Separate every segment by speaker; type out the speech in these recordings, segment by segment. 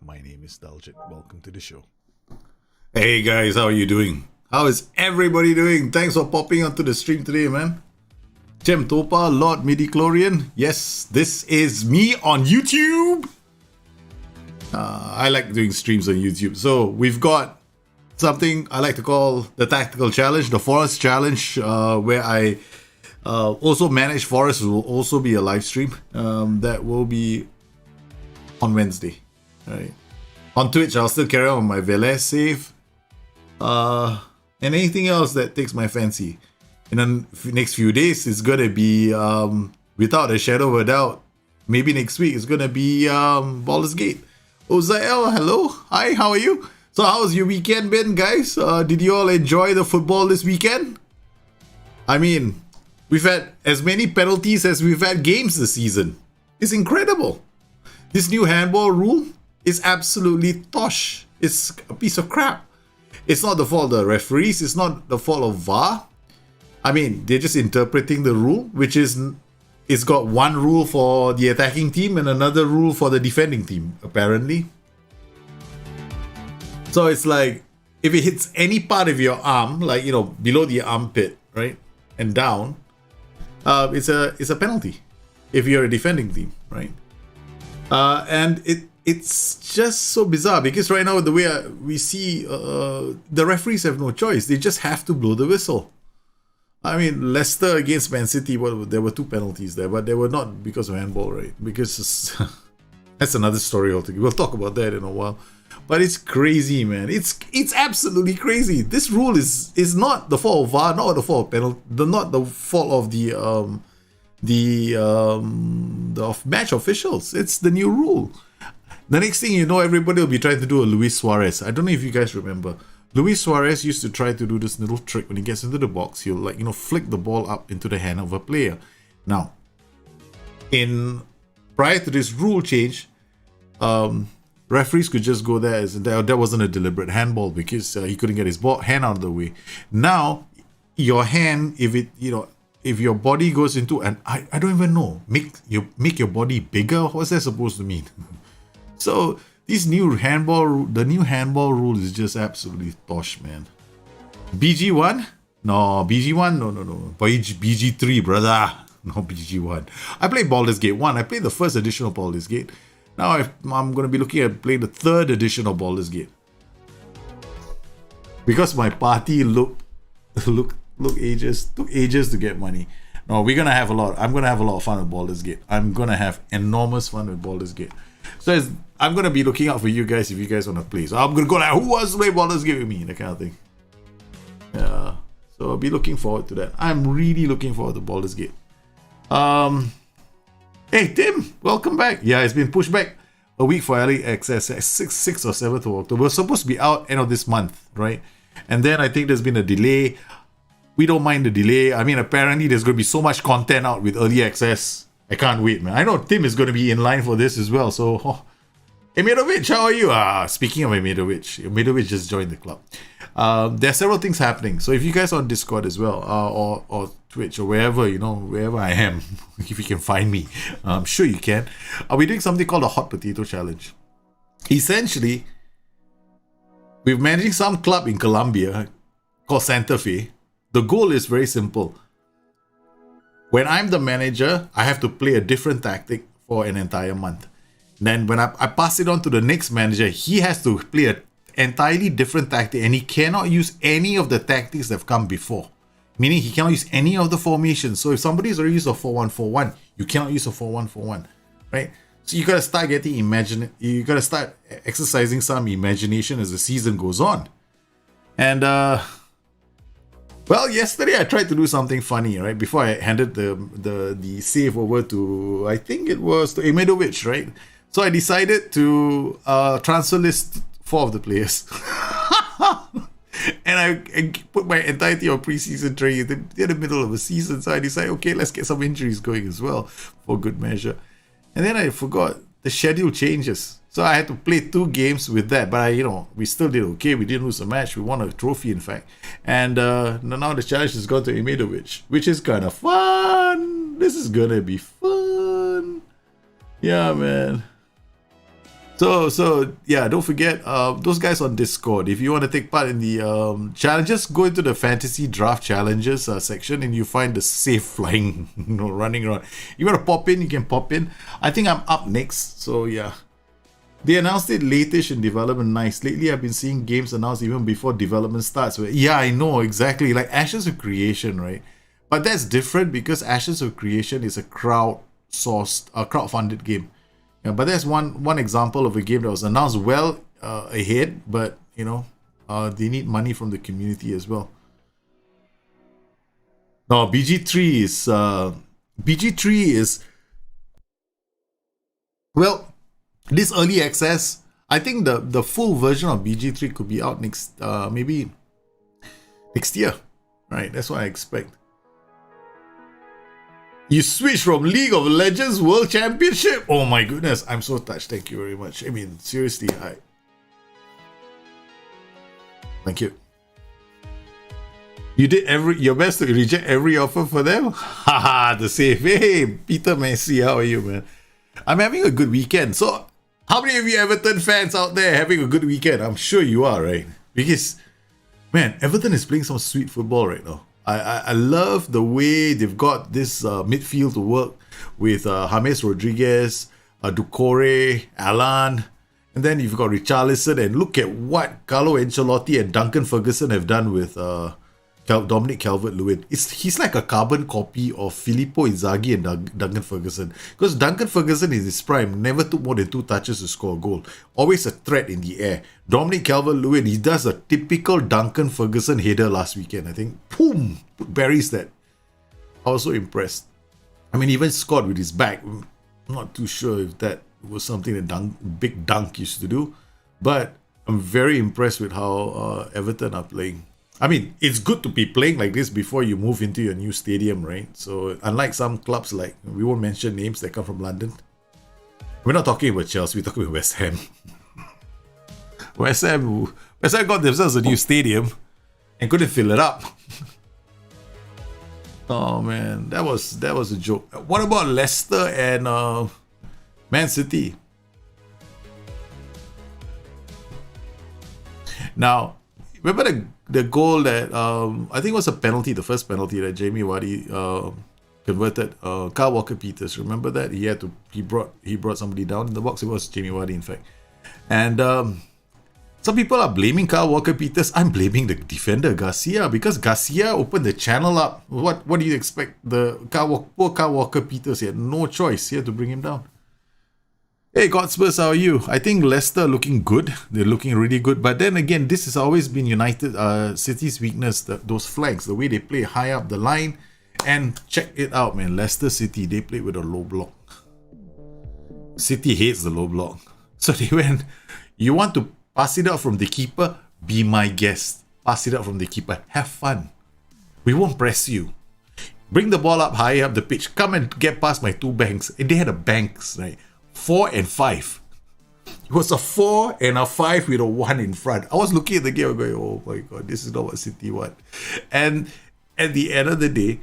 Speaker 1: My name is Daljit. Welcome to the show.
Speaker 2: Hey guys, how are you doing? How is everybody doing? Thanks for popping onto the stream today, man. Jem Topa, Lord Midichlorian. Yes, this is me on YouTube. I like doing streams on YouTube. So we've got something I like to call the Tactical Challenge, the Forest Challenge, where I also manage Forest. Will also be a live stream that will be on Wednesday. Right. On Twitch, I'll still carry on my Velez save. And anything else that takes my fancy. In the next few days, it's gonna be, without a shadow of a doubt, maybe next week, it's gonna be Baldur's Gate. Ozael, hello. Hi, how are you? So how's your weekend been, guys? Did you all enjoy the football this weekend? I mean, we've had as many penalties as we've had games this season. It's incredible. This new handball rule is absolutely tosh. It's a piece of crap. It's not the fault of the referees. It's not the fault of VAR. I mean, they're just interpreting the rule, which is, it's got one rule for the attacking team and another rule for the defending team, apparently. So it's like, if it hits any part of your arm, like, you know, below the armpit, right, and down, it's a penalty if you're a defending team, right? And it's just so bizarre because right now the way we see the referees have no choice. They just have to blow the whistle. I mean, Leicester against Man City, there were two penalties there, but they were not because of handball, right? Because that's another story altogether. We'll talk about that in a while. But it's crazy, man. It's absolutely crazy. This rule is not the fault of VAR, not the fault of penalty, not the fault of the match officials. It's the new rule. The next thing you know, everybody will be trying to do a Luis Suarez. I don't know if you guys remember. Luis Suarez used to try to do this little trick when he gets into the box. He'll, like, you know, flick the ball up into the hand of a player. Now, prior to this rule change, referees could just go there as that wasn't a deliberate handball because he couldn't get his hand out of the way. Now, your hand, if your body goes into, and I don't even know, make your body bigger. What's that supposed to mean? So the new handball rule is just absolutely tosh, man. BG1? No, BG1? No. BG3, brother. No, BG1. I played Baldur's Gate 1. I played the first edition of Baldur's Gate. Now I'm going to be looking at playing the third edition of Baldur's Gate. Because my party took ages to get money. No, I'm going to have a lot of fun with Baldur's Gate. I'm going to have enormous fun with Baldur's Gate. So I'm going to be looking out for you guys if you guys want to play. So I'm going to go like, who wants to play Baldur's Gate with me? That kind of thing. Yeah. So I'll be looking forward to that. I'm really looking forward to Baldur's Gate. Hey, Tim, welcome back. Yeah, it's been pushed back a week for early access, 6th or 7th of October. It's supposed to be out end of this month, right? And then I think there's been a delay. We don't mind the delay. I mean, apparently there's going to be so much content out with early access. I can't wait, man. I know Tim is going to be in line for this as well. So, Emirovic, how are you? Speaking of Emirovic just joined the club. There are several things happening. So if you guys are on Discord as well, or Twitch, or wherever I am, if you can find me, I'm sure you can. We're doing something called a Hot Potato Challenge. Essentially, we're managing some club in Colombia called Santa Fe. The goal is very simple. When I'm the manager, I have to play a different tactic for an entire month. Then when I pass it on to the next manager, he has to play an entirely different tactic and he cannot use any of the tactics that have come before. Meaning he cannot use any of the formations. So if somebody's already used a 4-1-4-1, you cannot use a 4-1-4-1, right? So you gotta start you gotta start exercising some imagination as the season goes on. And well, yesterday I tried to do something funny, right? Before I handed the save over to, I think it was to Emirovic, right? So I decided to transfer list 4 of the players. And I put my entirety of preseason training in the middle of a season. So I decided, okay, let's get some injuries going as well for good measure. And then I forgot the schedule changes. So I had to play 2 games with that. But we still did okay. We didn't lose a match. We won a trophy, in fact. And now the challenge has gone to Emirovic, which is kind of fun. This is going to be fun. Yeah, man. So yeah, don't forget those guys on Discord. If you want to take part in the challenges, go into the fantasy draft challenges section, and you find the safe flying, running around. You want to pop in, you can pop in. I think I'm up next. So yeah, they announced it late-ish in development. Nice. Lately, I've been seeing games announced even before development starts. Yeah, I know exactly. Like Ashes of Creation, right? But that's different because Ashes of Creation is a crowd-funded game. Yeah, but that's one example of a game that was announced well ahead, but they need money from the community as well. No, BG3 is well, this early access. I think the full version of BG3 could be out maybe next year, right? That's what I expect. You switch from League of Legends World Championship? Oh my goodness, I'm so touched. Thank you very much. I mean, seriously, thank you. You did your best to reject every offer for them? Haha, the safe. Hey, Peter Messi, how are you, man? I'm having a good weekend. So, how many of you Everton fans out there having a good weekend? I'm sure you are, right? Because, man, Everton is playing some sweet football right now. I love the way they've got this midfield to work with James Rodriguez, Doucouré, Alan, and then you've got Richarlison, and look at what Carlo Ancelotti and Duncan Ferguson have done with Dominic Calvert-Lewin. He's like a carbon copy of Filippo Inzaghi and Duncan Ferguson. Because Duncan Ferguson in his prime never took more than 2 touches to score a goal. Always a threat in the air. Dominic Calvert-Lewin, he does a typical Duncan Ferguson header last weekend, I think. Boom! Buries that. I was so impressed. I mean, he even scored with his back. I'm not too sure if that was something that Big Dunk used to do. But I'm very impressed with how Everton are playing. I mean, it's good to be playing like this before you move into your new stadium, right? So, unlike some clubs, like, we won't mention names that come from London. We're not talking about Chelsea, we're talking about West Ham. West Ham got themselves a new stadium and couldn't fill it up. Oh man, that was a joke. What about Leicester and Man City? Now, remember the goal that I think was a penalty, the first penalty that Jamie Vardy converted. Kyle Walker-Peters, remember that? He brought somebody down in the box. It was Jamie Vardy, in fact. And some people are blaming Kyle Walker-Peters. I'm blaming the defender Garcia, because Garcia opened the channel up. What do you expect? Poor Kyle Walker-Peters, he had no choice. He had to bring him down. Hey, Godspurs, how are you? I think Leicester looking good. They're looking really good. But then again, this has always been United City's weakness, those flanks, the way they play high up the line. And check it out, man. Leicester City, they played with a low block. City hates the low block. So they went, you want to pass it out from the keeper? Be my guest. Pass it out from the keeper. Have fun. We won't press you. Bring the ball up high up the pitch. Come and get past my 2 banks. And they had a banks, right? 4 and 5. It was a 4 and a 5 with a 1 in front. I was looking at the game and going, oh my god, this is not what City want. And at the end of the day,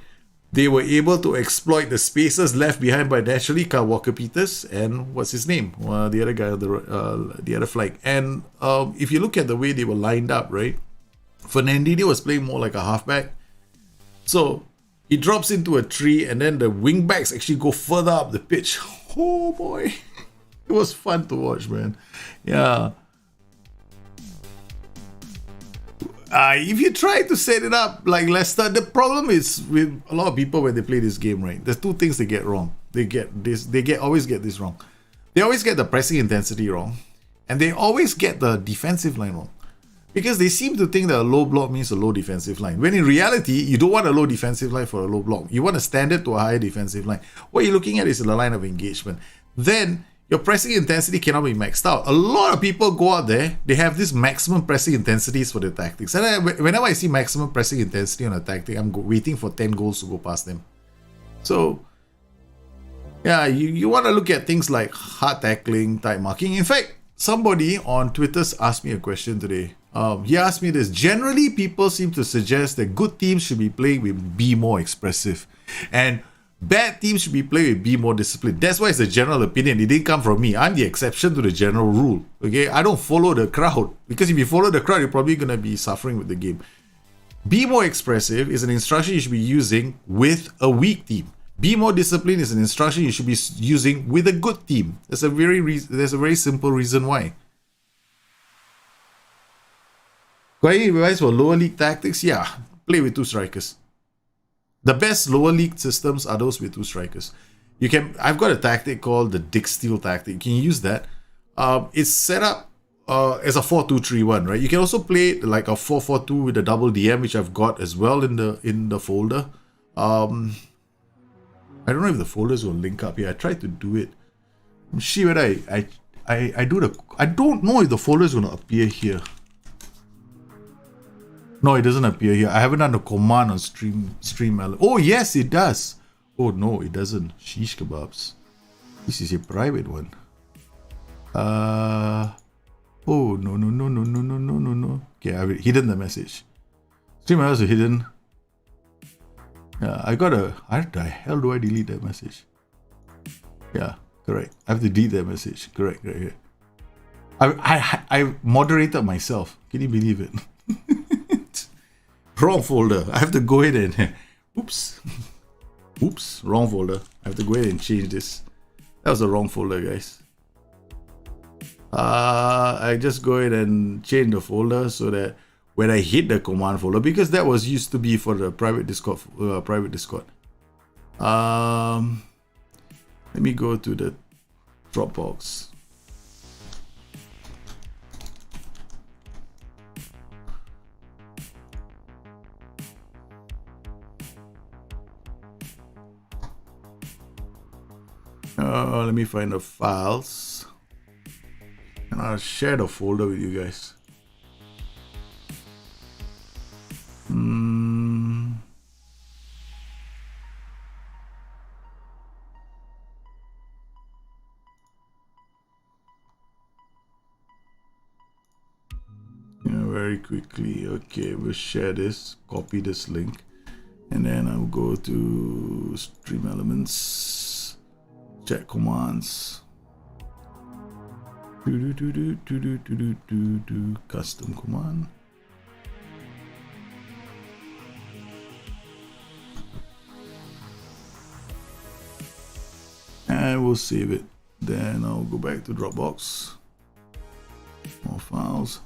Speaker 2: they were able to exploit the spaces left behind by naturally Kyle Walker-Peters and what's his name? The other guy on the other flank. And if you look at the way they were lined up, right? Fernandinho was playing more like a halfback. So he drops into a tree, and then the wing backs actually go further up the pitch. Oh boy, it was fun to watch, man. Yeah. If you try to set it up like Leicester, the problem is with a lot of people when they play this game, right? There's 2 things they get wrong. They always get this wrong. They always get the pressing intensity wrong, and they always get the defensive line wrong. Because they seem to think that a low block means a low defensive line. When in reality, you don't want a low defensive line for a low block. You want to stand it to a higher defensive line. What you're looking at is the line of engagement. Then, your pressing intensity cannot be maxed out. A lot of people go out there, they have this maximum pressing intensities for their tactics. And whenever I see maximum pressing intensity on a tactic, I'm waiting for 10 goals to go past them. So, yeah, you want to look at things like hard tackling, tight marking. In fact, somebody on Twitter asked me a question today. He asked me this. Generally, people seem to suggest that good teams should be playing with be more expressive. And Bad teams should be played with be more disciplined. That's why it's a general opinion. It didn't come from me. I'm the exception to the general rule. Okay, I don't follow the crowd, because if you follow the crowd, you're probably gonna be suffering with the game. Be more expressive is an instruction you should be using with a weak team. Be more disciplined is an instruction you should be using with a good team. There's a very simple reason why. Got any advice for lower league tactics? Yeah, play with 2 strikers. The best lower league systems are those with 2 strikers. I've got a tactic called the Dick Steele tactic. You can use that. It's set up as a 4-2-3-1, right? You can also play like a 4-4-2 with a double DM, which I've got as well in the folder. I don't know if the folders will link up here. I tried to do it. See whether I do the. I don't know if the folder is going to appear here. No, it doesn't appear here. I haven't done the command on stream. Oh yes, it does. Oh no, it doesn't. Sheesh kebabs. This is a private one. Oh no. Okay, I've hidden the message. Stream are hidden. Yeah, how the hell do I delete that message? Yeah, correct. I have to delete that message. Correct, right here. I moderated myself. Can you believe it? Wrong folder. I have to go ahead and oops, wrong folder. I have to go ahead and change this. That was the wrong folder, guys. I just go ahead and change the folder so that when I hit the command folder, because that was used to be for the private Discord. Let me go to the Dropbox. Let me find the files, and I'll share the folder with you guys. Very quickly. Okay, we'll share this, copy this link, and then I'll go to Stream Elements, check commands, custom command. And we'll save it. Then I'll go back to Dropbox, more files.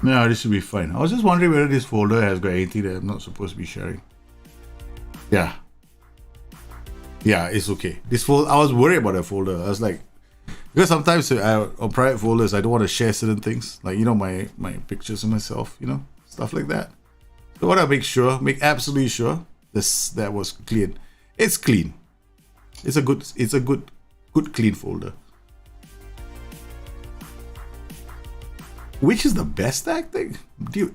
Speaker 2: No, this should be fine. I was just wondering whether this folder has got anything that I'm not supposed to be sharing. Yeah, it's okay. This folder, I was worried about that folder. I was like, because sometimes on private folders, I don't want to share certain things, like, you know, my pictures of myself, you know, stuff like that. So I want to make absolutely sure that was clean. It's clean. It's a good clean folder. Which is the best tactic? Dude,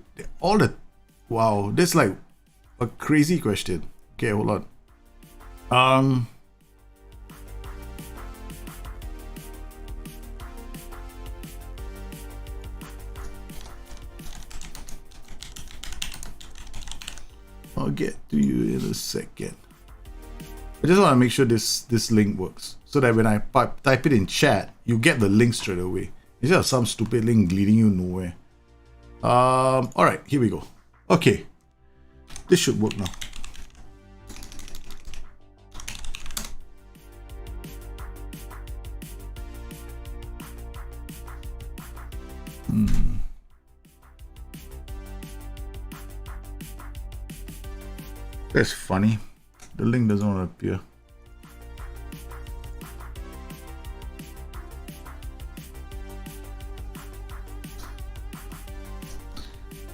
Speaker 2: wow, that's like a crazy question. Okay, hold on. I'll get to you in a second. I just want to make sure this link works, so that when I type it in chat, you get the link straight away. Instead of some stupid link leading you nowhere. Alright, here we go. Okay. This should work now. That's funny. The link doesn't want to appear.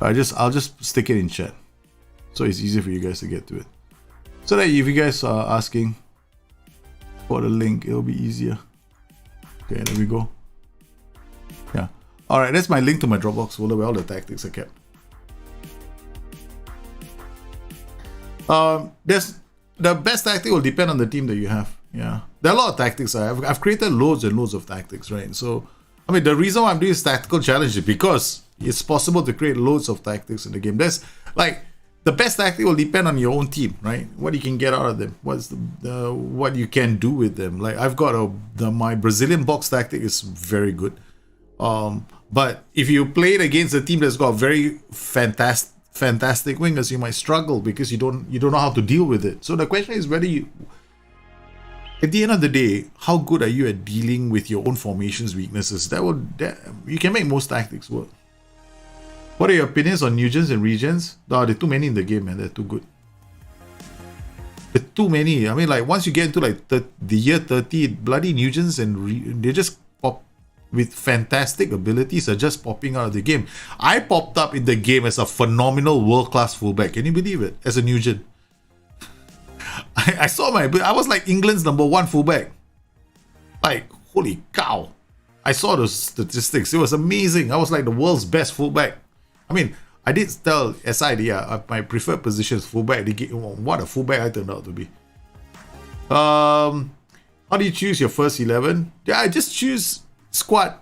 Speaker 2: I'll just stick it in chat, so it's easier for you guys to get to it. So that if you guys are asking for the link, it'll be easier. Okay, there we go. Yeah. All right, that's my link to my Dropbox folder where all the tactics are kept. There's the best tactic will depend on the team that you have. Yeah, there are a lot of tactics. I've created loads and loads of tactics, right? So, I mean, the reason why I'm doing this tactical challenge is because it's possible to create loads of tactics in the game. There's like the best tactic will depend on your own team, right? What you can get out of them, what's the what you can do with them. Like I've got my Brazilian box tactic is very good. But if you play it against a team that's got very fantastic wingers, you might struggle because you don't know how to deal with it. So the question is whether you, at the end of the day, how good are you at dealing with your own formation's weaknesses? You can make most tactics work. What are your opinions on Nugents and Regens? There are too many in the game, man. They're too good. There are too many. I mean, like once you get into like the year 30, bloody Nugents and they just pop with fantastic abilities are just popping out of the game. I popped up in the game as a phenomenal world-class fullback. Can you believe it? As a Nugent. I was like England's #1 fullback. Like, holy cow. I saw those statistics. It was amazing. I was like the world's best fullback. I mean, I did tell SID, my preferred position is fullback. What a fullback I turned out to be. How do you choose your first 11? Yeah, I just choose squad.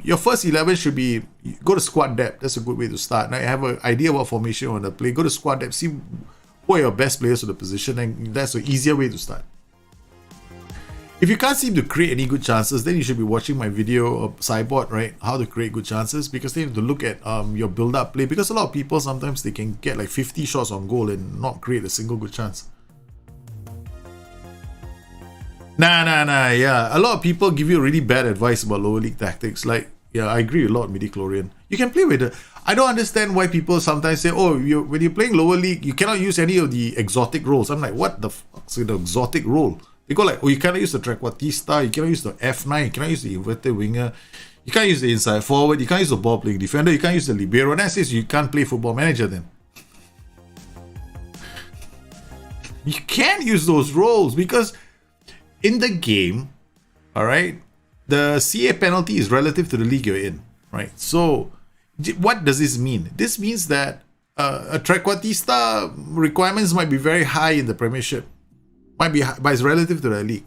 Speaker 2: Your first 11 should be, go to squad depth. That's a good way to start. Now you have an idea what formation you want to play. Go to squad depth, see who are your best players for the position, and that's an easier way to start. If you can't seem to create any good chances, then you should be watching my video of Cyborg, right? How to create good chances, because they have to look at your build-up play, because a lot of people sometimes they can get like 50 shots on goal and not create a single good chance. Nah, yeah. A lot of people give you really bad advice about lower league tactics. Like, yeah, I agree a lot, midi-chlorian. You can play with it. I don't understand why people sometimes say, oh, when you're playing lower league, you cannot use any of the exotic roles. I'm like, what the fuck's the exotic role? They go like, oh, you cannot use the trequartista, you cannot use the F9, you cannot use the inverted winger, you can't use the inside forward, you can't use the ball playing defender, you can't use the libero. That says you can't play Football Manager then. You can't use those roles because in the game, alright, the CA penalty is relative to the league you're in, right? So, what does this mean? This means that a trequartista requirements might be very high in the Premiership. Might be high, but it's relative to the league.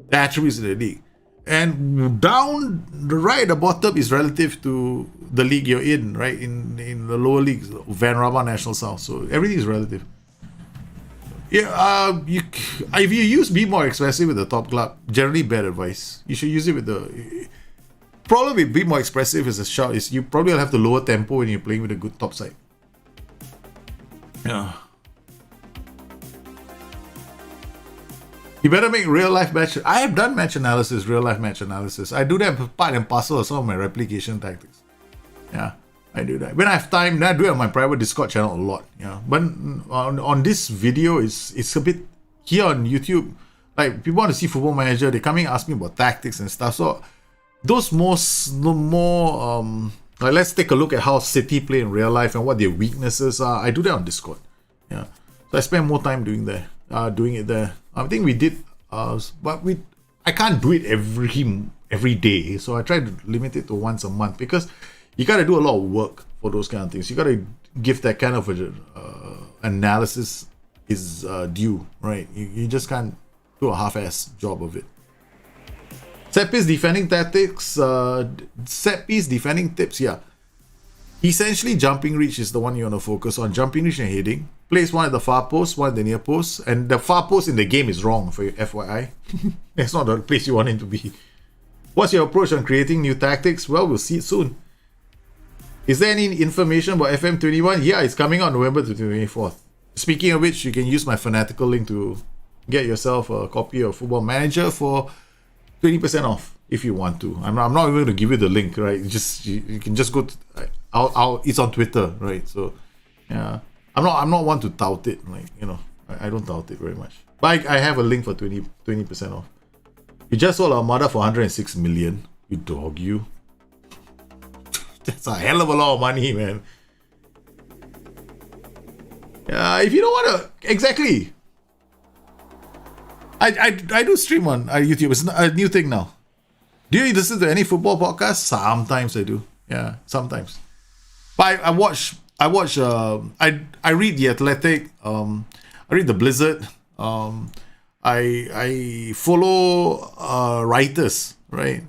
Speaker 2: The attributes of the league. And down the right, the bottom is relative to the league you're in, right? In the lower leagues, Van Rama, National South. So everything is relative. Yeah, if you use Be More Expressive with the top club, generally bad advice. You should use it with the... Problem with Be More Expressive as a shout is you probably will have to lower tempo when you're playing with a good top side. Yeah. You better make real life match. I have done match analysis, real life match analysis. I do that part and parcel of some of my replication tactics. Yeah, I do that. When I have time, I do it on my private Discord channel a lot. Yeah, but on this video, it's a bit here on YouTube. Like people want to see Football Manager, they come in and ask me about tactics and stuff. So those more like let's take a look at how City play in real life and what their weaknesses are. I do that on Discord. Yeah, so I spend more time doing it there. I think we did, but I can't do it every day. So I try to limit it to once a month because you got to do a lot of work for those kind of things. You got to give that kind of analysis is due, right? You just can't do a half-ass job of it. Set piece defending tactics, set piece defending tips, yeah. Essentially, jumping reach is the one you want to focus on. Jumping reach and heading. Place one at the far post, one at the near post. And the far post in the game is wrong, for your FYI. That's not the place you want it to be. What's your approach on creating new tactics? Well, we'll see it soon. Is there any information about FM21? Yeah, it's coming out November 24th. Speaking of which, you can use my Fanatical link to get yourself a copy of Football Manager for 20% off if you want to. I'm not even going to give you the link, right? You can just go to... it's on Twitter, right? So, yeah. I'm not one to tout it. Like, you know, I don't tout it very much. But I have a link for 20% off. You just sold Armada for 106 million. You dog, you. That's a hell of a lot of money, man. If you don't want to, exactly. I do stream on YouTube. It's a new thing now. Do you listen to any football podcasts? Sometimes I do. Yeah, sometimes. But I read The Athletic. I read The Blizzard. I follow writers, right?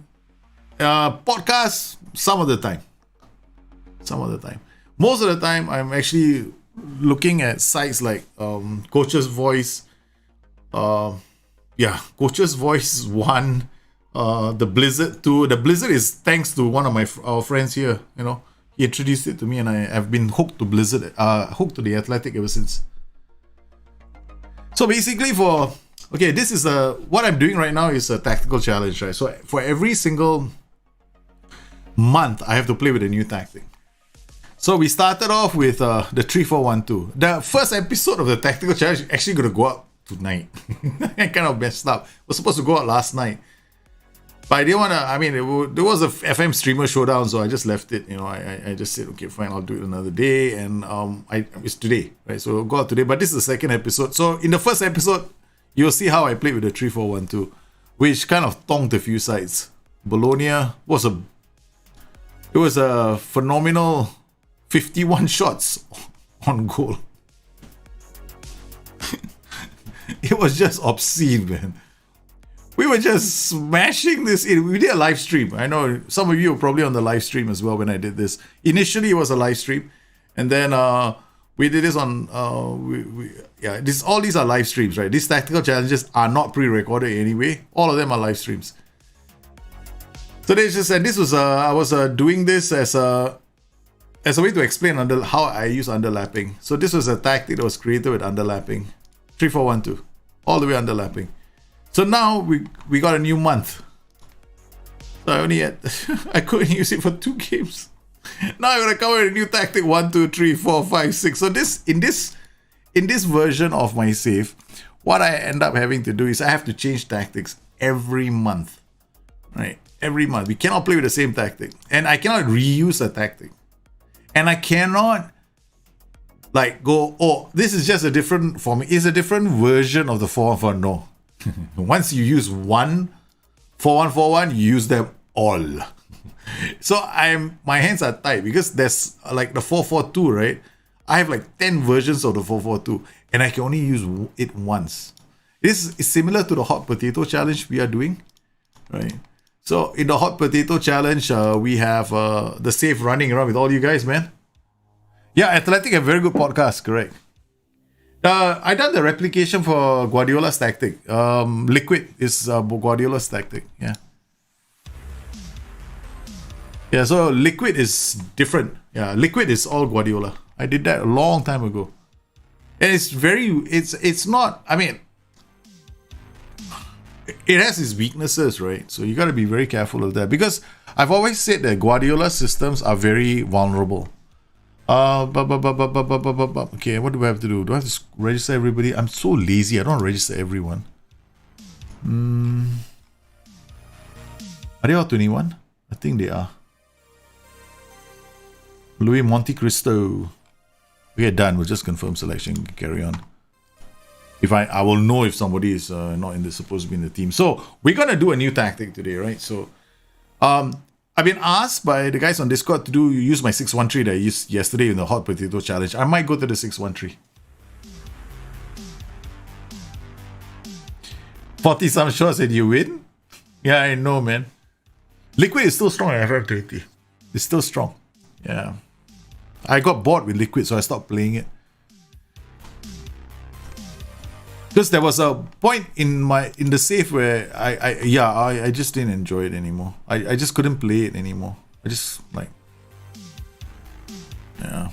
Speaker 2: Podcasts some of the time. Most of the time, I'm actually looking at sites like Coach's Voice. Coach's Voice 1. The Blizzard 2. The Blizzard is thanks to one of our friends here. You know, he introduced it to me, and I have been hooked to Blizzard, hooked to The Athletic ever since. So basically, this is what I'm doing right now is a tactical challenge, right? So for every single month, I have to play with a new tactic. So we started off with the 3-4-1-2. The first episode of the tactical challenge is actually going to go out tonight. I kind of messed up. It was supposed to go out last night. But I didn't want to, there was a FM streamer showdown, so I just left it. You know, I just said, okay, fine, I'll do it another day. And it's today, right? So it'll go out today. But this is the second episode. So in the first episode, you'll see how I played with the 3-4-1-2, which kind of tonked a few sides. Bologna was a phenomenal 51 shots on goal. It was just obscene, man. We were just smashing this in. We did a live stream. I know some of you were probably on the live stream as well when I did this. Initially, it was a live stream. And then we did this on... all these are live streams, right? These tactical challenges are not pre-recorded anyway. All of them are live streams. So they just said this was... I was doing this as a way to explain how I use underlapping. So this was a tactic that was created with underlapping. 3-4-1-2. All the way underlapping. So now we got a new month. So I couldn't use it for 2 games. Now I'm gonna come with a new tactic 1, 2, 3, 4, 5, 6. So in this version of my save, what I end up having to do is I have to change tactics every month. Right? Every month. We cannot play with the same tactic. And I cannot reuse a tactic. And I cannot go, oh, this is just a different form. It's a different version of the 4-1-4. No. Once you use 4-1-4-1, you use them all. So my hands are tied because there's like the 4-4-2, right? I have like 10 versions of the 4-4-2 and I can only use it once. This is similar to the hot potato challenge we are doing, right? So in the hot potato challenge, we have the safe running around with all you guys, man. Yeah, Athletic have very good podcast, correct. I done the replication for Guardiola's tactic. Liquid is Guardiola's tactic. Yeah. Yeah, so Liquid is different. Yeah, Liquid is all Guardiola. I did that a long time ago. And it's not, I mean, it has its weaknesses, right? So you got to be very careful of that. Because I've always said that Guardiola systems are very vulnerable. Okay, what do I have to do? Do I have to register everybody? I'm so lazy. I don't register everyone. Are they all 21? I think they are. Louis Monte Cristo. Okay, done. We'll just confirm selection. Carry on. If I will know if somebody is not supposed to be in the team. So we're gonna do a new tactic today, right? So I've been asked by the guys on Discord to use my 613 that I used yesterday in the hot potato challenge. I might go to the 613. 40 some shots and you win? Yeah, I know, man. Liquid is still strong at FF20. It's still strong. Yeah. I got bored with Liquid, so I stopped playing it. Because there was a point in the save where I just didn't enjoy it anymore. I just couldn't play it anymore. I just yeah.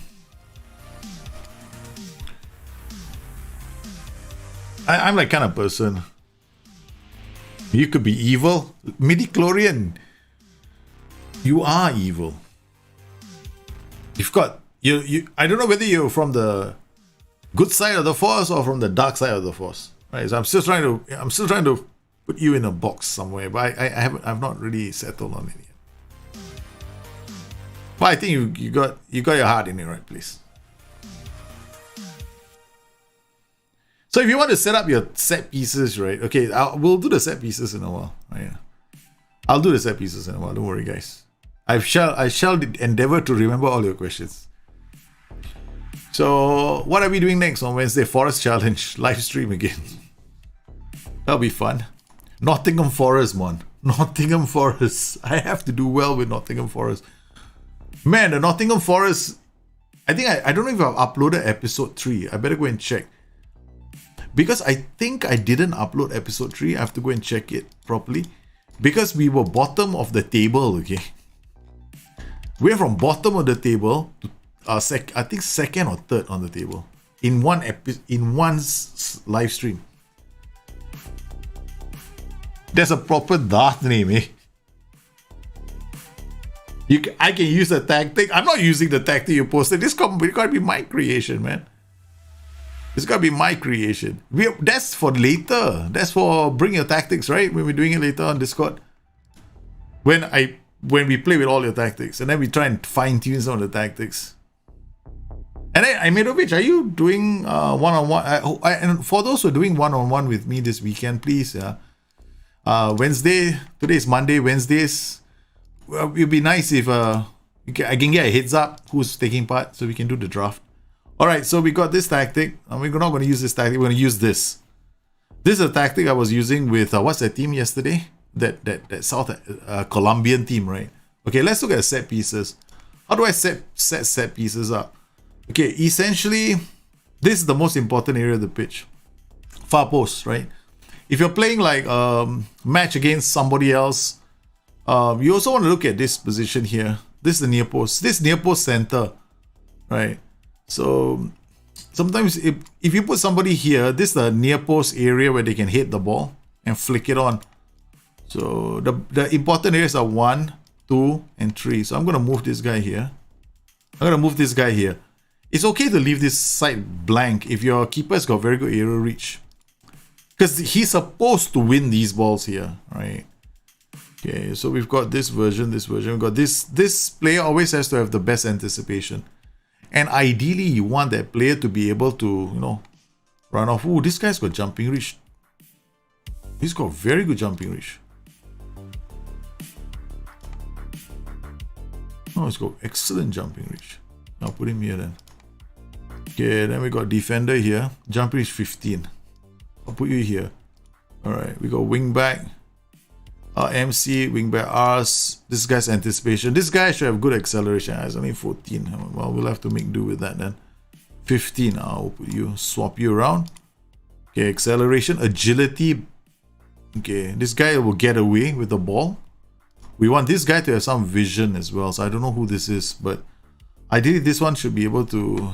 Speaker 2: I'm like kind of person. You could be evil. Midichlorian. You are evil. You've got you I don't know whether you're from the good side of the force or from the dark side of the force? Right. So I'm still trying to put you in a box somewhere, but I've not really settled on it yet. But I think you got your heart in the right place. So if you want to set up your set pieces, right? Okay, we'll do the set pieces in a while. Right? I'll do the set pieces in a while. Don't worry, guys. I shall endeavor to remember all your questions. So what are we doing next on Wednesday? Forest Challenge live stream again. That'll be fun. Nottingham Forest, man. Nottingham Forest. I have to do well with Nottingham Forest. Man, the Nottingham Forest. I don't know if I've uploaded episode 3. I better go and check. Because I think I didn't upload episode 3. I have to go and check it properly. Because we were bottom of the table, okay? We're from bottom of the table to I think second or third on the table in one live stream. That's a proper Darth name, eh? I can use the tactic. I'm not using the tactic you posted. This gotta be my creation, man. It's gotta be my creation. That's for later. That's for bring your tactics, right? When we're doing it later on Discord. When we play with all your tactics, and then we try and fine tune some of the tactics. And then Amirovich, are you doing one-on-one? And for those who are doing one-on-one with me this weekend, please, Wednesday, today is Monday, Wednesdays, well, it'd be nice if I can get a heads up who's taking part so we can do the draft. Alright, so we got this tactic, and we're not going to use this tactic, we're going to use this. This is a tactic I was using with, what's that team yesterday? That South Colombian team, right? Okay, let's look at set pieces. How do I set pieces up? Okay, essentially, this is the most important area of the pitch. Far post, right? If you're playing like match against somebody else, you also want to look at this position here. This is the near post. This near post center, right? So sometimes if you put somebody here, this is the near post area where they can hit the ball and flick it on. So the important areas are 1, 2, and 3. So I'm going to move this guy here. I'm going to move this guy here. It's okay to leave this side blank if your keeper's got very good aerial reach. Because he's supposed to win these balls here, right? Okay, so we've got this version. We've got this player always has to have the best anticipation. And ideally, you want that player to be able to, run off. Ooh, this guy's got jumping reach. He's got very good jumping reach. Oh, he's got excellent jumping reach. I'll put him here then. Okay, then we got defender here. Jump reach 15. I'll put you here. Alright, we got wing back. MC, wing back Rs. This guy's anticipation. This guy should have good acceleration. It's only 14. Well, we'll have to make do with that then. 15. I'll put you, swap you around. Okay, acceleration, agility. Okay, this guy will get away with the ball. We want this guy to have some vision as well. So I don't know who this is, but ideally this one should be able to,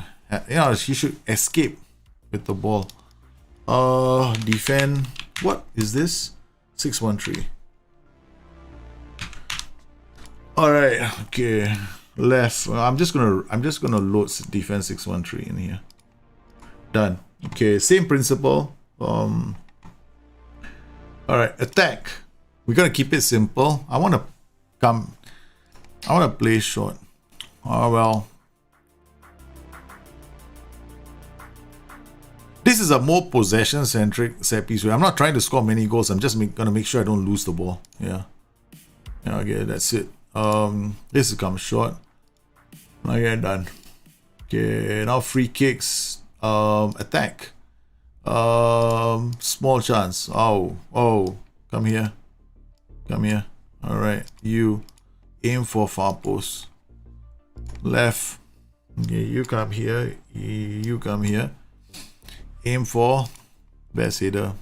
Speaker 2: he should escape with the ball. Defend. What is this? 613. All right. Okay. Left. I'm just gonna load defense 613 in here. Done. Okay. Same principle. All right. Attack. We're gonna keep it simple. I want to play short. Oh well. This is a more possession-centric set piece. I'm not trying to score many goals. I'm just gonna make sure I don't lose the ball. Yeah. Okay, that's it. This will come short. Okay, done. Okay, now free kicks. Attack. Small chance. Oh, come here. All right, you aim for far post. Left. Okay, you come here. You come here. Aim for best header.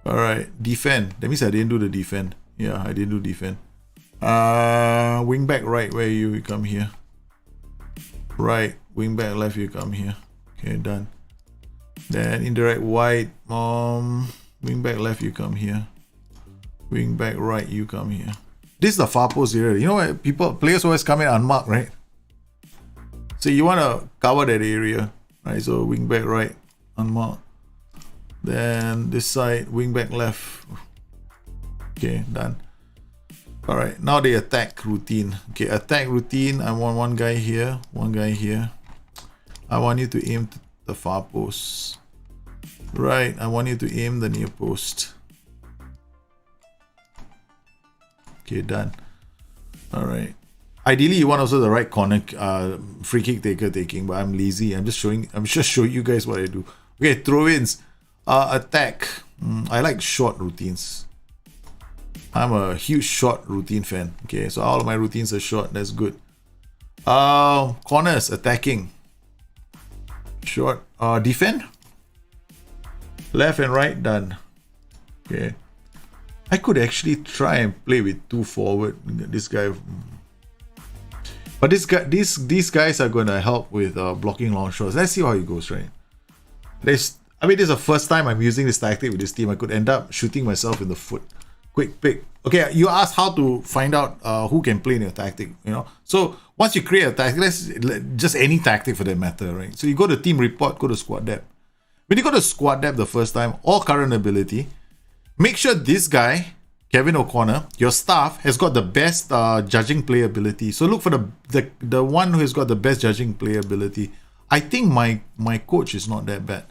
Speaker 2: All right, defend. That means I didn't do the defend. Yeah, I didn't do defend. Wing back right. Where you come here. Right. Wing back left. You come here. Okay, done. Then indirect wide. Wing back left. You come here. Wing back right. You come here. This is the far post area. You know what? Players always come in unmarked, right? So you want to cover that area, right? So wing back right, unmarked. Then this side, wing back left. Okay, done. All right, now the attack routine. Okay, attack routine. I want one guy here, one guy here. I want you to aim the far post. Right, I want you to aim the near post. Okay, done. All right. Ideally, you want also the right corner free kick taking, but I'm lazy. I'm just showing you guys what I do. Okay, throw-ins. Attack. I like short routines. I'm a huge short routine fan. Okay, so all of my routines are short. That's good. Corners, attacking. Short. Defend. Left and right, done. Okay. I could actually try and play with 2 forward. This guy. But these guys are gonna help with blocking long shots. Let's see how it goes, right? This is the first time I'm using this tactic with this team. I could end up shooting myself in the foot. Quick pick. Okay, you asked how to find out who can play in your tactic, you know. So once you create a tactic, just any tactic for that matter, right? So you go to team report, go to squad depth. When you go to squad depth the first time, all current ability, make sure this guy, Kevin O'Connor, your staff, has got the best judging player ability. So look for the one who has got the best judging player ability. I think my coach is not that bad.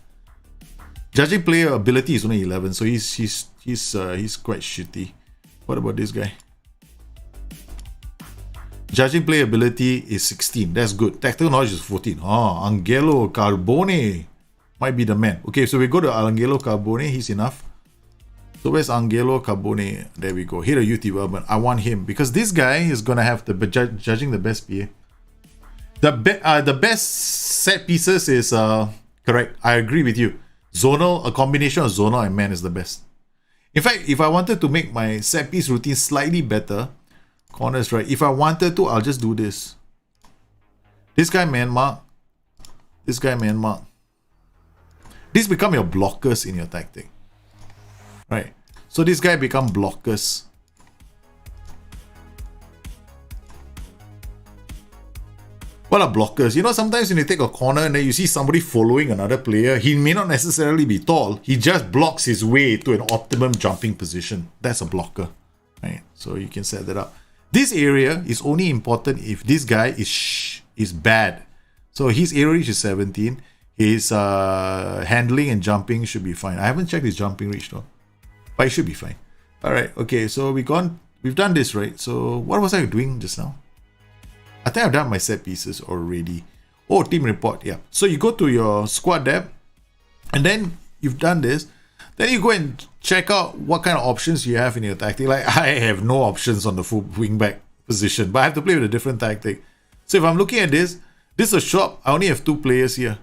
Speaker 2: Judging player ability is only 11, so he's quite shitty. What about this guy? Judging player ability is 16. That's good. Tactical knowledge is 14. Angelo Carbone might be the man. Okay, so we go to Angelo Carbone. He's enough. So where's Angelo Carbone? There we go. Hit a youth development. I want him because this guy is gonna have the judging the best PA. The best set pieces is correct. I agree with you. Zonal, a combination of zonal and man is the best. In fact, if I wanted to make my set piece routine slightly better, corners right. If I wanted to, I'll just do this. This guy man mark. This guy man mark. These become your blockers in your tactic. Right. So this guy become blockers. What are blockers? You know, sometimes when you take a corner and then you see somebody following another player, he may not necessarily be tall. He just blocks his way to an optimum jumping position. That's a blocker. Right. So you can set that up. This area is only important if this guy is bad. So his area reach is 17. His handling and jumping should be fine. I haven't checked his jumping reach though. But it should be fine. Alright, okay, so we've done this, right? So what was I doing just now? I think I've done my set pieces already. Oh, team report, yeah. So you go to your squad depth, and then you've done this. Then you go and check out what kind of options you have in your tactic. Like, I have no options on the full wingback position, but I have to play with a different tactic. So if I'm looking at this is a shop. I only have 2 players here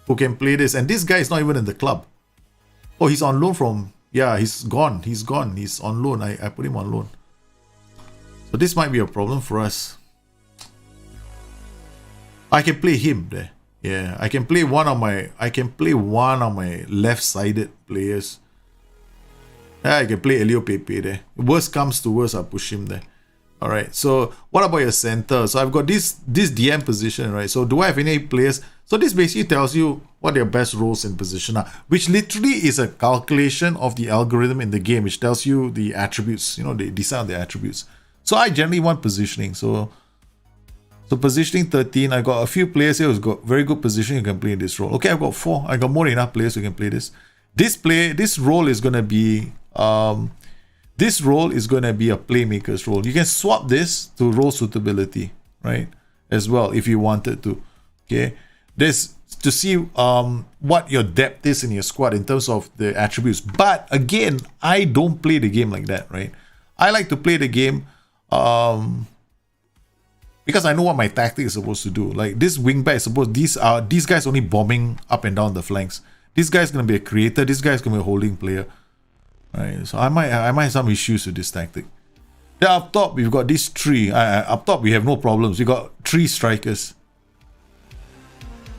Speaker 2: who can play this, and this guy is not even in the club. Oh, he's on loan from... Yeah, he's gone. He's on loan. I put him on loan. So this might be a problem for us. I can play him there. Yeah, I can play one of my left-sided players. Yeah, I can play Elio Pepe there. Worst comes to worst, I'll push him there. Alright, so what about your center? So I've got this DM position, right? So do I have any players? So this basically tells you what their best roles in position are, which literally is a calculation of the algorithm in the game, which tells you the attributes, you know, they decide on the attributes. So I generally want positioning. So positioning 13, I got a few players here who's got very good positioning who can play in this role. Okay, I've got 4. I got more than enough players who can play this. This role is gonna be a playmaker's role. You can swap this to role suitability, right? As well, if you wanted to. Okay. This to see what your depth is in your squad in terms of the attributes. But again, I don't play the game like that, right? I like to play the game because I know what my tactic is supposed to do. Like this wingback is supposed, these guys only bombing up and down the flanks. This guy's gonna be a creator, this guy's gonna be a holding player. Right. So I might have some issues with this tactic. Then up top we've got these 3. Up top we have no problems. We got 3 strikers.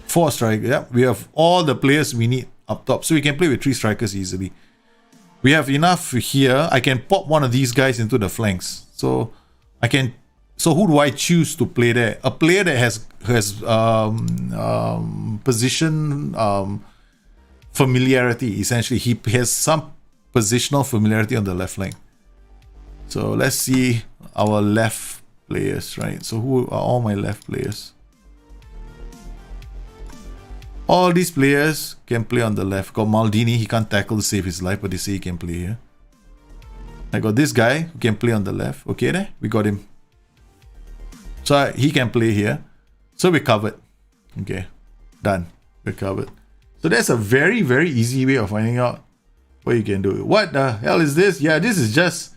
Speaker 2: 4 strikers, yeah. We have all the players we need up top. So we can play with 3 strikers easily. We have enough here. I can pop one of these guys into the flanks. So I can So who do I choose to play there? A player that has position familiarity. Essentially, he has some positional familiarity on the left flank. So let's see our left players, right? So who are all my left players? All these players can play on the left. Got Maldini, he can't tackle to save his life, but they say he can play here. I got this guy who can play on the left. Okay, there, we got him. So he can play here. So we're covered. Okay, done. We're covered. So that's a very, very easy way of finding out what you can do. What the hell is this? Yeah, this is just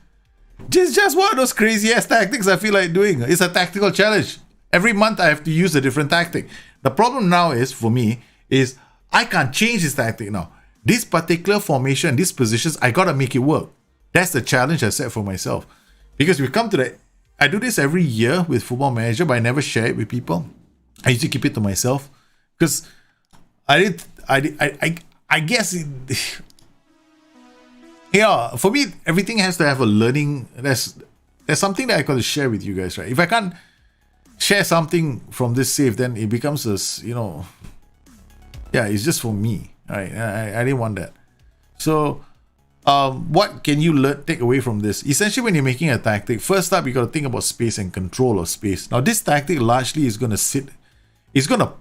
Speaker 2: one of those crazy ass tactics I feel like doing. It's a tactical challenge. Every month I have to use a different tactic. The problem now is, for me, is I can't change this tactic now. This particular formation, these positions, I gotta make it work. That's the challenge I set for myself. Because we come to the... I do this every year with Football Manager, but I never share it with people. I usually keep it to myself. Because I guess... Yeah, for me, everything has to have a learning... There's something that I got to share with you guys, right? If I can't share something from this save, then it becomes this, you know... Yeah, it's just for me, right? I didn't want that. So, what can you take away from this? Essentially, when you're making a tactic, first up, you got to think about space and control of space. Now, this tactic largely is going to sit... It's going to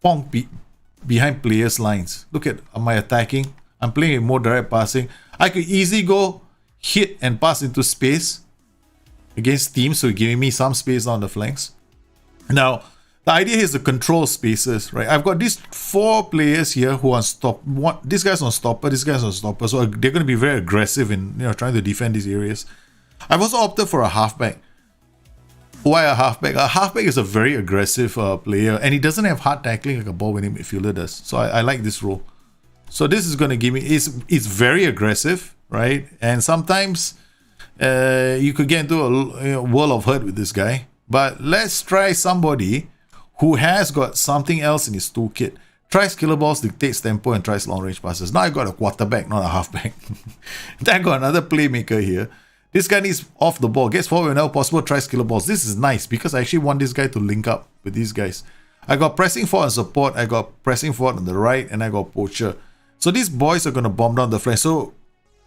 Speaker 2: ponk behind players' lines. Look at my attacking. I'm playing with more direct passing. I could easily go hit and pass into space against teams, so giving me some space on the flanks. Now, the idea here is to control spaces, right? I've got these 4 players here who are this guy's on stopper, this guy's on stopper, so they're going to be very aggressive in trying to defend these areas. I've also opted for a halfback. Why a halfback? A halfback is a very aggressive player, and he doesn't have hard tackling like a ball-winning midfielder does. So I like this role. So this is going to give me... It's very aggressive, right? And sometimes you could get into a world of hurt with this guy. But let's try somebody who has got something else in his toolkit. Tries killer balls, dictates tempo, and tries long-range passes. Now I got a quarterback, not a halfback. Then I got another playmaker here. This guy needs off the ball, gets forward whenever possible, tries killer balls. This is nice because I actually want this guy to link up with these guys. I got pressing forward and support. I got pressing forward on the right, and I got poacher. So these boys are going to bomb down the flanks. So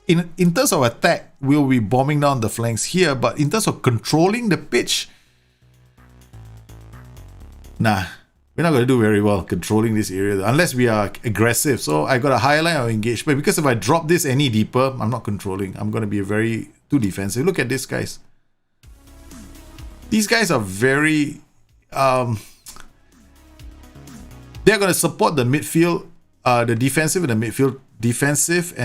Speaker 2: in terms of attack, we'll be bombing down the flanks here. But in terms of controlling the pitch, nah, we're not going to do very well controlling this area unless we are aggressive. So I got a higher line of engagement because if I drop this any deeper, I'm not controlling. I'm going to be too defensive. Look at this, guys. These guys are very... they're going to support the midfield, the defensive and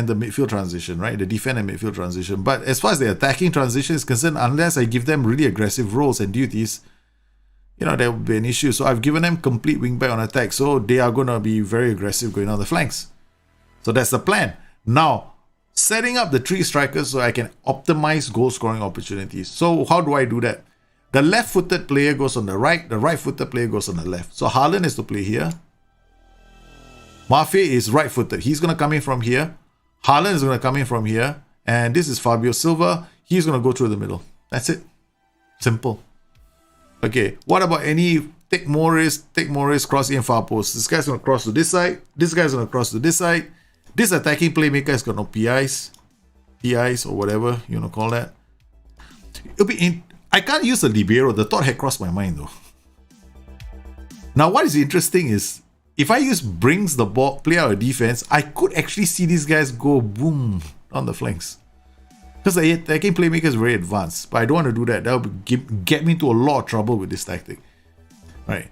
Speaker 2: the midfield transition, right? The defend and midfield transition. But as far as the attacking transition is concerned, unless I give them really aggressive roles and duties, there will be an issue. So I've given them complete wingback on attack. So they are going to be very aggressive going on the flanks. So that's the plan. Now, setting up the 3 strikers so I can optimize goal scoring opportunities. So how do I do that? The left-footed player goes on the right. The right-footed player goes on the left. So Haaland is to play here. Mafe is right-footed. He's going to come in from here. Haaland is going to come in from here. And this is Fabio Silva. He's going to go through the middle. That's it. Simple. Okay, what about take more risk, cross in far post. This guy's going to cross to this side. This guy's going to cross to this side. This attacking playmaker has got no PIs or whatever you want to call that. I can't use a libero. The thought had crossed my mind though. Now what is interesting is, if I use brings the ball, play out a defense, I could actually see these guys go boom on the flanks. Because the attacking playmaker is very advanced. But I don't want to do that. That will get me into a lot of trouble with this tactic. Right.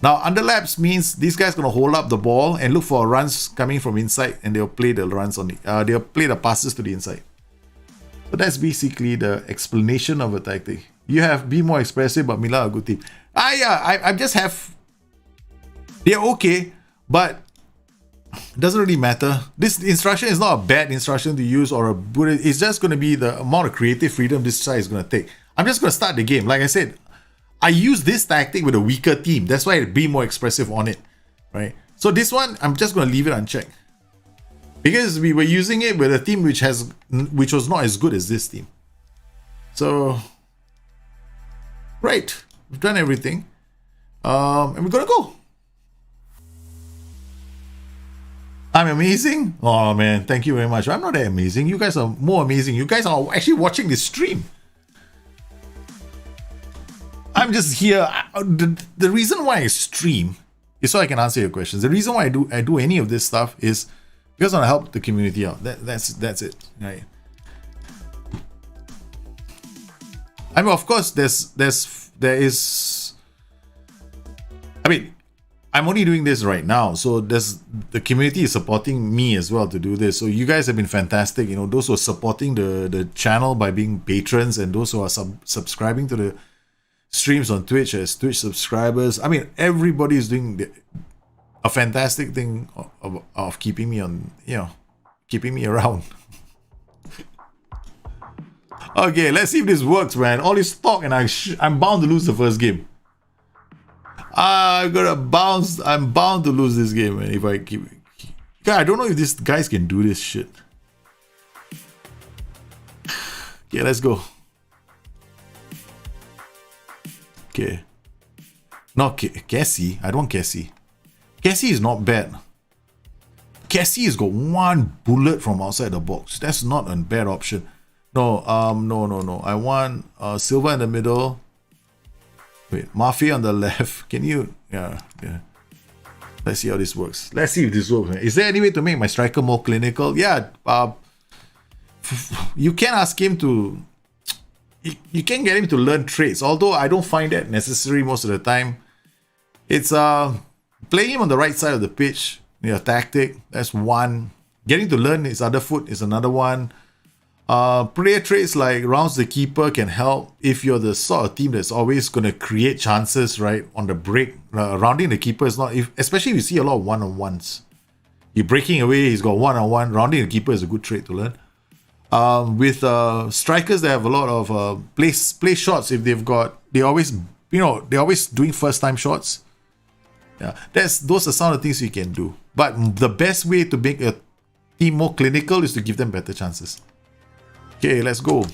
Speaker 2: Now, underlaps means these guys going to hold up the ball and look for runs coming from inside. And they'll play the runs on they'll play the passes to the inside. So that's basically the explanation of a tactic. You have Be More Expressive, but Mila a good team. I just have... They're okay, but it doesn't really matter. This instruction is not a bad instruction to use or a good... It's just going to be the amount of creative freedom this side is going to take. I'm just going to start the game. Like I said, I use this tactic with a weaker team. That's why Be More Expressive on it, right? So this one, I'm just going to leave it unchecked. Because we were using it with a team which was not as good as this team. So... Right. We've done everything. And we're gonna go. I'm amazing? Oh man, thank you very much. I'm not that amazing. You guys are more amazing. You guys are actually watching this stream. I'm just here. The reason why I stream is so I can answer your questions. The reason why I do any of this stuff is because I want to help the community out. That's it. Right. I mean, of course, there is. I mean, I'm only doing this right now, so the community is supporting me as well to do this. So you guys have been fantastic. You know, those who are supporting the channel by being patrons, and those who are subscribing to the streams on Twitch as Twitch subscribers. I mean, everybody is doing a fantastic thing of keeping me on, keeping me around. Okay, let's see if this works, man. All this talk and I'm bound to lose the first game. I'm gonna bounce. I'm bound to lose this game, man. If I keep. God, I don't know if these guys can do this shit. Okay, let's go. Okay. No, Cassie. I don't want Cassie. Cassie is not bad. Cassie has got one bullet from outside the box. That's not a bad option. No, no. I want Silva in the middle. Wait, Mafia on the left. Can you? Yeah. Let's see how this works. Let's see if this works. Is there any way to make my striker more clinical? Yeah. You can ask him to. You can get him to learn traits, although I don't find that necessary most of the time. It's playing him on the right side of the pitch. Your tactic. That's one. Getting to learn his other foot is another one. Player traits like rounds the keeper can help if you're the sort of team that's always going to create chances right on the break. Rounding the keeper is not, especially if you see a lot of one-on-ones. You're breaking away, he's got one-on-one. Rounding the keeper is a good trait to learn. With strikers that have a lot of play shots, if they're always doing first-time shots. Yeah, those are some of the things you can do. But the best way to make a team more clinical is to give them better chances. Okay, let's go.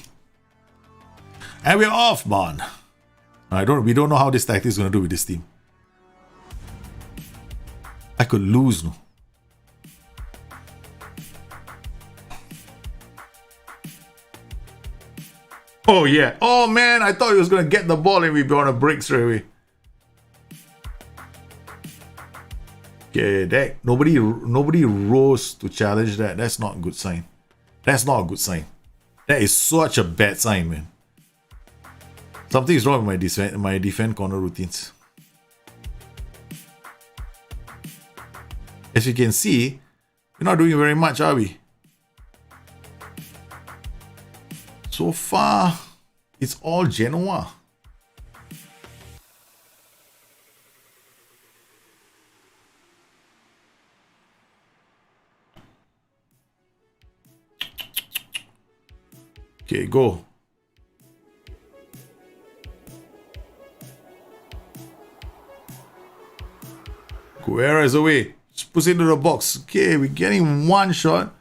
Speaker 2: And we're off, man. We don't know how this tactic is going to do with this team. I could lose, no? Oh, yeah. Oh, man, I thought he was going to get the ball and we'd be on a break straight away. Okay, nobody rose to challenge that. That's not a good sign. That's not a good sign. That is such a bad sign, man. Something is wrong with my defend corner routines. As you can see, we're not doing very much, are we? So far, it's all Genoa. Okay, go. Guerra is away. Just push into the box. Okay, we're getting one shot.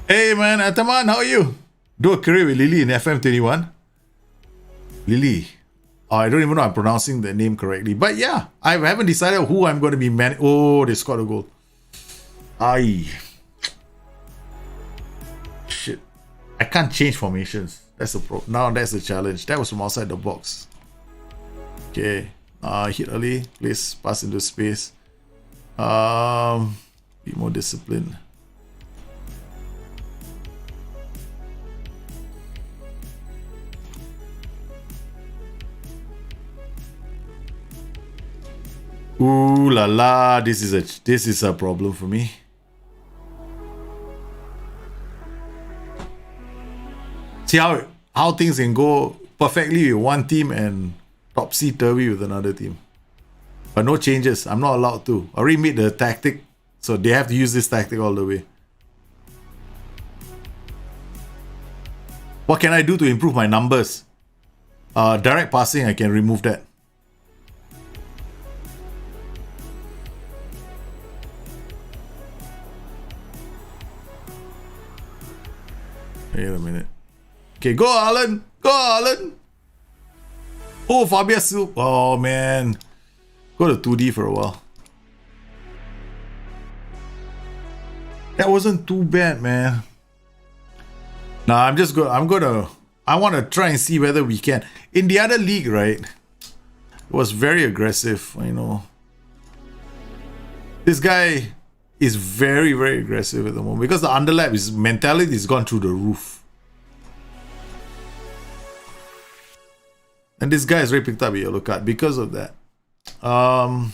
Speaker 2: Hey man, Ataman, how are you? Do a career with Lily in FM21. Lily. Oh, I don't even know I'm pronouncing the name correctly. But yeah, I haven't decided who I'm going to be Oh, they scored a goal. Aye. Shit. I can't change formations. That's the problem. Now that's the challenge. That was from outside the box. Okay. Hit early. Please pass into space. Be more disciplined. Ooh la la, this is a problem for me. See how things can go perfectly with one team and topsy-turvy with another team. But no changes. I'm not allowed to. I already made the tactic, so they have to use this tactic all the way. What can I do to improve my numbers? Direct passing, I can remove that. Wait a minute. Okay, go Alan! Go Alan! Oh, Fabia Silva. Oh, man. Go to 2D for a while. That wasn't too bad, man. Nah, I want to try and see whether we can. In the other league, right? It was very aggressive, you know. This guy is very, very aggressive at the moment because the underlap, his mentality has gone through the roof. And this guy has already picked up a yellow card because of that. Okay,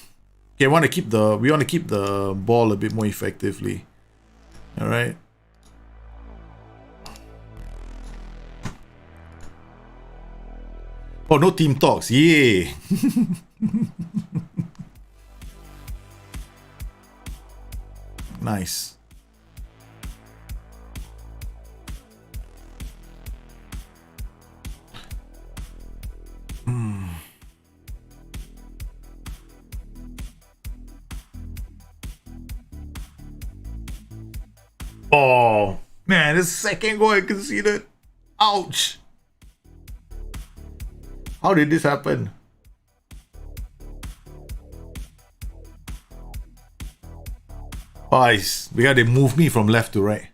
Speaker 2: we want to keep the ball a bit more effectively. All right. Oh, no team talks. Yay. Nice. Oh, man, this second goal I conceded. Ouch. How did this happen? Oh, because they moved me from left to right.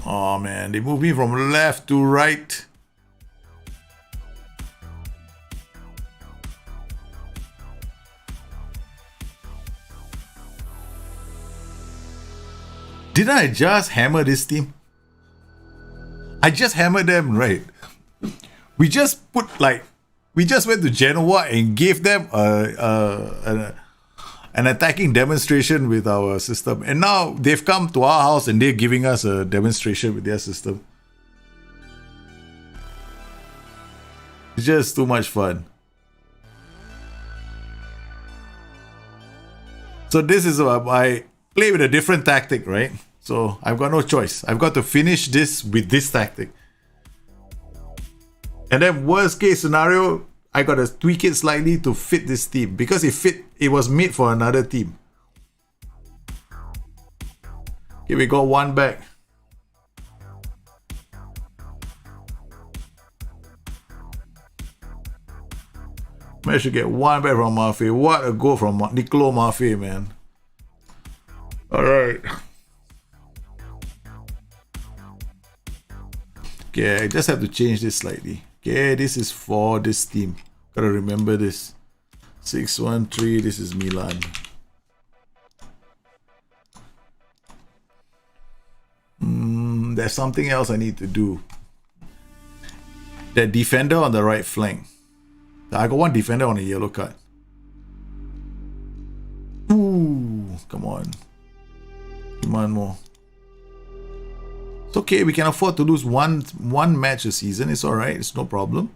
Speaker 2: Oh man, they moved me from left to right. Didn't I just hammer this team? I just hammered them, right? We just went to Genoa and gave them an attacking demonstration with our system. And now they've come to our house and they're giving us a demonstration with their system. It's just too much fun. So this is I play with a different tactic, right? So I've got no choice. I've got to finish this with this tactic. And then worst case scenario, I got to tweak it slightly to fit this team because it was made for another team. Okay, we got one back. Managed to get one back from Murphy. What a goal from Nicolo Murphy, man. Alright. Okay, I just have to change this slightly. Okay, this is for this team. Gotta remember this. 6-1-3, this is Milan. There's something else I need to do. That defender on the right flank. I got one defender on a yellow card. Ooh, come on. Come on more. It's okay, we can afford to lose one match a season. It's alright, it's no problem.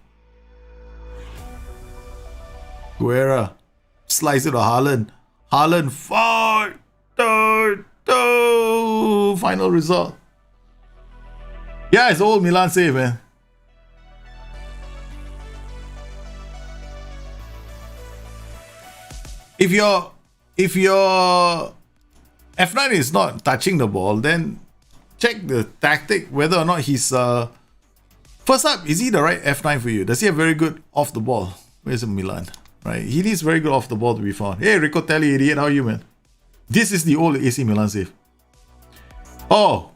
Speaker 2: Guerra. Slice it to Haaland. Haaland, 4-2. Final result. Yeah, it's old Milan save, man. If your F9 is not touching the ball, then check the tactic whether or not he's first up, is he the right F9 for you? Does he have very good off the ball? Where's Milan? Right, he needs very good off the ball to be found. Hey, Ricotelli, idiot, how are you, man? This is the old AC Milan save. Oh,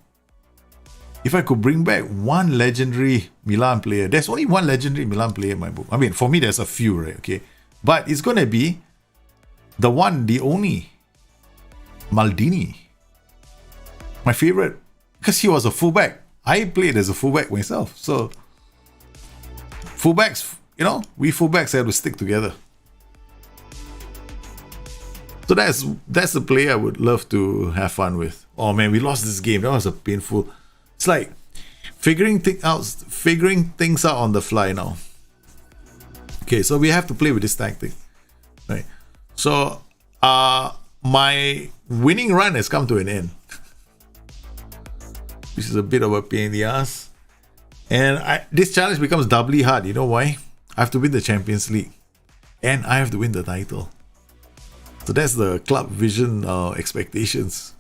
Speaker 2: if I could bring back one legendary Milan player, there's only one legendary Milan player in my book. I mean, for me, there's a few, right? Okay, but it's gonna be the one, the only Maldini. My favorite, because he was a fullback. I played as a fullback myself, so fullbacks, you know, we fullbacks have to stick together. So that's the player I would love to have fun with. Oh man, we lost this game. That was a painful. It's like figuring things out on the fly now. Okay, so we have to play with this tactic, right? So, my winning run has come to an end, which is a bit of a pain in the ass. And this challenge becomes doubly hard. You know why? I have to win the Champions League, and I have to win the title. So that's the club vision expectations.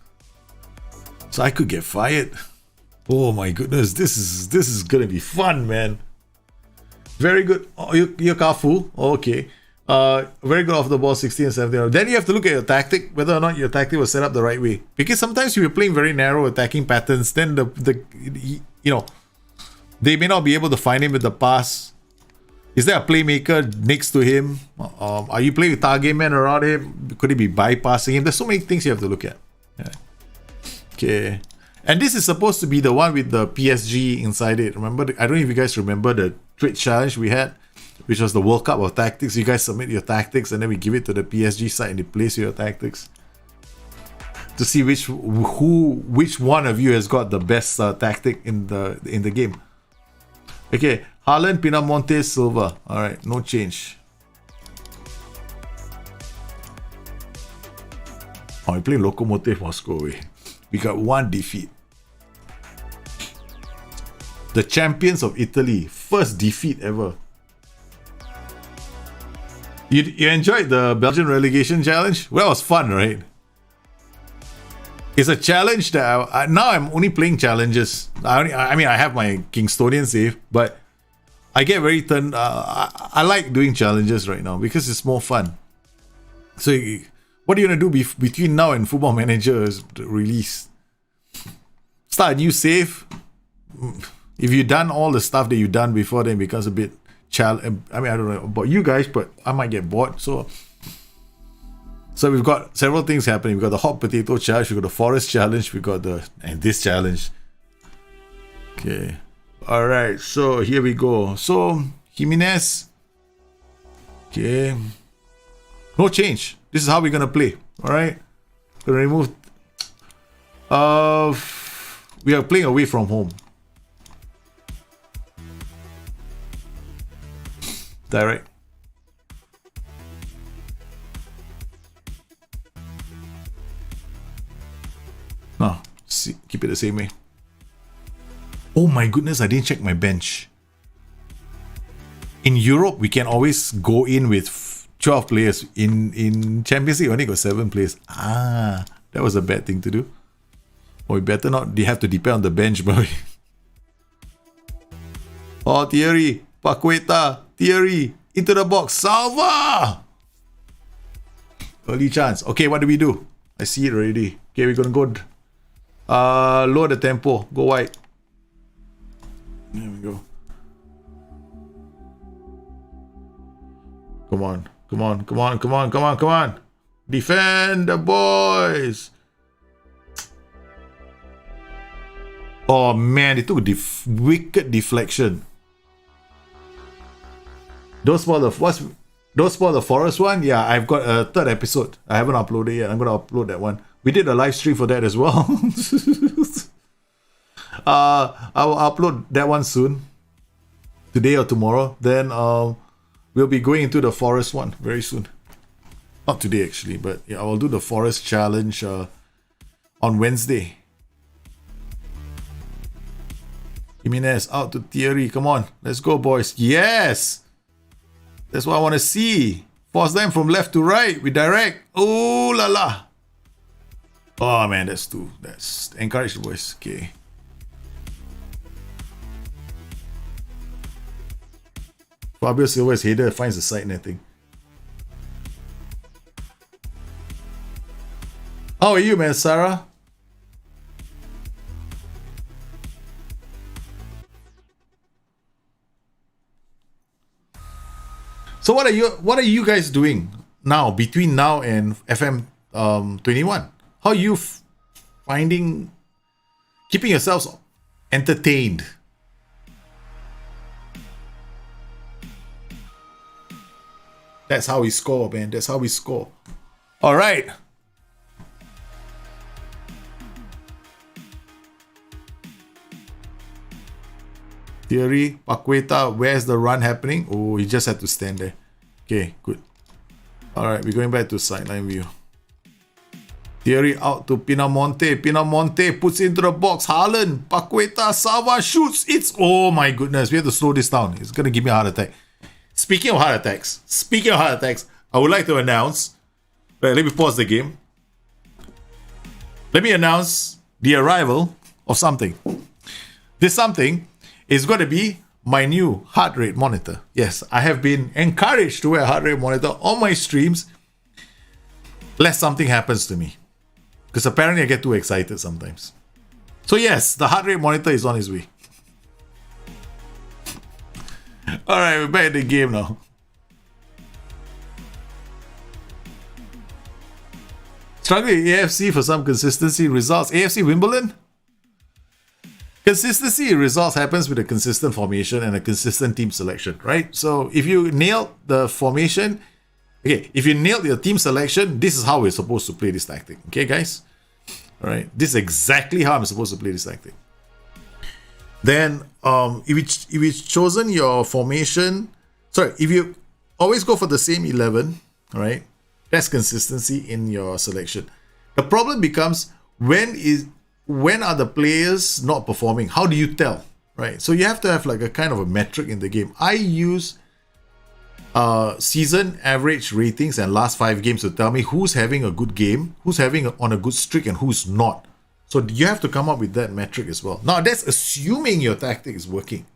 Speaker 2: So I could get fired. Oh my goodness, this is gonna be fun, man. Very good. Oh, you're Kafu. Oh, okay. Very good off the ball, 16 and 17. Then you have to look at your tactic, whether or not your tactic was set up the right way. Because sometimes you're playing very narrow attacking patterns, then they may not be able to find him with the pass. Is there a playmaker next to him? Are you playing with target man around him? Could he be bypassing him? There's so many things you have to look at. Yeah. Okay. And this is supposed to be the one with the PSG inside it. Remember? I don't know if you guys remember the Twitch challenge we had, which was the World Cup of Tactics. You guys submit your tactics and then we give it to the PSG side and they place your tactics to see which one of you has got the best tactic in the game. Okay, Haaland, Pinamonte, Silva. All right, no change. Oh, we play Lokomotiv Moscow. We got one defeat. The champions of Italy, first defeat ever. You enjoyed the Belgian relegation challenge? Well, it was fun, right? It's a challenge that now I'm only playing challenges. I mean, I have my Kingstonian save, but I get very turned. I like doing challenges right now because it's more fun. So, what are you gonna do between now and Football Manager's release? Start a new save. If you've done all the stuff that you've done before, then it becomes a bit challenge. I mean, I don't know about you guys, but I might get bored. So we've got several things happening. We've got the hot potato challenge, we've got the forest challenge, we've got this challenge. Okay. Alright, so here we go. So Jimenez. Okay. No change. This is how we're gonna play. Alright. Gonna remove we are playing away from home. Direct. No, see, keep it the same way. Oh my goodness, I didn't check my bench. In Europe, we can always go in with 12 players. In Champions League, we only got 7 players. That was a bad thing to do. Or we better not have to depend on the bench, boy. Oh, Thierry, Paqueta, Thierry, into the box, Salva! Early chance. Okay, what do we do? I see it already. Okay, we're gonna go lower the tempo, go wide. There we go. Come on, come on, come on, come on, come on, come on. Defend the boys. Oh man, they took a wicked deflection. Those for the forest one? Yeah, I've got a third episode. I haven't uploaded yet. I'm gonna upload that one. We did a live stream for that as well. I will upload that one soon. Today or tomorrow. Then we'll be going into the forest one very soon. Not today actually, but yeah, I will do the forest challenge on Wednesday. Jimenez out to Thierry. Come on, let's go, boys. Yes! That's what I want to see. Force them from left to right. We direct. Oh la la. Oh man, that's encourage the boys. Okay. Fabio Silva's header finds the side netting. How are you, man, Sarah? So what are you guys doing now between now and FM 21? How are you keeping yourselves entertained? That's how we score, man. That's how we score. All right. Thierry, Paqueta, where's the run happening? Oh, he just had to stand there. Okay, good. Alright, we're going back to sideline view. Thierry out to Pinamonte. Pinamonte puts into the box. Haaland, Paqueta, Sava shoots. It's, oh my goodness, we have to slow this down. It's going to give me a heart attack. Speaking of heart attacks, I would like to announce, let me pause the game. Let me announce the arrival of something. This something is going to be my new heart rate monitor. Yes, I have been encouraged to wear a heart rate monitor on my streams lest something happens to me. Because apparently I get too excited sometimes. So yes, the heart rate monitor is on its way. Alright, we're back in the game now. Struggling AFC for some consistency in results. AFC Wimbledon? Consistency in results happens with a consistent formation and a consistent team selection, right? So if you nail the formation, okay, if you nailed your team selection, this is how we're supposed to play this tactic. Okay, guys? Alright, this is exactly how I'm supposed to play this tactic. Then, if you've chosen your formation, if you always go for the same 11, right? That's consistency in your selection. The problem becomes when are the players not performing? How do you tell, right? So you have to have like a kind of a metric in the game. I use season average ratings and last 5 games to tell me who's having a good game, who's having on a good streak, and who's not. So you have to come up with that metric as well. Now that's assuming your tactic is working,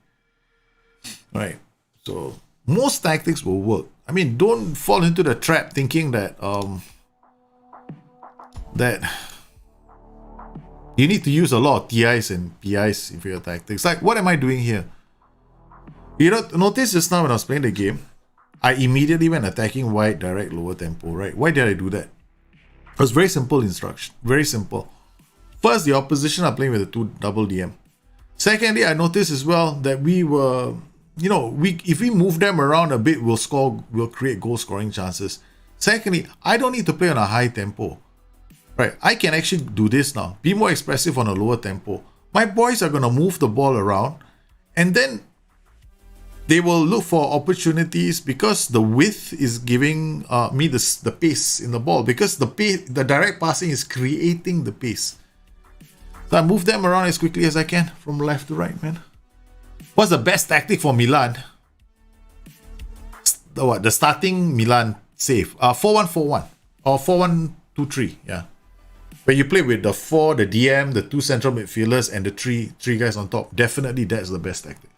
Speaker 2: right? So most tactics will work. I mean, don't fall into the trap thinking that that you need to use a lot of TIs and PIs for your tactics. Like, what am I doing here? You know, notice just now when I was playing the game, I immediately went attacking wide, direct, lower tempo, right? Why did I do that? It was very simple instruction. Very simple. First, the opposition are playing with a 2 double DM. Secondly, I noticed as well that we were, you know, if we move them around a bit, we'll create goal scoring chances. Secondly, I don't need to play on a high tempo. Right, I can actually do this now. Be more expressive on a lower tempo. My boys are going to move the ball around, and then they will look for opportunities because the width is giving me the pace in the ball, because the direct passing is creating the pace. So I move them around as quickly as I can from left to right, man. What's the best tactic for Milan? The starting Milan save. 4-1-4-1 or 4-1-2-3, yeah. Where you play with the 4, the DM, the 2 central midfielders, and the three guys on top. Definitely that's the best tactic.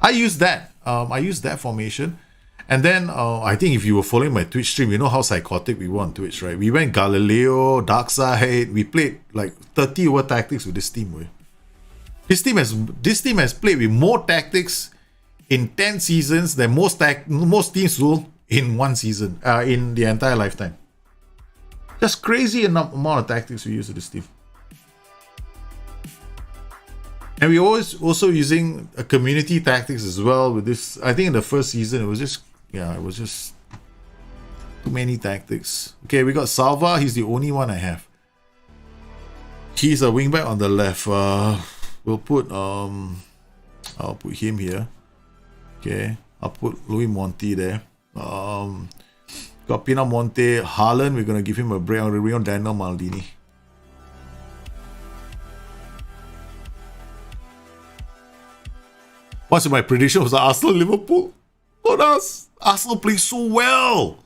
Speaker 2: I use that. I use that formation. And then I think if you were following my Twitch stream, you know how psychotic we were on Twitch, right? We went Galileo, Darkside. We played like 30 over tactics with this team. Way. This team has played with more tactics in 10 seasons than most teams will in one season, in the entire lifetime. Just crazy amount of tactics we use with this team. And we're always also using a community tactics as well with this. I think in the first season, it was just too many tactics. Okay, we got Salva. He's the only one I have. He's a wingback on the left. We'll put, I'll put him here. Okay, I'll put Louis Monti there. Got Pinamonte, Haaland. We're going to give him a break. I'm going to bring on Daniel Maldini. What's my prediction was Arsenal Liverpool? What else? Arsenal playing so well.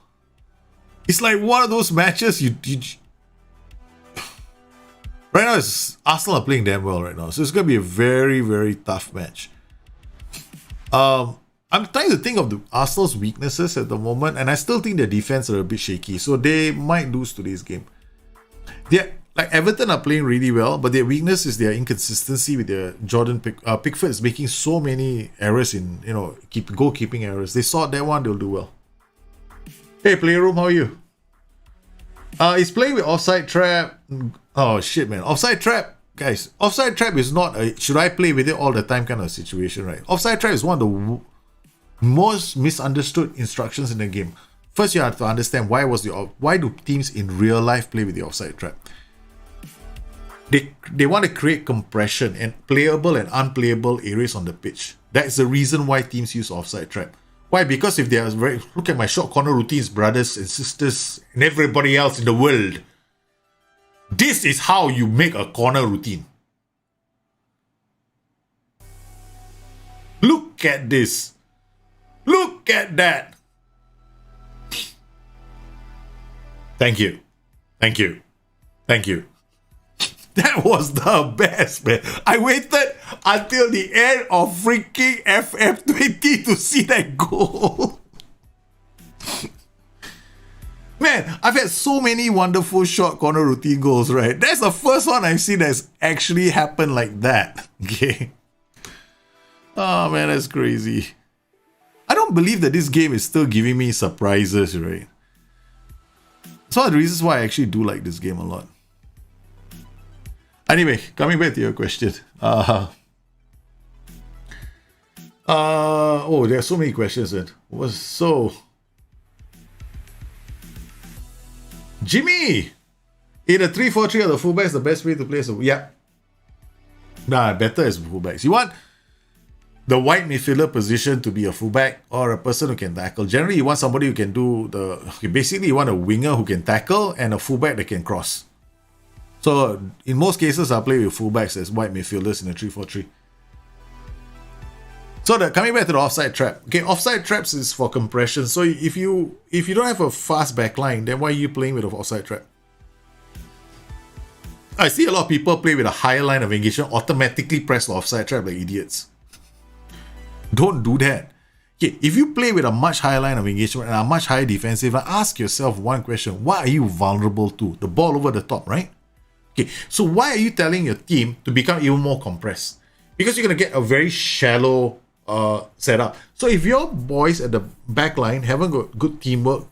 Speaker 2: It's like one of those matches you right now. Arsenal are playing damn well right now, so it's going to be a very, very tough match. I'm trying to think of the Arsenal's weaknesses at the moment, and I still think their defense are a bit shaky, so they might lose today's game. Like Everton are playing really well, but their weakness is their inconsistency with their Jordan Pickford is making so many errors in, goalkeeping errors. They sort that one, they'll do well. Hey, Playroom, how are you? He's playing with Offside Trap. Oh shit, man. Offside Trap, guys. Offside Trap is not a should I play with it all the time kind of situation, right? Offside Trap is one of the most misunderstood instructions in the game. First, you have to understand why do teams in real life play with the offside trap? They want to create compression and playable and unplayable areas on the pitch. That's the reason why teams use offside trap. Why? Because if they are very, look at my short corner routines, brothers and sisters, and everybody else in the world. This is how you make a corner routine. Look at this. Look at that. Thank you. Thank you. Thank you. That was the best, man. I waited until the end of freaking FF20 to see that goal. Man, I've had so many wonderful short corner routine goals, right? That's the first one I've seen that's actually happened like that. Okay. Oh man, that's crazy. I don't believe that this game is still giving me surprises, right? It's one of the reasons why I actually do like this game a lot. Anyway, coming back to your question. Oh, there are so many questions then. Jimmy! In a 3-4-3 of the fullbacks, the best way to play is yeah. Nah, better as fullbacks. You want the wide midfielder position to be a fullback or a person who can tackle. Generally, you want somebody who can do basically you want a winger who can tackle and a fullback that can cross. So in most cases, I'll play with fullbacks as wide midfielders in a 3-4-3. So coming back to the offside trap. Okay, offside traps is for compression. So if you don't have a fast backline, then why are you playing with an offside trap? I see a lot of people play with a higher line of engagement, automatically press the offside trap like idiots. Don't do that. Okay, if you play with a much higher line of engagement and a much higher defensive, ask yourself one question. What are you vulnerable to? The ball over the top, right? Okay, so why are you telling your team to become even more compressed? Because you're going to get a very shallow setup. So if your boys at the back line haven't got good teamwork,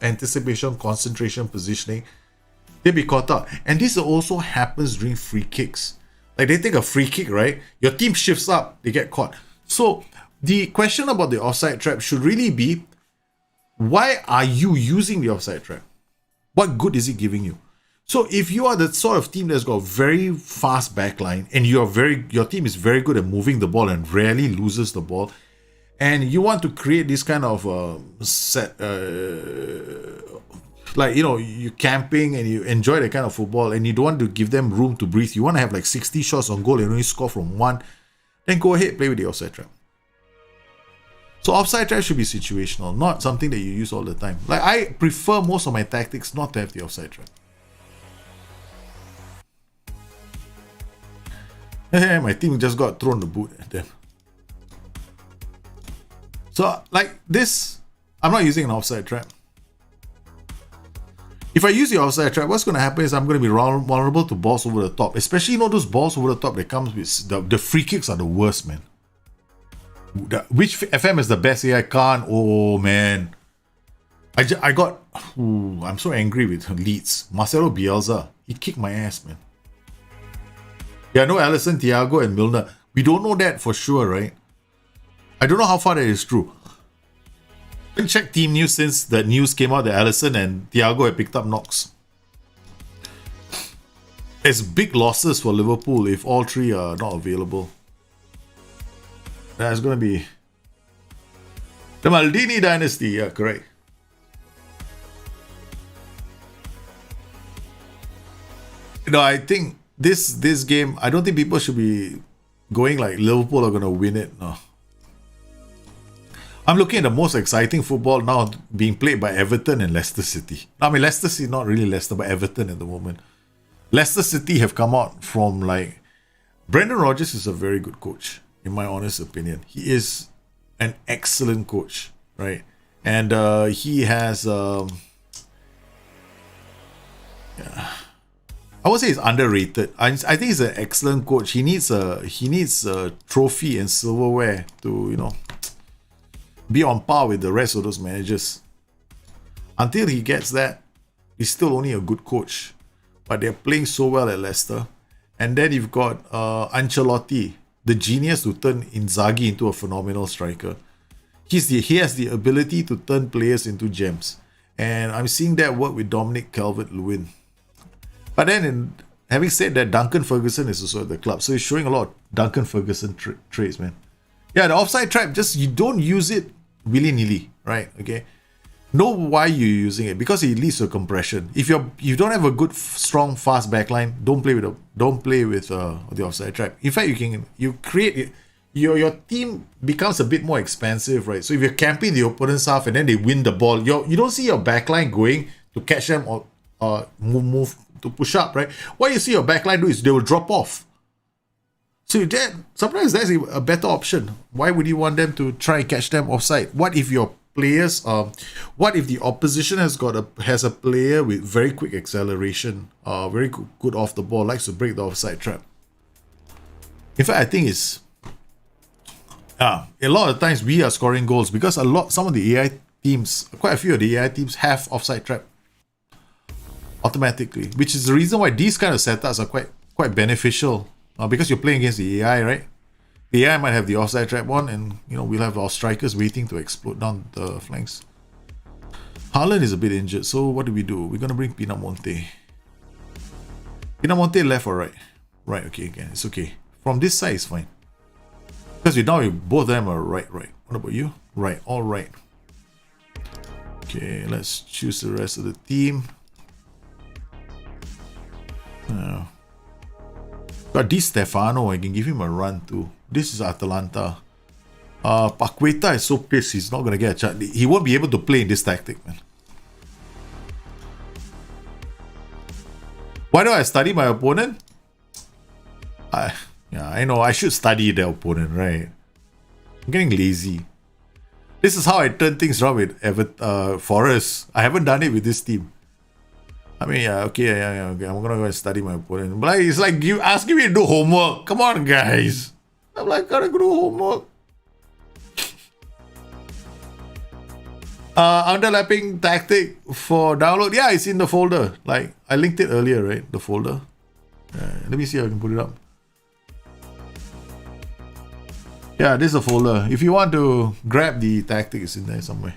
Speaker 2: anticipation, concentration, positioning, they'll be caught out. And this also happens during free kicks. Like they take a free kick, right? Your team shifts up, they get caught. So the question about the offside trap should really be, why are you using the offside trap? What good is it giving you? So if you are the sort of team that's got a very fast backline and your team is very good at moving the ball and rarely loses the ball, and you want to create this kind of you're camping and you enjoy that kind of football and you don't want to give them room to breathe, you want to have like 60 shots on goal and only score from one, then go ahead, play with the offside trap. So offside trap should be situational, not something that you use all the time. Like I prefer most of my tactics not to have the offside trap. My team just got thrown the boot at them. So like this, I'm not using an offside trap. If I use the offside trap, what's going to happen is I'm going to be vulnerable to balls over the top. Especially, those balls over the top that comes with the free kicks are the worst, man. Which FM is the best? I can't. Oh, man. I'm so angry with Leeds. Marcelo Bielsa. He kicked my ass, man. Yeah, no Alisson, Thiago, and Milner. We don't know that for sure, right? I don't know how far that is true. I haven't checked team news since the news came out that Alisson and Thiago had picked up knocks. It's big losses for Liverpool if all three are not available. That's going to be the Maldini dynasty. Yeah, correct. I think this game, I don't think people should be going like Liverpool are going to win it. No. I'm looking at the most exciting football now being played by Everton and Leicester City. I mean, Leicester City, not really Leicester, but Everton at the moment. Leicester City have come out from like... Brendan Rodgers is a very good coach, in my honest opinion. He is an excellent coach, right? And he has... I would say he's underrated. I think he's an excellent coach. He needs a trophy and silverware to, be on par with the rest of those managers. Until he gets that, he's still only a good coach. But they're playing so well at Leicester. And then you've got Ancelotti, the genius to turn Inzaghi into a phenomenal striker. He has the ability to turn players into gems. And I'm seeing that work with Dominic Calvert-Lewin. But then, having said that, Duncan Ferguson is also at the club. So he's showing a lot of Duncan Ferguson traits, man. Yeah, the offside trap, just you don't use it willy-nilly, right? Okay. Know why you're using it, because it leads to compression. If you don't have a good, strong, fast backline, don't play with the offside trap. In fact, you create it. Your team becomes a bit more expensive, right? So if you're camping the opponent's half and then they win the ball, you don't see your backline going to catch them or move to push up, right? What you see your backline do is they will drop off. So sometimes that's a better option. Why would you want them to try and catch them offside? What if your players, what if the opposition has a player with very quick acceleration, very good off the ball, likes to break the offside trap? In fact, I think it's a lot of times we are scoring goals because some of the AI teams, quite a few of the AI teams have offside trap automatically, which is the reason why these kind of setups are quite beneficial, because you're playing against the AI, right? The AI might have the offside trap on, and we'll have our strikers waiting to explode down the flanks. Haaland is a bit injured, so what do? We're gonna bring Pinamonte. Pinamonte left or right? Right, okay, again, it's okay. From this side is fine. Because both of them are right. What about you? Right, all right. Okay, let's choose the rest of the team. Got Di Stefano, I can give him a run too. This is Atalanta. Paqueta is so pissed he's not going to get a chance. He won't be able to play in this tactic, man. Why do I study my opponent? I know, I should study the opponent, right? I'm getting lazy. This is how I turn things around with Forest. I haven't done it with this team. I mean, okay. I'm gonna go and study my opponent. But it's like you asking me to do homework. Come on, guys. I'm like, gotta go do homework. Underlapping tactic for download. Yeah, it's in the folder. Like, I linked it earlier, right? The folder. Let me see if I can put it up. Yeah, this is a folder. If you want to grab the tactic, it's in there somewhere.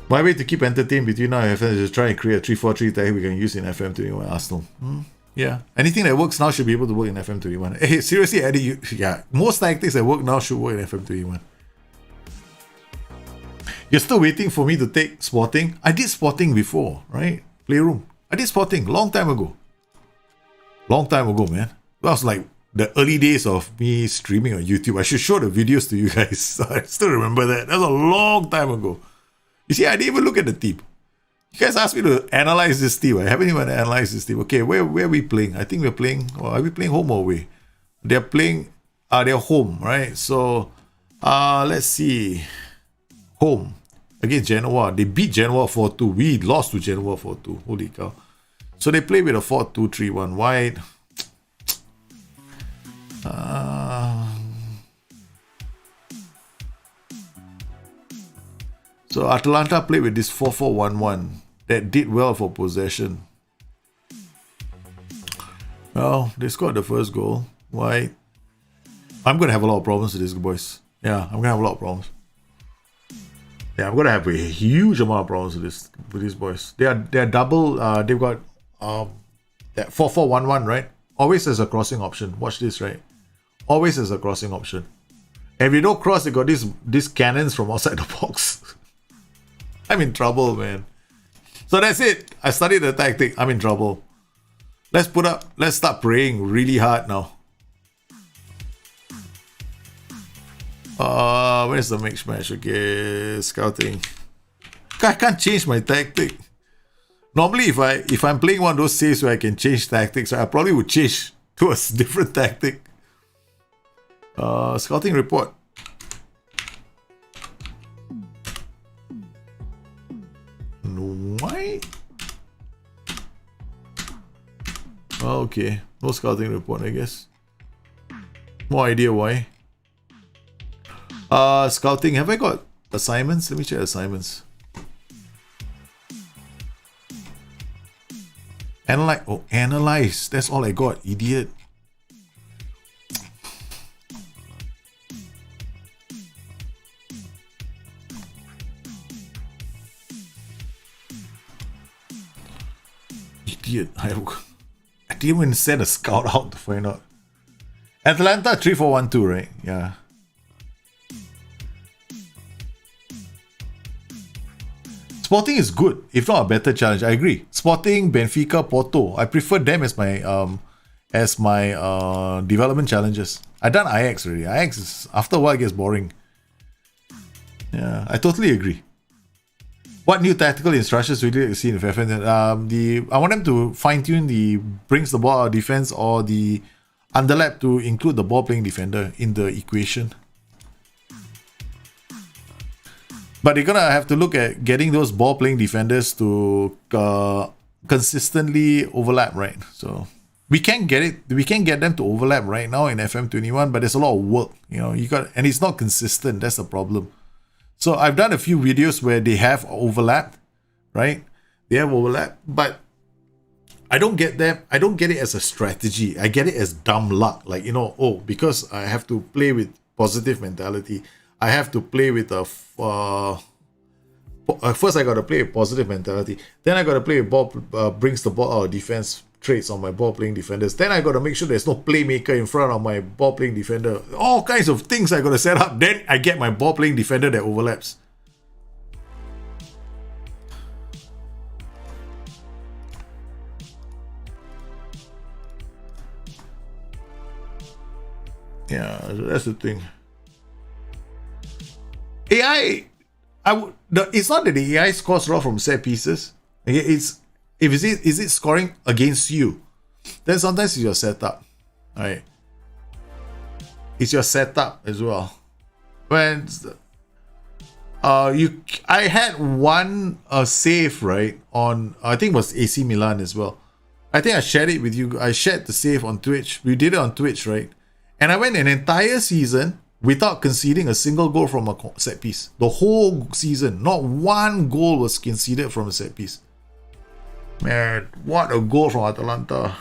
Speaker 2: My way to keep entertained between now and FM is just try and create a 3-4-3 tactic we can use in FM21 Arsenal. Yeah. Anything that works now should be able to work in FM21. Hey, seriously, Eddie, most tactics that work now should work in FM21. You're still waiting for me to take spotting? I did spotting before, right? Playroom. I did spotting long time ago. Long time ago, man. That was like the early days of me streaming on YouTube. I should show the videos to you guys. I still remember that. That was a long time ago. You see, I didn't even look at the team. You guys asked me to analyze this team. I haven't even analyzed this team. Okay, where are we playing? I think we're playing... are we playing home or away? They're playing... they're home, right? So, let's see. Home. Against Genoa. They beat Genoa 4-2. We lost to Genoa 4-2. Holy cow. So they play with a 4-2-3-1 wide. So Atalanta played with this 4-4-1-1 that did well for possession. Well, they scored the first goal. Why? I'm going to have a lot of problems with this, boys. Yeah, I'm going to have a lot of problems. Yeah, I'm going to have a huge amount of problems with these boys. They're double. They've got that 4-4-1-1, right? Always has a crossing option. Watch this, right? Always has a crossing option. And if they don't cross, they got these cannons from outside the box. I'm in trouble, man. So that's it. I studied the tactic. I'm in trouble. Let's start praying really hard now. Where's the mix match? Okay, scouting. I can't change my tactic. Normally, if I'm playing one of those saves where I can change tactics, I probably would change to a different tactic. Scouting report. Why? Okay, no scouting report, I guess. No idea why. Scouting. Have I got assignments? Let me check assignments. Analyze. Oh, analyze. That's all I got. Idiot. I didn't even send a scout out to find out. Atlanta 3-4-1-2, right? Yeah. Sporting is good, if not a better challenge. I agree. Sporting, Benfica, Porto. I prefer them as my development challenges. I done Ajax already. Ajax is, after a while, it gets boring. Yeah, I totally agree. What new tactical instructions would you like to see in FFN? I want them to fine tune the brings the ball out of defense or the underlap to include the ball playing defender in the equation. But they're gonna have to look at getting those ball playing defenders to consistently overlap, right? So we can get them to overlap right now in FM21, but there's a lot of work, and it's not consistent. That's the problem. So I've done a few videos where they have overlap, right? They have overlap, but I don't get them. I don't get it as a strategy. I get it as dumb luck. Like, because I have to play with positive mentality. I have to play with first I got to play with positive mentality. Then I got to play with ball, brings the ball out of defense traits on my ball playing defenders. Then I got to make sure there's no playmaker in front of my ball playing defender. All kinds of things I got to set up. Then I get my ball playing defender that overlaps. Yeah, that's the thing. AI, it's not that the AI scores raw from set pieces. Is it scoring against you? Then sometimes it's your setup, right? It's your setup as well. When I had one save, right, on, I think it was AC Milan as well. I think I shared it with you. I shared the save on Twitch. We did it on Twitch, right? And I went an entire season without conceding a single goal from a set piece. The whole season, not one goal was conceded from a set piece. Man, what a goal from Atalanta.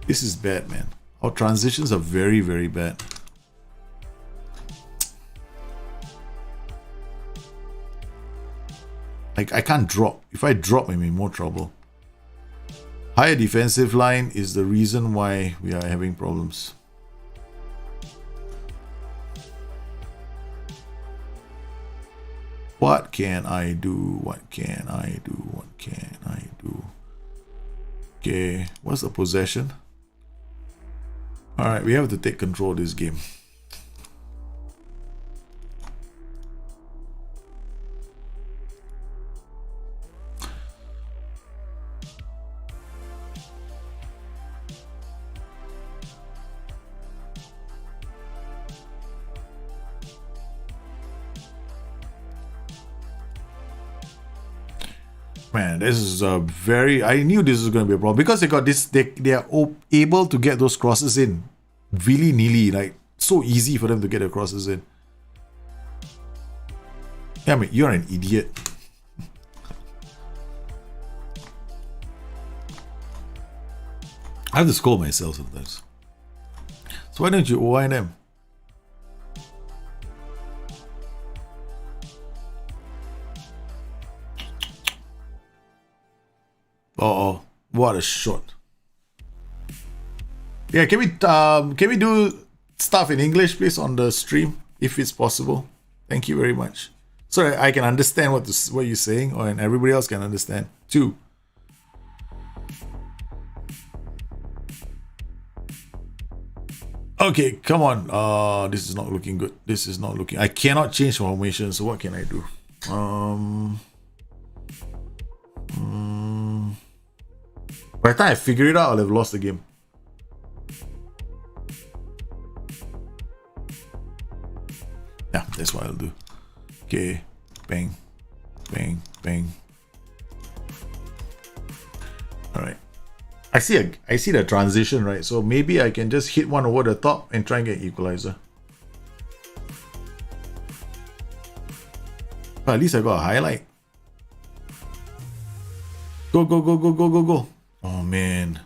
Speaker 2: This is bad, man. Our transitions are very, very bad. Like, I can't drop. If I drop, I'm in more trouble. Higher defensive line is the reason why we are having problems. What can I do? What can I do? What can I do? Okay, what's the possession? Alright, we have to take control of this game. Man, this is a very... I knew this was going to be a problem because they got this. They are able to get those crosses in willy-nilly, like so easy for them to get the crosses in. Yeah, I mean, you're an idiot. I have to scold myself sometimes. So why don't you O&M? Oh, what a shot. Yeah, can we do stuff in English, please, on the stream, if it's possible? Thank you very much. So I can understand what you're saying, and everybody else can understand too. Okay, come on. This is not looking good. This is not looking... I cannot change formation, so what can I do? By the time I figure it out, I'll have lost the game. Yeah, that's what I'll do. Okay, bang, bang, bang. All right. I see the transition, right? So maybe I can just hit one over the top and try and get equalizer. But at least I got a highlight. Go, go, go, go, go, go, go. Oh, man.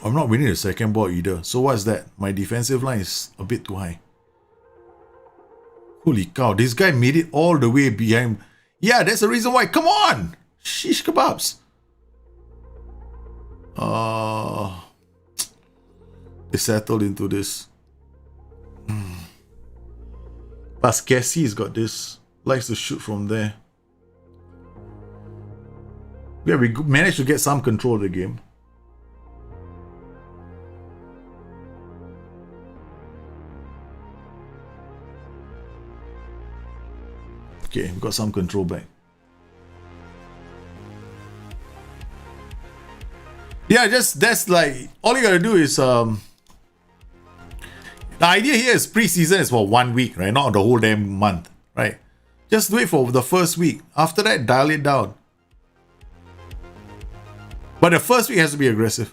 Speaker 2: I'm not winning the second ball either. So what's that? My defensive line is a bit too high. Holy cow. This guy made it all the way behind. Yeah, that's the reason why. Come on. Shish kebabs. They settled into this. Plus, Cassie's got this. Likes to shoot from there. Yeah, we managed to get some control of the game. Okay, we got some control back. Yeah, just that's like all you gotta do is the idea here is preseason is for 1 week, right? Not the whole damn month, right? Just do it for the first week. After that, dial it down. But the first week has to be aggressive.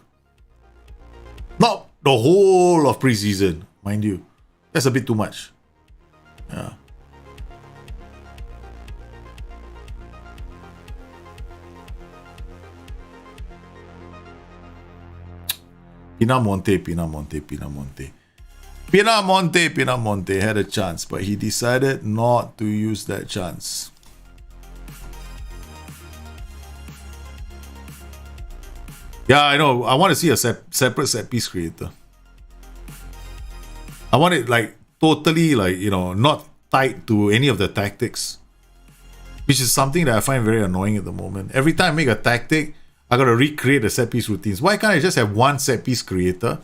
Speaker 2: Not the whole of preseason, mind you. That's a bit too much. Yeah. Pinamonte had a chance, but he decided not to use that chance. Yeah, I know. I want to see a separate set piece creator. I want it like totally like, you know, not tied to any of the tactics, which is something that I find very annoying at the moment. Every time I make a tactic, I gotta recreate the set piece routines. Why can't I just have one set piece creator?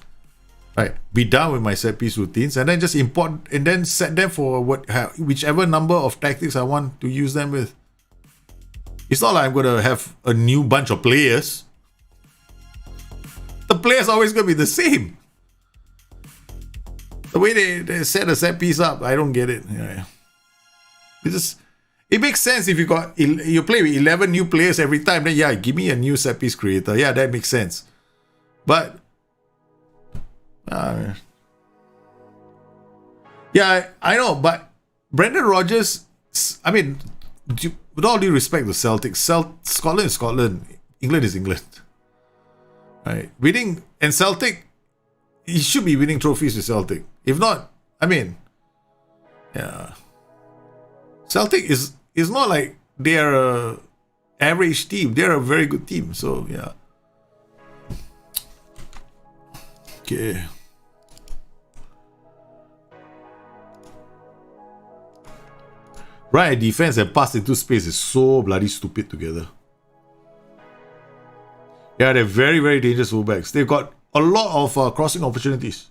Speaker 2: Right, be done with my set piece routines and then just import and then set them for whichever number of tactics I want to use them with. It's not like I'm gonna have a new bunch of players. The players are always gonna be the same. The way they set a set piece up, I don't get it. Yeah. It makes sense if you play with 11 new players every time. Then yeah, give me a new set piece creator. Yeah, that makes sense. But yeah, I know, but Brendan Rodgers, I mean, with all due respect to Celtics, Scotland is Scotland, England is England. Right? Winning, and Celtic, he should be winning trophies with Celtic. If not, I mean, yeah. Celtic is not like they're a average team. They're a very good team. So, yeah. Okay. Right, defense and pass into space is so bloody stupid together. Yeah, they're very, very dangerous fullbacks. They've got a lot of crossing opportunities.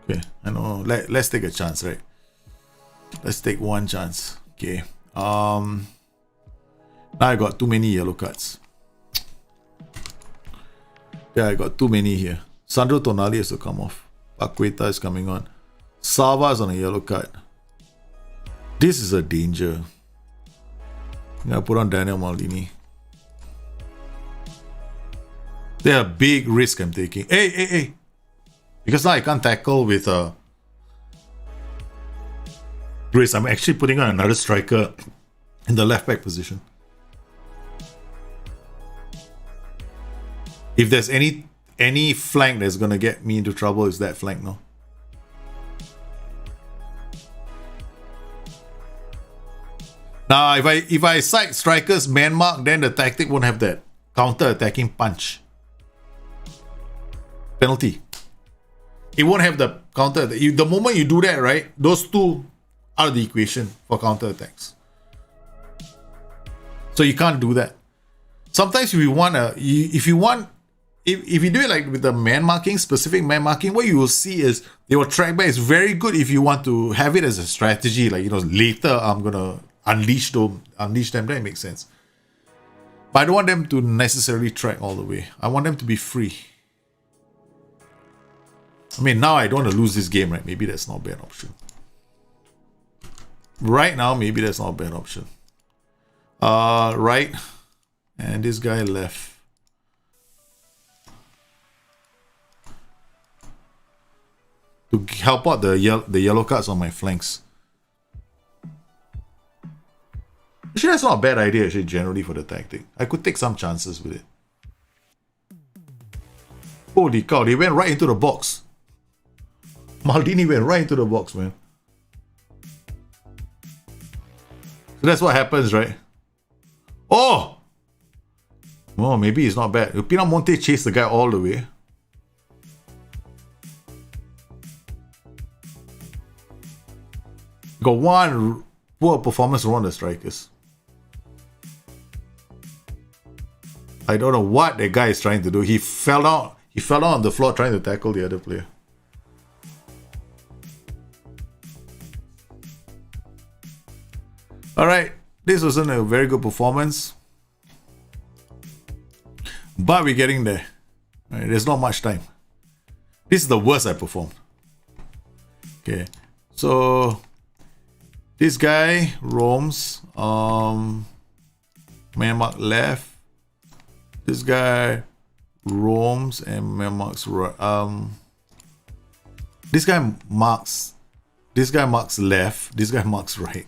Speaker 2: Okay, I know. Let's take a chance, right? Let's take one chance. Okay. Now I got too many yellow cards. Yeah, I got too many here. Sandro Tonali has to come off. Paqueta is coming on. Sava is on a yellow card. This is a danger. I'm gonna put on Daniel Maldini. They're a big risk I'm taking. Hey! Because now I can't tackle with Grace. I'm actually putting on another striker in the left back position. If there's any flank that's gonna get me into trouble, is that flank, no? Now, if I side strikers man mark, then the tactic won't have that counter-attacking punch. Penalty. It won't have the counter. The moment you do that, right, those two are the equation for counter-attacks. So you can't do that. Sometimes if you do it like with the man marking, specific man marking, what you will see is they will track back. It's very good if you want to have it as a strategy, like, you know, later I'm gonna unleash them, that makes sense. But I don't want them to necessarily track all the way. I want them to be free. I mean, now I don't want to lose this game, right? Maybe that's not a bad option. Right now, maybe that's not a bad option. Right. And this guy left. To help out the yellow cards on my flanks. Actually, that's not a bad idea, actually, generally, for the tactic. I could take some chances with it. Holy cow, they went right into the box. Maldini went right into the box, man. That's what happens, right? Oh! Oh, maybe it's not bad. Pinamonte chased the guy all the way. Got one poor performance from the strikers. I don't know what the guy is trying to do. He fell down. He fell down on the floor trying to tackle the other player. Alright, this wasn't a very good performance. But we're getting there. Right, there's not much time. This is the worst I performed. Okay, so this guy roams. Manmark left. This guy roams and Manmark's right. This guy marks. This guy marks left. This guy marks right.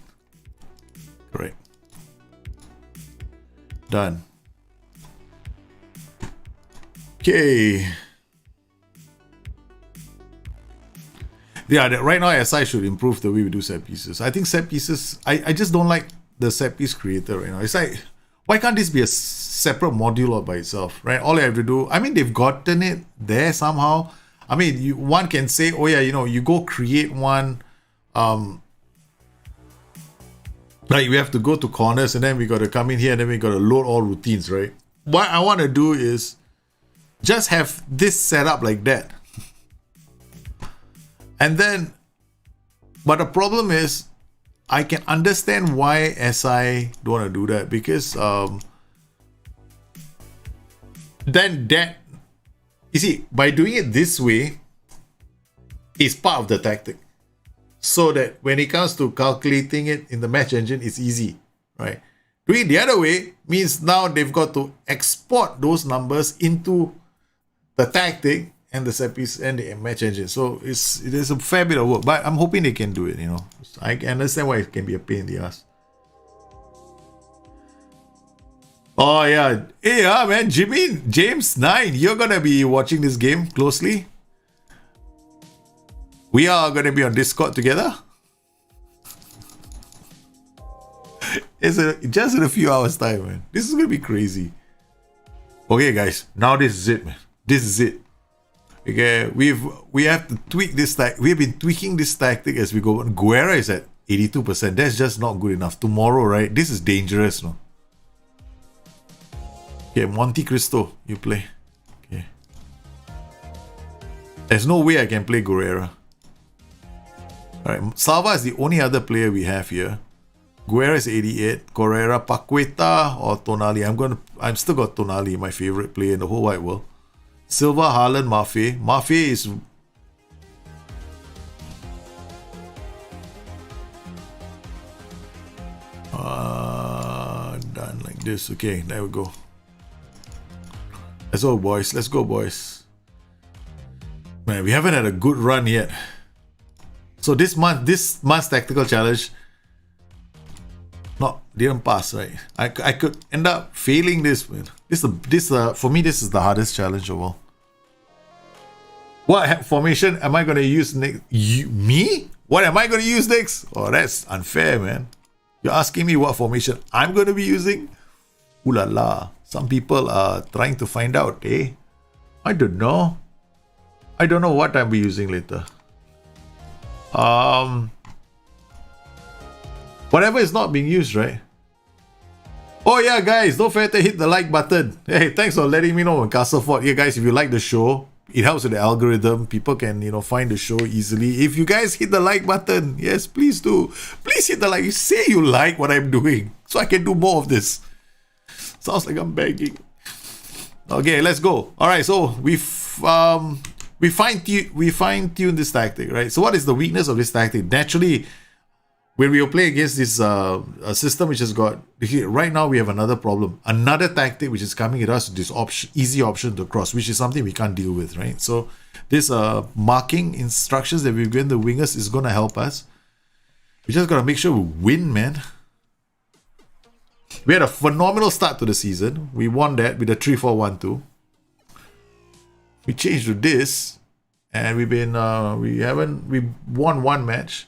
Speaker 2: Correct. Done. Okay. Yeah, right now SI should improve the way we do set pieces. I think set pieces, I just don't like the set piece creator right now. It's like, why can't this be a separate module all by itself, right? All I have to do, I mean, they've gotten it there somehow. I mean, one can say, oh yeah, you go create one, like we have to go to corners and then we got to come in here and then we got to load all routines, right? What I want to do is just have this set up like that. And then, but the problem is, I can understand why SI don't want to do that, because then that, you see, by doing it this way is part of the tactic. So that when it comes to calculating it in the match engine, it's easy, right? Doing it the other way means now they've got to export those numbers into the tactic and the set piece and the match engine. So it is a fair bit of work, but I'm hoping they can do it, I can understand why it can be a pain in the ass. Oh yeah. Hey, man, James 9, you're gonna be watching this game closely. We are gonna be on Discord together. It's just in a few hours time, man. This is gonna be crazy. Okay, guys, now this is it, man. This is it. Okay, we have to tweak this tactic. We've been tweaking this tactic as we go on. Guerra is at 82%. That's just not good enough. Tomorrow, right? This is dangerous, no? Okay, Monte Cristo, you play. Okay. There's no way I can play Guerrera. Alright, Salva is the only other player we have here. Guerra is 88. Guerrera, Paqueta, or Tonali. I'm still got Tonali, my favorite player in the whole wide world. Silva, Haaland, Mafe. Mafe is... done like this. Okay, there we go. Let's go, boys. Let's go, boys. Man, we haven't had a good run yet. So this month's tactical challenge didn't pass, right? I could end up failing this, man. For me, this is the hardest challenge of all. What formation am I gonna use next? Me? What am I gonna use next? Oh, that's unfair, man. You're asking me what formation I'm gonna be using? Ooh la la. Some people are trying to find out, eh? I don't know. I don't know what I'll be using later. Whatever is not being used, right? Oh yeah, guys, don't forget to hit the like button. Hey, thanks for letting me know on Castlefort. Yeah, guys, if you like the show, it helps with the algorithm. People can, find the show easily. If you guys hit the like button, yes, please do. Please hit the like. You say you like what I'm doing, so I can do more of this. Sounds like I'm begging. Okay, let's go. All right, so we fine-tune this tactic, right? So what is the weakness of this tactic? Naturally, when we play against this system which has got... Right now, we have another problem. Another tactic which is coming at us, this easy option to cross, which is something we can't deal with, right? So this marking instructions that we've given the wingers is going to help us. We just got to make sure we win, man. We had a phenomenal start to the season. We won that with a 3-4-1-2. We changed to this, and we won one match.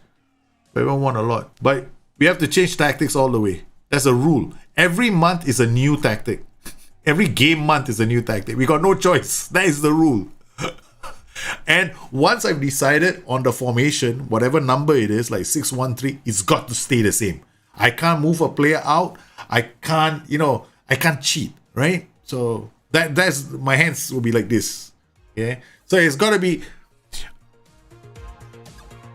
Speaker 2: We haven't won a lot, but We have to change tactics all the way. That's a rule. Every month is a new tactic. Every game month is a new tactic. We got no choice. That is the rule. And once I've decided on the formation, whatever number it is, like 6-1-3, it's got to stay the same. I can't move a player out. I can't, I can't cheat, right? So that's my hands will be like this. Okay. So it's got to be.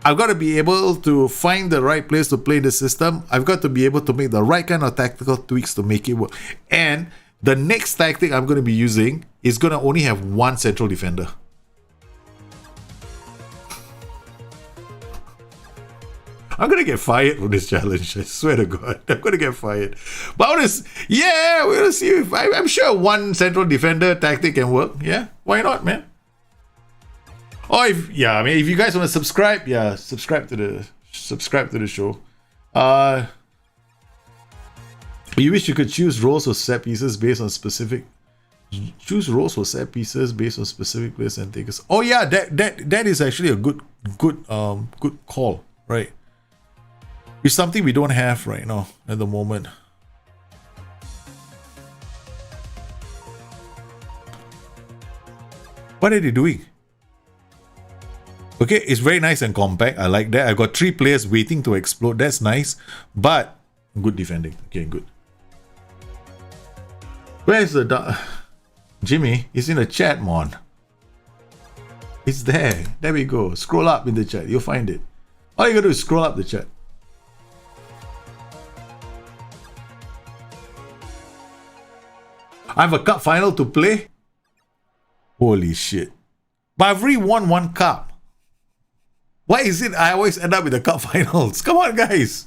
Speaker 2: I've got to be able to find the right place to play the system. I've got to be able to make the right kind of tactical tweaks to make it work. And the next tactic I'm going to be using is going to only have one central defender. I'm going to get fired for this challenge. I swear to God. I'm going to get fired. But we're going to see if I'm sure one central defender tactic can work. Yeah, why not, man? Or if you guys want to subscribe, subscribe to the show. You wish you could choose roles or set pieces based on specific. Choose roles or set pieces based on specific players and takers. Oh yeah, that is actually a good call, right? It's something we don't have right now at the moment. What are they doing? Okay, it's very nice and compact. I like that. I got 3 players waiting to explode. That's nice. But good defending. Okay, good. Where's the Jimmy? He's in the chat, mon. It's there. There we go. Scroll up in the chat. You'll find it. All you gotta do is scroll up the chat. I have a cup final to play. Holy shit. But I've already won 1 cup. Why is it I always end up with the cup finals? Come on, guys.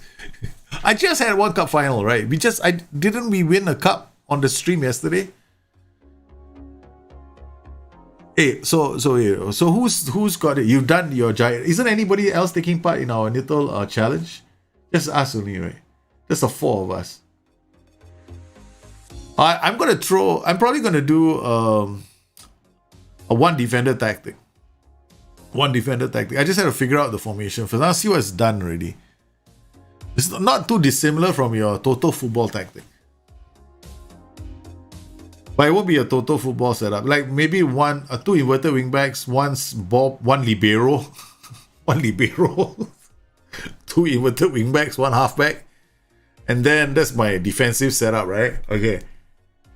Speaker 2: I just had 1 cup final, right? Didn't we win a cup on the stream yesterday? Hey, so who's got it? You've done your giant. Isn't anybody else taking part in our little challenge? Just us only, right? Just the 4 of us. I'm probably gonna do a 1 defender tactic. 1 defender tactic. I just have to figure out the formation first. I'll see what's done already. It's not too dissimilar from your total football tactic. But it won't be a total football setup. Like maybe 2 inverted wingbacks, 1 libero. 1 libero. 2 inverted wingbacks, 1 halfback. And then that's my defensive setup, right? Okay.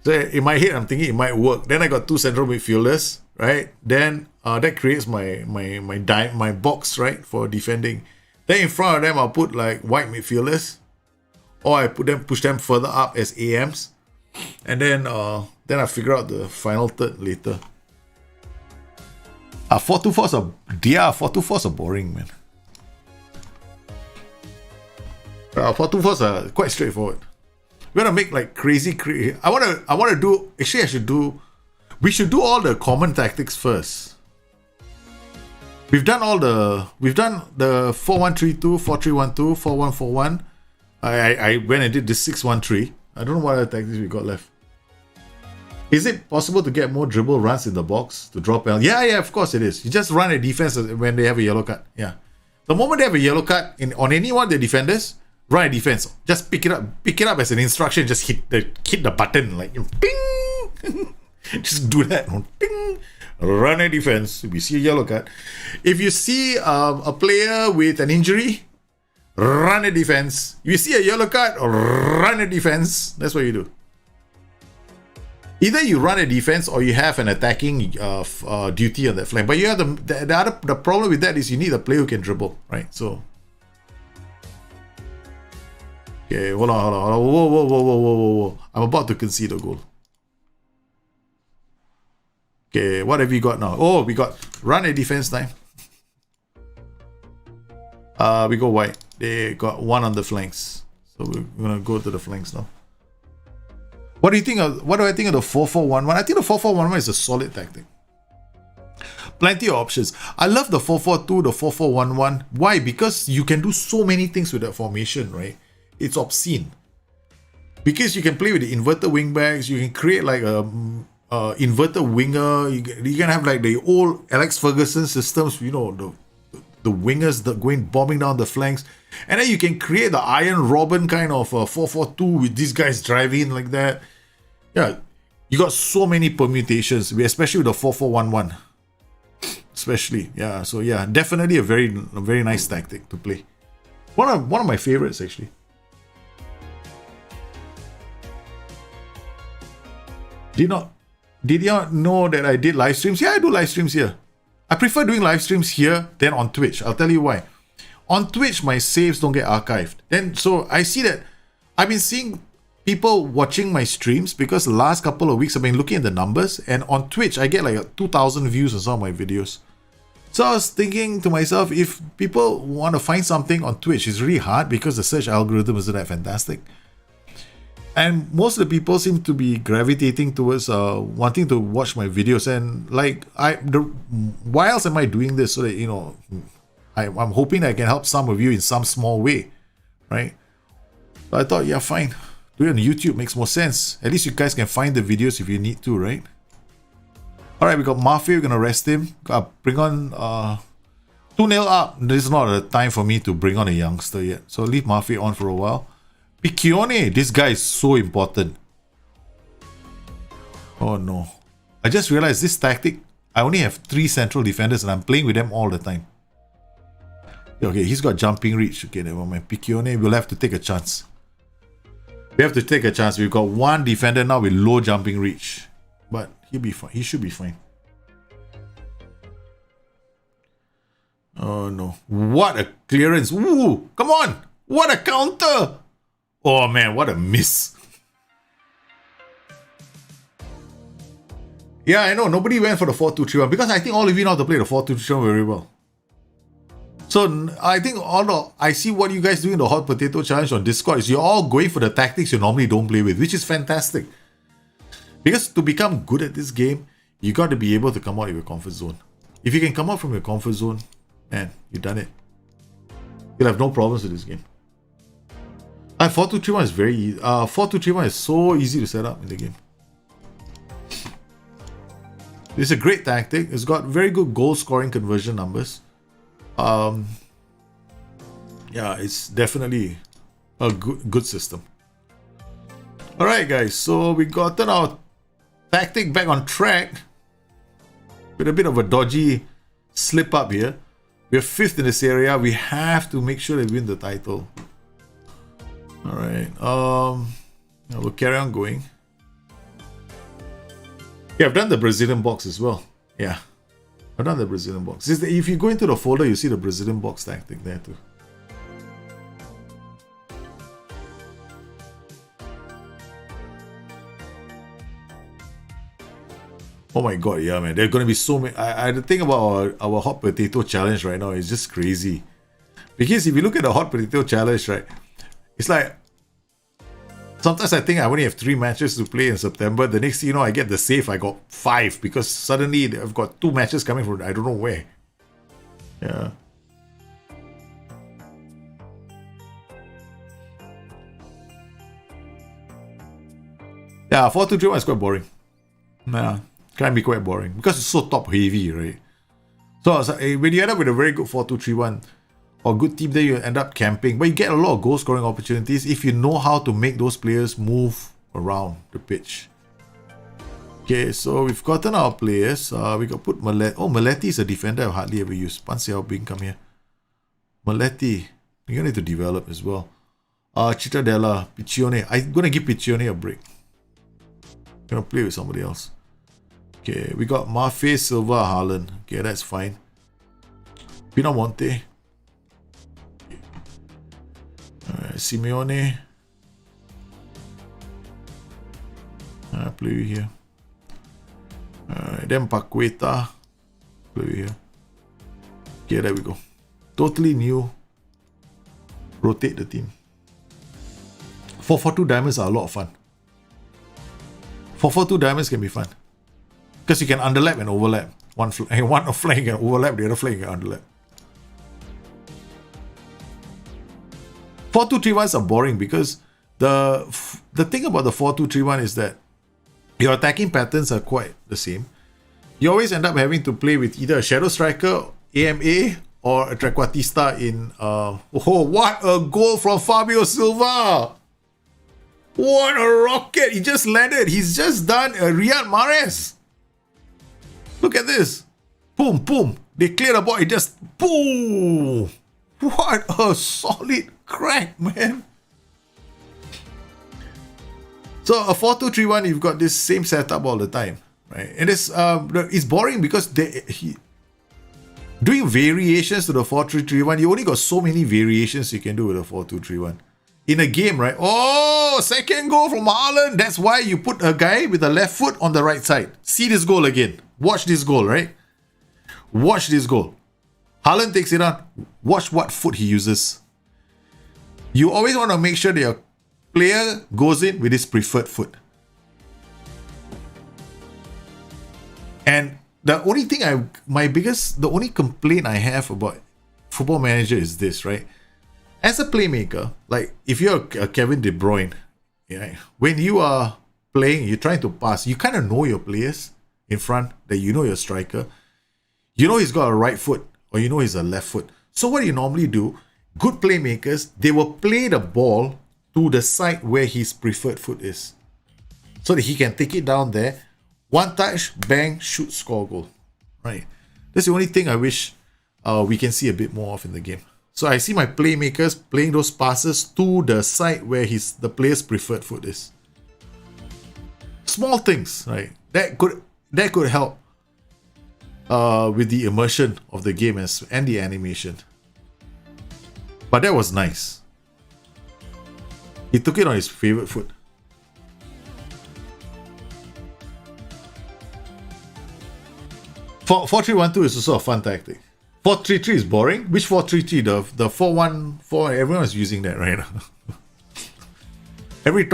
Speaker 2: So in my head, I'm thinking it might work. Then I got 2 central midfielders, right? Then that creates my box, right, for defending. Then in front of them, I'll put like wide midfielders, or I push them further up as AMs, and then I figure out the final third later. 4-2-4s are 4-2-4s are boring, man. 4-2-4s are quite straightforward. We're gonna make like crazy. I wanna do. Actually, we should do all the common tactics first. We've done the 4-1-3-2, 4-3-1-2, 4-1-4-1. I went and did the 6-1-3. I don't know what other tactics we got left. Is it possible to get more dribble runs in the box to draw penalty? Yeah, of course it is. You just run a defense when they have a yellow card. Yeah. The moment they have a yellow card on any one of the defenders, run a defense. Just pick it up as an instruction. Just hit the button like ping. Just do that. Ding. Run a defense. If you see a yellow card, if you see a player with an injury, run a defense. If you see a yellow card, run a defense. That's what you do. Either you run a defense or you have an attacking duty on that flank. But you have the problem with that is you need a player who can dribble, right? So. Okay, hold on. Whoa. I'm about to concede a goal. Okay, what have we got now? Oh, we got run a defense time. We go wide. They got 1 on the flanks. So we're gonna go to the flanks now. What do I think of the 4-4-1-1? I think the 4-4-1-1 is a solid tactic. Plenty of options. I love the 4-4-2, the 4-4-1-1. Why? Because you can do so many things with that formation, right? It's obscene. Because you can play with the inverted wingbacks, you can create like a inverted winger. You can have like the old Alex Ferguson systems, the wingers that going bombing down the flanks. And then you can create the Iron Robin kind of 4-4-2 with these guys driving like that. Yeah, you got so many permutations, especially with the 4-4-1-1. Especially, yeah. So yeah, definitely a very nice tactic to play. One of my favorites actually. Did you not know that I did live streams? Yeah, I do live streams here. I prefer doing live streams here than on Twitch. I'll tell you why. On Twitch, my saves don't get archived. Then so I see that I've been seeing people watching my streams because the last couple of weeks I've been looking at the numbers, and on Twitch I get like 2,000 views on some of my videos. So I was thinking to myself, if people want to find something on Twitch, it's really hard because the search algorithm isn't that fantastic. And most of the people seem to be gravitating towards wanting to watch my videos. And like, why else am I doing this? So that, you know, I'm hoping that I can help some of you in some small way, right? So I thought, yeah, fine. Do it on YouTube makes more sense. At least you guys can find the videos if you need to, right? Alright, we got Mafia, we're gonna rest him. Bring on 2-0 up. This is not a time for me to bring on a youngster yet. So leave Mafia on for a while. Piccione, this guy is so important. Oh no. I just realized this tactic, I only have 3 central defenders and I'm playing with them all the time. Okay, he's got jumping reach. Okay, never mind. Piccione, we'll have to take a chance. We have to take a chance. We've got 1 defender now with low jumping reach. But he'll be fine. He should be fine. Oh no. What a clearance. Ooh, come on. What a counter. Oh man, what a miss. Yeah, I know. Nobody went for the 4-2-3-1 because I think all of you know how to play the 4-2-3-1 very well. So I think I see what you guys do in the Hot Potato Challenge on Discord is you're all going for the tactics you normally don't play with, which is fantastic. Because to become good at this game, you got to be able to come out of your comfort zone. If you can come out from your comfort zone, man, you've done it. You'll have no problems with this game. 4-2-3-1 is very easy. 4-2-3-1 is so easy to set up in the game. It's a great tactic. It's got very good goal scoring conversion numbers. Yeah, it's definitely a good system. Alright guys, so we gotten our tactic back on track with a bit of a dodgy slip up here. We're 5th in this area. We have to make sure that we win the title. Alright, we'll carry on going. Yeah, I've done the Brazilian box as well. Yeah, I've done the Brazilian box. If you go into the folder, you see the Brazilian box tactic there too. Oh my god, yeah man, there are going to be so many. The thing about our Hot Potato Challenge right now is just crazy. Because if you look at the Hot Potato Challenge, right, it's like sometimes I think I only have 3 matches to play in September. The next thing you know, I get the save, I got 5 because suddenly I've got 2 matches coming from I don't know where. Yeah. Yeah, 4-2-3-1 is quite boring. Nah, can be quite boring because it's so top heavy, right? So when you end up with a very good 4-2-3-1 or good team, then you end up camping, but you get a lot of goal scoring opportunities if you know how to make those players move around the pitch. Okay, so we've gotten our players. We got put Maletti. Oh, Maletti is a defender I've hardly ever used. Pan Xiao Bing, come here. Maletti, you're gonna need to develop as well. Cittadella, Piccione. I'm gonna give Piccione a break. I'm gonna play with somebody else. Okay, we got Mafe, Silva, Haaland. Okay, that's fine. Pinamonte. Alright, Simeone. Play with here. Alright, then Paqueta. Play with here. Okay, there we go. Totally new. Rotate the team. 4-4-2 diamonds are a lot of fun. 4-4-2 diamonds can be fun. Because you can underlap and overlap. One flank you can overlap, the other flank you can underlap. 4-2-3-1s are boring because the thing about the 4-2-3-1 is that your attacking patterns are quite the same. You always end up having to play with either a Shadow Striker, AMA, or a Trequartista in... oh, what a goal from Fabio Silva! What a rocket! He just landed. He's just done a Riyad Mahrez. Look at this. Boom, boom. They clear the ball. It just... boom! What a solid crack, man. So a 4-2-3-1, you've got this same setup all the time, right? And it's boring because doing variations to the 4-3-3-1, you only got so many variations you can do with a 4-2-3-1. In a game, right? Oh, second goal from Haaland. That's why you put a guy with the left foot on the right side. See this goal again. Watch this goal, right? Watch this goal. Haaland takes it on. Watch what foot he uses. You always want to make sure that your player goes in with his preferred foot. And the only thing the only complaint I have about Football Manager is this, right? As a playmaker, like if you're a Kevin De Bruyne, yeah, when you are playing, you're trying to pass, you kind of know your players in front, that you know your striker. You know he's got a right foot or you know he's a left foot. So what you normally do, good playmakers, they will play the ball to the side where his preferred foot is, so that he can take it down there, one touch, bang, shoot, score, goal. Right? That's the only thing I wish we can see a bit more of in the game. So I see my playmakers playing those passes to the side where the player's preferred foot is. Small things, right? That could help with the immersion of the game and the animation. But that was nice. He took it on his favorite foot. For 4-3-1-2 is also a fun tactic. 4-3-3 is boring. Which 4-3-3? The 4-1-4. Everyone's using that right now. every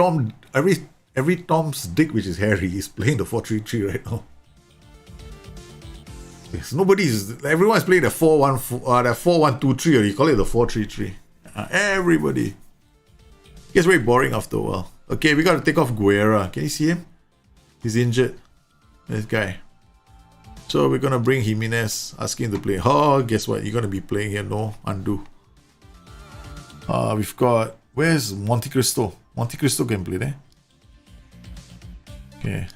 Speaker 2: Tom's dick, which is Harry, is playing the 4-3-3 right now. Yes, everyone's playing the 4-1-4, the 4-1-2-3, or you call it the 4-3-3. Everybody. Gets very boring after a while. Okay, we got to take off Guerra. Can you see him? He's injured. This guy. So we're going to bring Jimenez, asking him to play. Oh, guess what? You're going to be playing here. No, undo. We've got... Where's Monte Cristo? Monte Cristo can play there. Okay.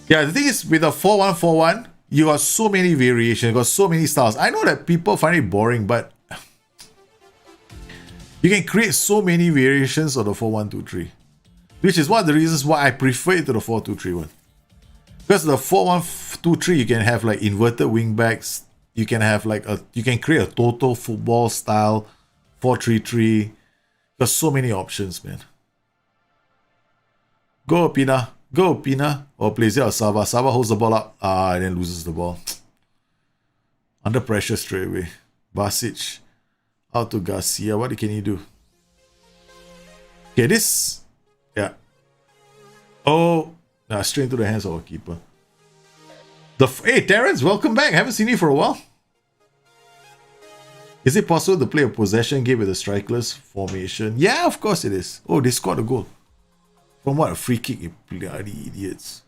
Speaker 2: Yeah, the thing is, with a 4-1-4-1, you got so many variations, you got so many styles. I know that people find it boring, but you can create so many variations of the 4-1-2-3, which is one of the reasons why I prefer it to the 4-2-3-1. Because the 4-1-2-3, you can have like inverted wing backs. You can have like you can create a total football style 4-3-3. There's so many options, man. Go Pina. Go Pina. Or plays it out Sava. Sava holds the ball up. And then loses the ball. Under pressure straight away. Basic. Out to Garcia. What can he do? Okay, this. Yeah. Oh. Straight into the hands of our keeper. Hey, Terrence, welcome back. Haven't seen you for a while. Is it possible to play a possession game with a strikerless formation? Yeah, of course it is. Oh, they scored a goal. From what? A free kick, you bloody idiots.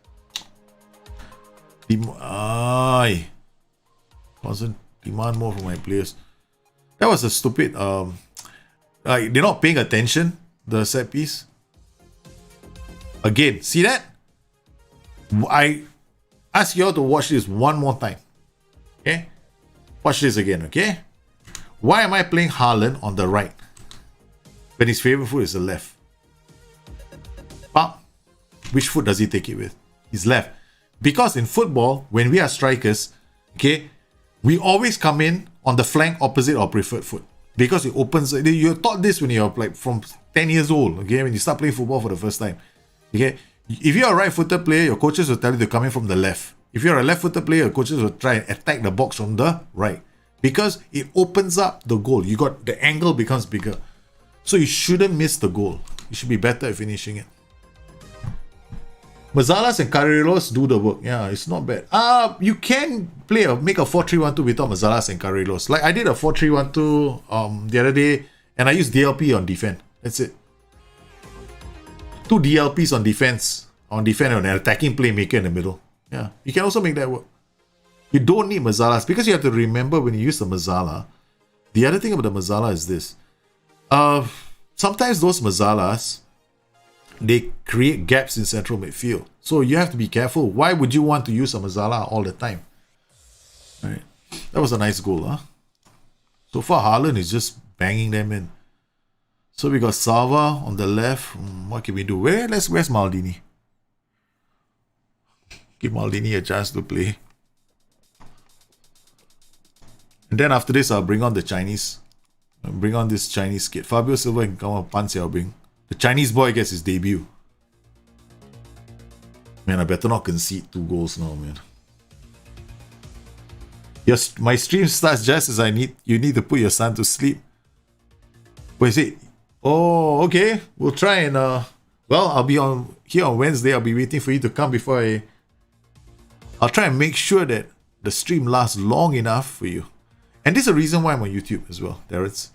Speaker 2: Wasn't demand more from my players. That was a stupid... they're not paying attention, the set piece. Again, see that? I ask you all to watch this one more time. Okay? Watch this again, okay? Why am I playing Haaland on the right when his favorite foot is the left? But which foot does he take it with? His left. Because in football, when we are strikers, okay, we always come in on the flank opposite our preferred foot. Because it opens... You're taught this when you're like from 10 years old, okay? When you start playing football for the first time. Okay? If you're a right-footed player, your coaches will tell you to come in from the left. If you're a left-footed player, your coaches will try and attack the box from the right. Because it opens up the goal. The angle becomes bigger. So you shouldn't miss the goal. You should be better at finishing it. Mazalas and Carrillos do the work. Yeah, it's not bad. You can make a 4-3-1-2 without Mazalas and Carrillos. Like I did a 4-3-1-2 the other day, and I used DLP on defense. That's it. 2 DLPs on defense and an attacking playmaker in the middle. Yeah, you can also make that work. You don't need mazalas because you have to remember when you use the mazala. The other thing about the mazala is this. Sometimes those mazalas, they create gaps in central midfield. So you have to be careful. Why would you want to use a mazala all the time? All right. That was a nice goal, huh? So far, Haaland is just banging them in. So we got Salva on the left. What can we do? Where's Maldini? Give Maldini a chance to play. And then after this, I'll bring on the Chinese. I'll bring on this Chinese kid. Fabio Silva can come on Pan Xiaobing. The Chinese boy gets his debut. Man, I better not concede 2 goals now, man. Yes, my stream starts just as you need to put your son to sleep. What is it? Oh, okay. We'll try and well, I'll be on here on Wednesday. I'll be waiting for you to come before I'll try and make sure that the stream lasts long enough for you. And this is a reason why I'm on YouTube as well, Terrence.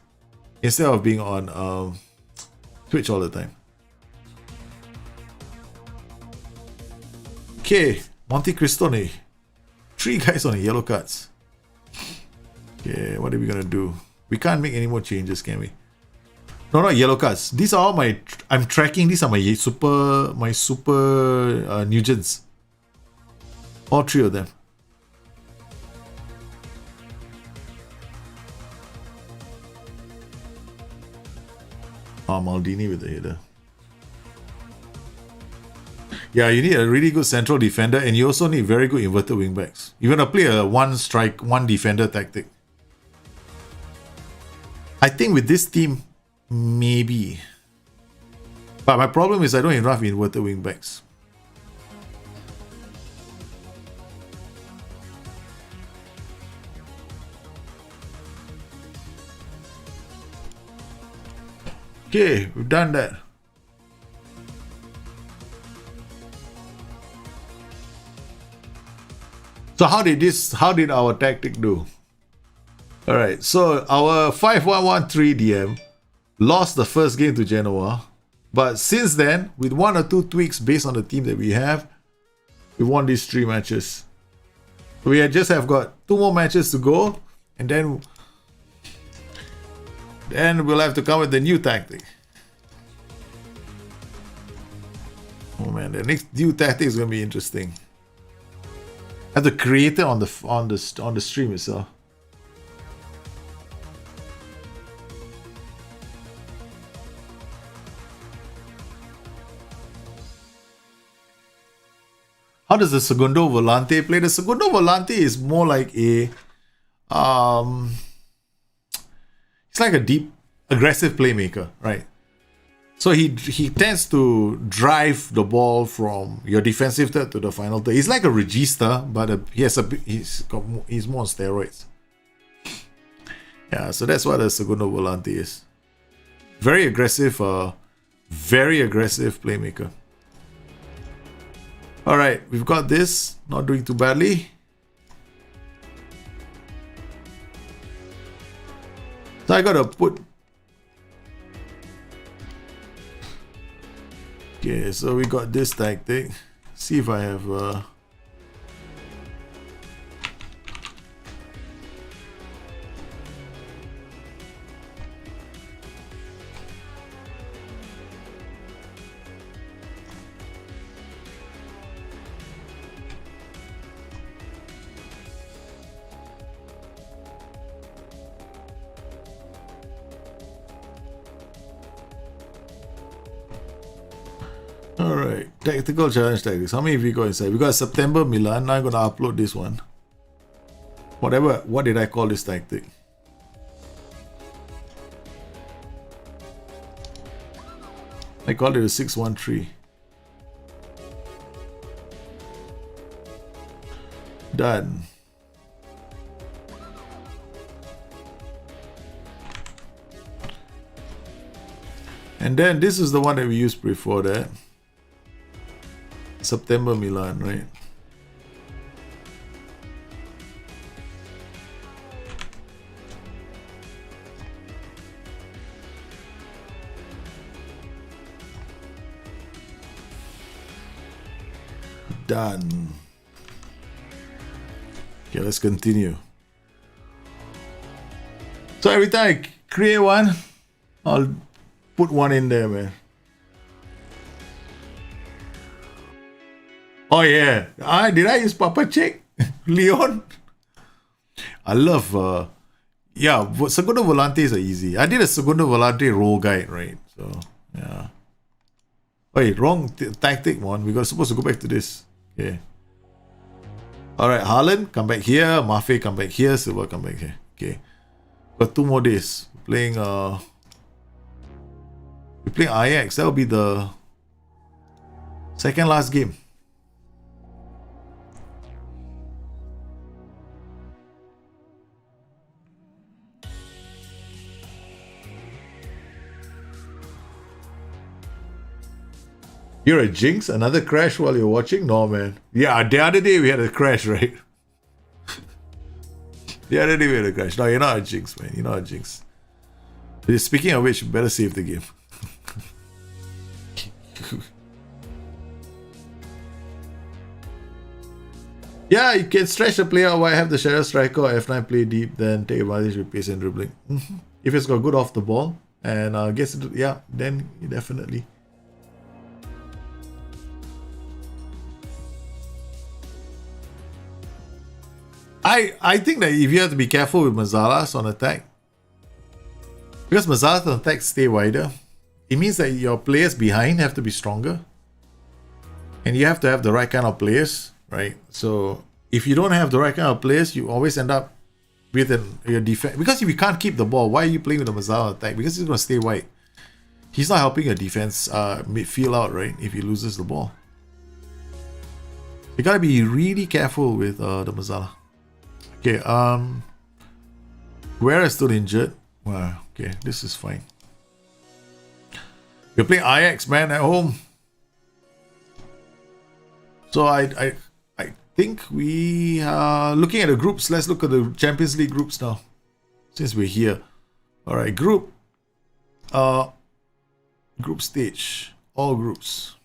Speaker 2: Instead of being on Twitch all the time. Okay, Monte Cristone. 3 guys on the yellow cards. Okay, what are we gonna do? We can't make any more changes, can we? No, not yellow cards. These are all I'm tracking. These are my super Nugents. All 3 of them. Maldini with the header. Yeah, you need a really good central defender, and you also need very good inverted wingbacks. You're gonna play a 1 strike, 1 defender tactic. I think with this team, maybe. But my problem is I don't have enough inverted wingbacks. Okay, we've done that. So how did our tactic do? Alright, so our 5-1-1-3 DM lost the first game to Genoa. But since then, with 1 or 2 tweaks based on the team that we have, we won these 3 matches. We just have got 2 more matches to go, and then we'll have to come with the new tactic. Oh man, the next new tactic is gonna be interesting. I have to create it on the stream itself. How does the Segundo Volante play? The Segundo Volante is more like a it's like a deep, aggressive playmaker, right? So he tends to drive the ball from your defensive third to the final third. He's like a regista, but he's more on steroids. Yeah, so that's what a Segundo Volante is. Very aggressive playmaker. All right, we've got this. Not doing too badly. So I gotta put. Okay, so we got this tactic. See if I have. Alright, tactical challenge tactics. How many have we got inside? We got September Milan. Now I'm gonna upload this one. What did I call this tactic? I called it a 6-1-3. Done. And then this is the one that we used before that. September Milan, right? Done. Okay, let's continue. So every time I create one, I'll put one in there, man. Oh yeah, did I use Papa Check? Leon? I love, Segundo Volantes are easy. I did a Segundo Volante roll guide, right? So, yeah. Wait, wrong tactic one. We're supposed to go back to this. Okay. Alright, Haaland, come back here. Mafe, come back here. Silva, come back here. Okay. Got 2 more days. We're playing Ajax. That'll be the second last game. You're a jinx? Another crash while you're watching? No, man. Yeah, the other day we had a crash, right? The other day we had a crash. No, you're not a jinx, man. You're not a jinx. Speaking of which, you better save the game. Yeah, you can stretch the player while I have the shadow striker or F9 play deep, then take advantage with pace and dribbling. If it's got good off the ball and gets it, yeah, then definitely. I think that if you have to be careful with Mazalas on attack, because Mazalas on attack stay wider, it means that your players behind have to be stronger, and you have to have the right kind of players, right? So if you don't have the right kind of players, you always end up with your defense. Because if you can't keep the ball, why are you playing with the Mazalas on attack? Because he's going to stay wide. He's not helping your defense midfield out, right? If he loses the ball, you gotta be really careful with the Mazalas. Okay, Guerra is still injured. Wow, okay, this is fine. We're playing Ajax, man, at home. So I think we are looking at the groups. Let's look at the Champions League groups now, since we're here. Alright, group stage. All groups.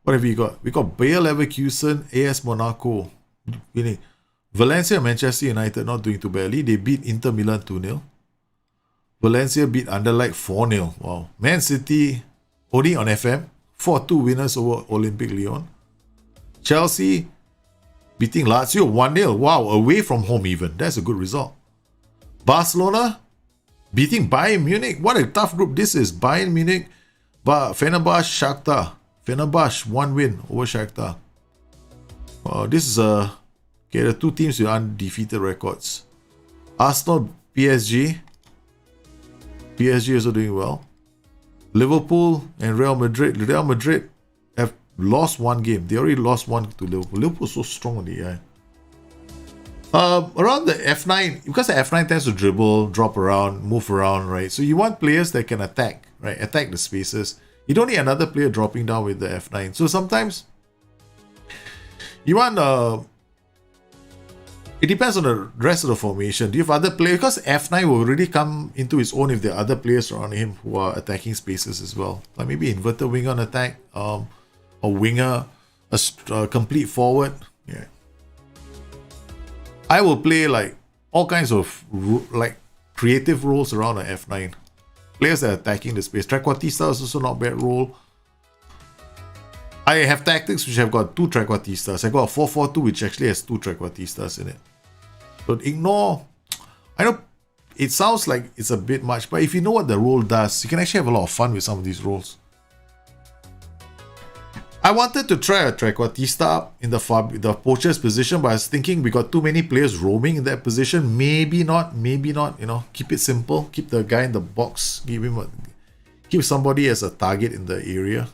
Speaker 2: What have we got? We got Bayer Leverkusen, AS Monaco winning. Valencia and Manchester United not doing too badly. They beat Inter Milan 2-0. Valencia beat Anderlecht 4-0. Wow. Man City only on FM. 4-2 winners over Olympic Lyon. Chelsea beating Lazio 1-0. Wow, away from home even. That's a good result. Barcelona beating Bayern Munich. What a tough group this is. Bayern Munich, Fenerbahce, Shakhtar. Fenerbahce, 1 win over Shakhtar. This is okay, the 2 teams with undefeated records. Arsenal, PSG. PSG also doing well. Liverpool and Real Madrid. Real Madrid have lost 1 game. They already lost 1 to Liverpool. Liverpool's so strong on the AI. Around the F9, because the F9 tends to dribble, drop around, move around, right? So you want players that can attack, right? Attack the spaces. You don't need another player dropping down with the F9. So sometimes you want it depends on the rest of the formation. Do you have other players? Because F9 will really come into its own if there are other players around him who are attacking spaces as well. Like maybe inverted winger on attack, a winger, a complete forward. Yeah. I will play like all kinds of like creative roles around an F9. Players that are attacking the space. Trequartista is also not bad role. I have tactics which have got 2 Trequartistas. I got a 4-4-2 which actually has 2 Trequartistas in it. But ignore. I know it sounds like it's a bit much, but if you know what the role does, you can actually have a lot of fun with some of these roles. I wanted to try a Trequartista up in the poacher's position, but I was thinking we got too many players roaming in that position. Maybe not, you know, keep it simple. Keep the guy in the box. Keep somebody as a target in the area.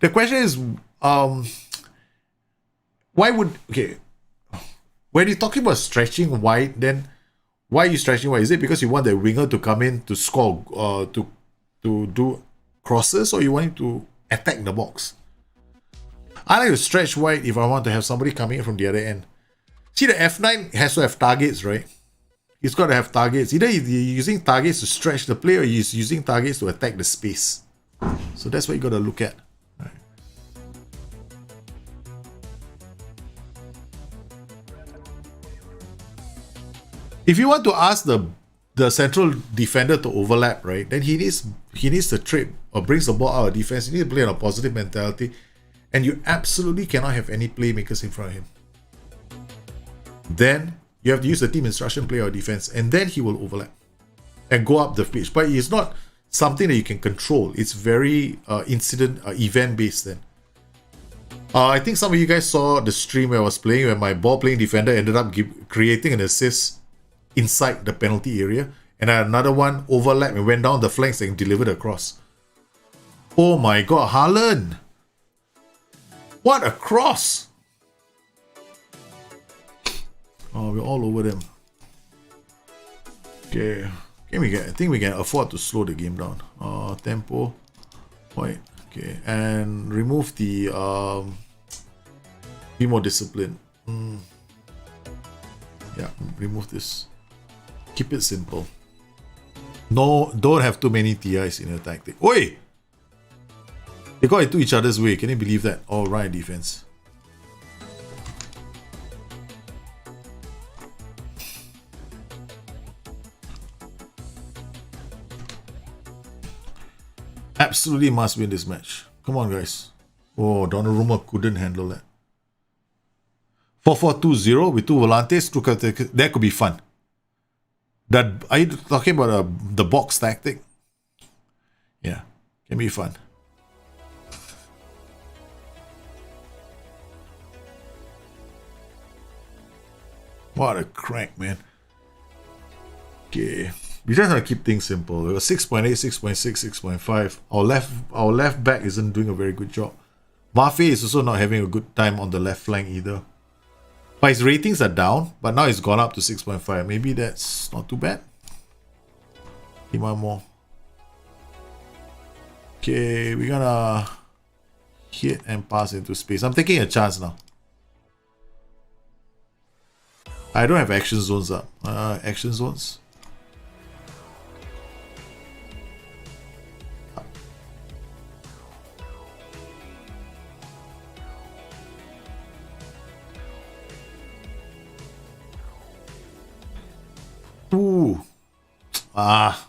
Speaker 2: The question is, why would, okay, when you're talking about stretching wide, then why are you stretching wide? Is it because you want the winger to come in to score, to do crosses, or you want him to attack the box? I like to stretch wide if I want to have somebody coming in from the other end. See, the F9 has to have targets, right? He's got to have targets. Either he's using targets to stretch the play or he's using targets to attack the space. So that's what you got to look at. Right. If you want to ask the central defender to overlap, right, then he needs to trade or brings the ball out of defense. You need to play on a positive mentality, and you absolutely cannot have any playmakers in front of him. Then you have to use the team instruction, play or defense, and then he will overlap and go up the pitch. But it's not something that you can control. It's very event based. Then I think some of you guys saw the stream where I was playing, where my ball playing defender ended up creating an assist inside the penalty area, and I had another one overlap and went down the flanks and delivered across. Oh my god, Haaland! What a cross! Oh, we're all over them. Okay, I think we can afford to slow the game down. Tempo, point. Okay, and remove the be more disciplined. Yeah, remove this. Keep it simple. No, don't have too many TIs in your tactic. Oi! They got into each other's way. Can you believe that? All right, defense. Absolutely must win this match. Come on, guys. Oh, Donnarumma couldn't handle that. 4-4-2-0 with two volantes. That could be fun. Are you talking about the box tactic? Yeah, can be fun. What a crack, man. Okay, we just have to keep things simple. We got 6.8, 6.6, 6.5. Our left back isn't doing a very good job. Mafe is also not having a good time on the left flank either. But his ratings are down, but now it's gone up to 6.5. Maybe that's not too bad. Need one more. Okay, we're gonna hit and pass into space. I'm taking a chance now. I don't have action zones up. Action zones. Ooh. Ah.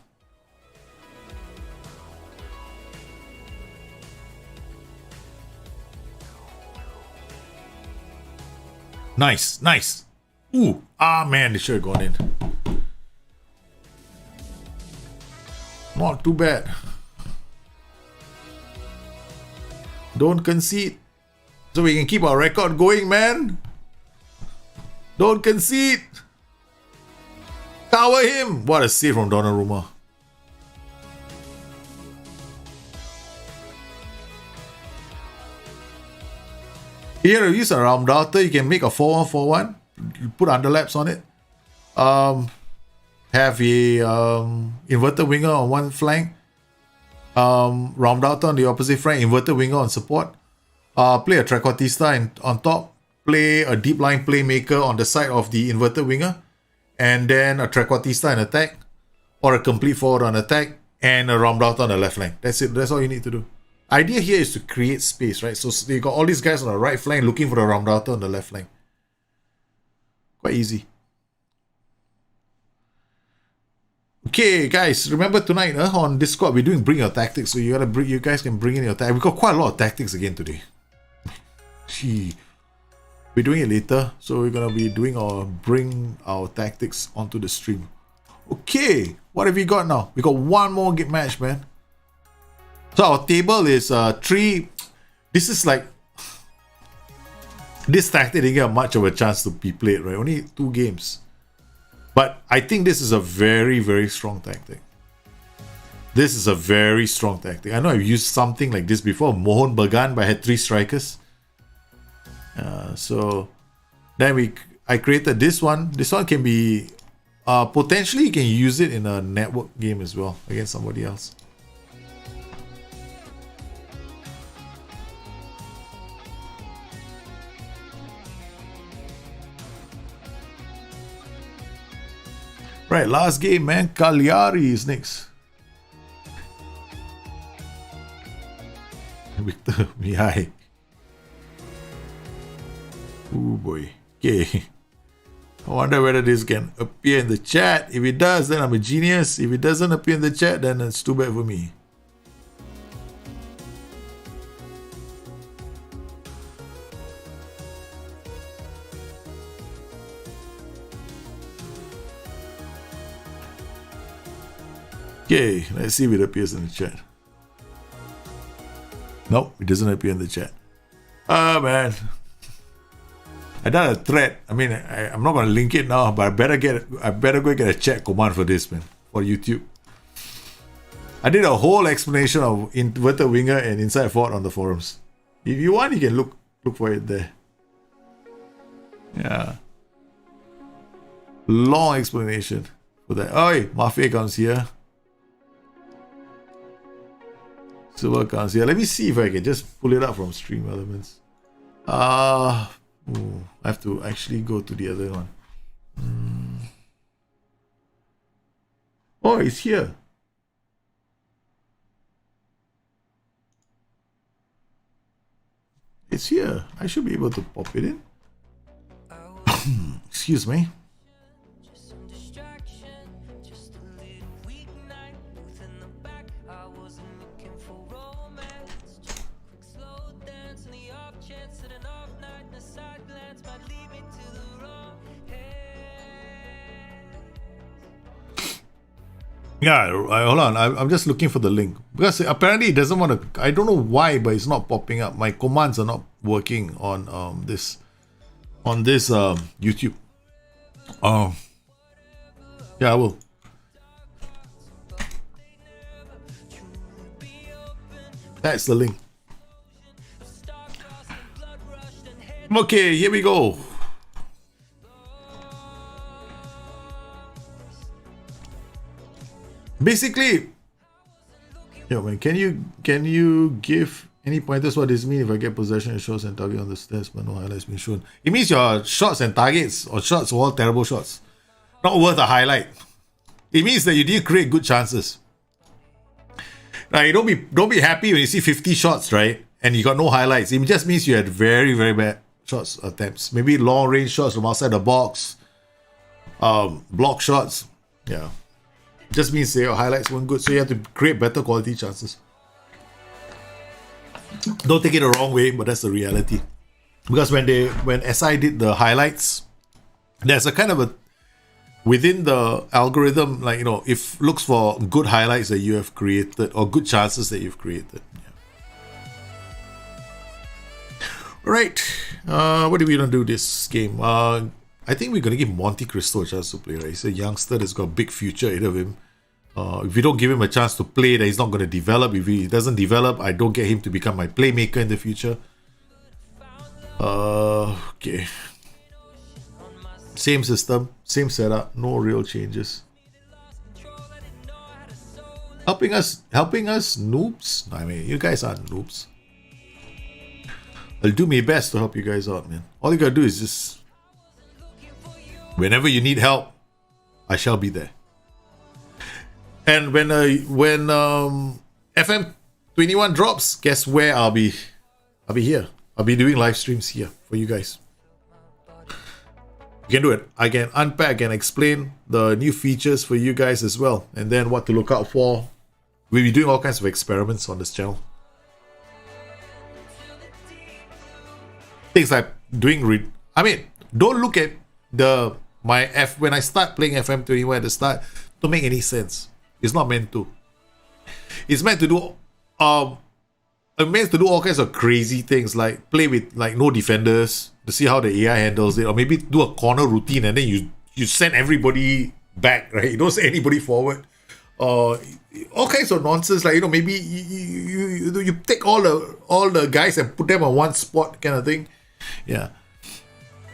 Speaker 2: Nice, nice. Ooh. Ah, man, they should have gone in. Not too bad. Don't concede. So we can keep our record going, man. Don't concede. Cover him! What a save from Donnarumma. Here, use a round router. You can make a 4-1-4-1. You put underlaps on it. Have a inverted winger on one flank. Round out on the opposite flank. Inverted winger on support. Play a trequartista on top. Play a deep line playmaker on the side of the inverted winger. And then a trequartista in attack, or a complete forward on attack, and a round out on the left flank. That's it. That's all you need to do. Idea here is to create space, right? So you got all these guys on the right flank looking for the round out on the left flank. Quite easy. Okay, guys, remember tonight on Discord we're doing Bring Your Tactics, so you guys can bring in your tactics. We got quite a lot of tactics again today. Gee. We're doing it later, so we're gonna be doing bring our tactics onto the stream. Okay, what have we got now? We got one more match, man. So our table is 3. This is like this tactic didn't get much of a chance to be played, right? Only 2 games, but I think this is a very, very strong tactic. This is a very strong tactic. I know I've used something like this before, Mohon Bagan, but I had 3 strikers. So then I created this one. This one can be potentially you can use it in a network game as well against somebody else. Right, last game, man. Cagliari is next. Victor Mihai. Oh boy. Okay. I wonder whether this can appear in the chat. If it does, then I'm a genius. If it doesn't appear in the chat, then it's too bad for me. Okay, let's see if it appears in the chat. Nope, it doesn't appear in the chat. Oh man. I done a thread. I mean, I'm not gonna link it now, but I better go get a chat command for this, man, for YouTube. I did a whole explanation of inverted winger and inside forward on the forums. If you want, you can look for it there. Yeah. Long explanation for that. Oi, Mafia comes here. Silver comes here. Let me see if I can just pull it up from Stream Elements. I have to actually go to the other one. Oh, it's here. It's here. I should be able to pop it in. Excuse me. Yeah, hold on. I'm just looking for the link because apparently it doesn't want to. I don't know why, but it's not popping up. My commands are not working on this YouTube. Yeah, I will. That's the link. Okay, here we go. Basically, yo man, can you give any pointers what this means if I get possession and shots and target on the stats but no highlights being shown? It means your shots and targets or shots were all terrible shots. Not worth a highlight. It means that you didn't create good chances. Now, don't be happy when you see 50 shots, right? And you got no highlights. It just means you had very, very bad shots attempts. Maybe long range shots from outside the box. Block shots. Yeah. Just means that your highlights weren't good, so you have to create better quality chances. Don't take it the wrong way, but that's the reality. Because when SI did the highlights, there's a kind of a within the algorithm, like, you know, if looks for good highlights that you have created or good chances that you've created. Yeah. All right, what are we gonna do this game? I think we're gonna give Monte Cristo a chance to play. Right, he's a youngster that's got a big future ahead of him. If we don't give him a chance to play, then he's not going to develop. If he doesn't develop, I don't get him to become my playmaker in the future. Okay. Same system, same setup, no real changes. Helping us, noobs? I mean, you guys aren't noobs. I'll do my best to help you guys out, man. All you gotta do is just, whenever you need help, I shall be there. And when FM21 drops, guess where I'll be here. I'll be doing live streams here for you guys. You can do it. I can unpack and explain the new features for you guys as well, and then what to look out for. We'll be doing all kinds of experiments on this channel. Things like doing I mean, don't look at when I start playing FM21 at the start to make any sense. It's not meant to. It's meant to do all kinds of crazy things, like play with like no defenders to see how the AI handles it, or maybe do a corner routine and then you send everybody back, right? You don't send anybody forward. All kinds of nonsense, like, you know, maybe you take all the guys and put them on one spot, kind of thing. Yeah.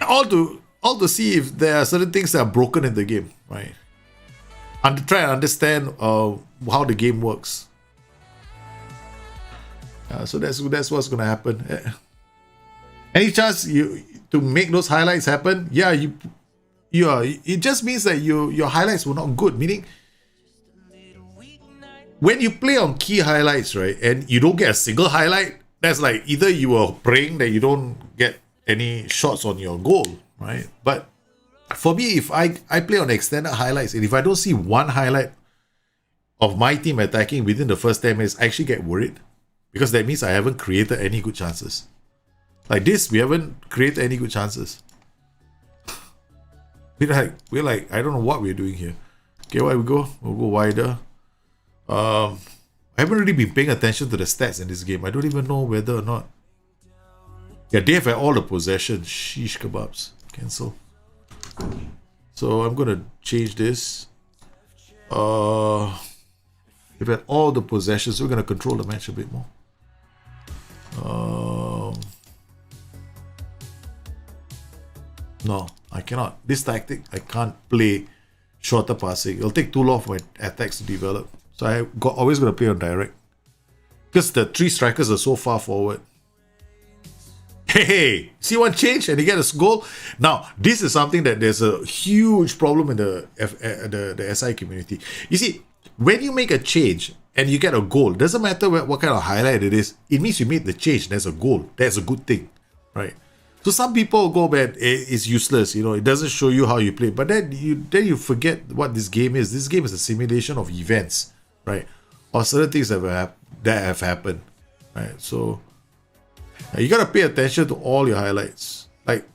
Speaker 2: All to see if there are certain things that are broken in the game, right? And try and understand how the game works. So that's what's gonna happen. Any chance to make those highlights happen? Yeah, yeah, it just means that your highlights were not good. Meaning, when you play on key highlights, right, and you don't get a single highlight, that's like either you were praying that you don't get any shots on your goal, right? But for me, if I play on extended highlights, and if I don't see one highlight of my team attacking within the first 10 minutes, I actually get worried. Because that means I haven't created any good chances. Like this, we haven't created any good chances. We're like, I don't know what we're doing here. Okay, where we go? We'll go wider. I haven't really been paying attention to the stats in this game. I don't even know whether or not. Yeah, they have had all the possession. Sheesh kebabs. Cancel. So I'm gonna change this. They've had all the possessions. We're gonna control the match a bit more. No, I cannot. This tactic, I can't play shorter passing. It'll take too long for my attacks to develop. So always going to play on direct. Because the 3 strikers are so far forward. Hey, see one change and you get a goal? Now, this is something that there's a huge problem in the SI community. You see, when you make a change and you get a goal, doesn't matter what kind of highlight it is, it means you made the change, there's a goal. That's a good thing, right? So some people go, man, it's useless, it doesn't show you how you play. But then you forget what this game is. This game is a simulation of events, right? Or certain things that have happened, right? So you gotta pay attention to all your highlights. Like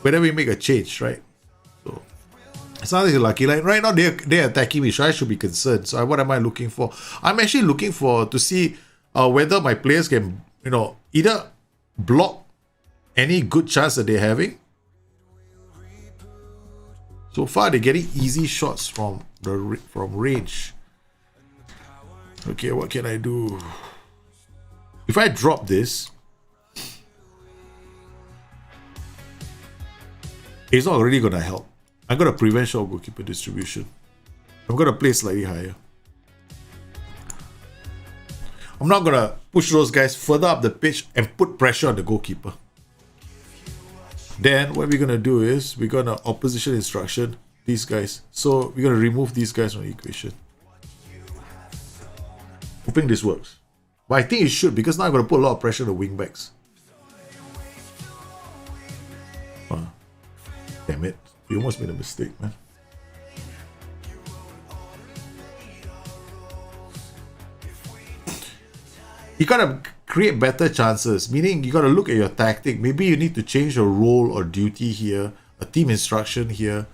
Speaker 2: whenever you make a change, right? So it's not that you're lucky. Like right now they're attacking me, so I should be concerned. So what am I looking for? I'm actually looking to see whether my players can, either block any good chance that they're having. So far they're getting easy shots from range. Okay, what can I do? If I drop this, it's not really gonna help. I'm gonna prevent short goalkeeper distribution. I'm gonna play slightly higher. I'm not gonna push those guys further up the pitch and put pressure on the goalkeeper. Then what we're gonna do is we're gonna opposition instruction these guys. So we're gonna remove these guys from the equation. Hoping this works. But I think it should, because now I'm gonna put a lot of pressure on the wing backs. Damn it. We almost made a mistake, man. You gotta create better chances, meaning you gotta look at your tactic. Maybe you need to change your role or duty here, a team instruction here.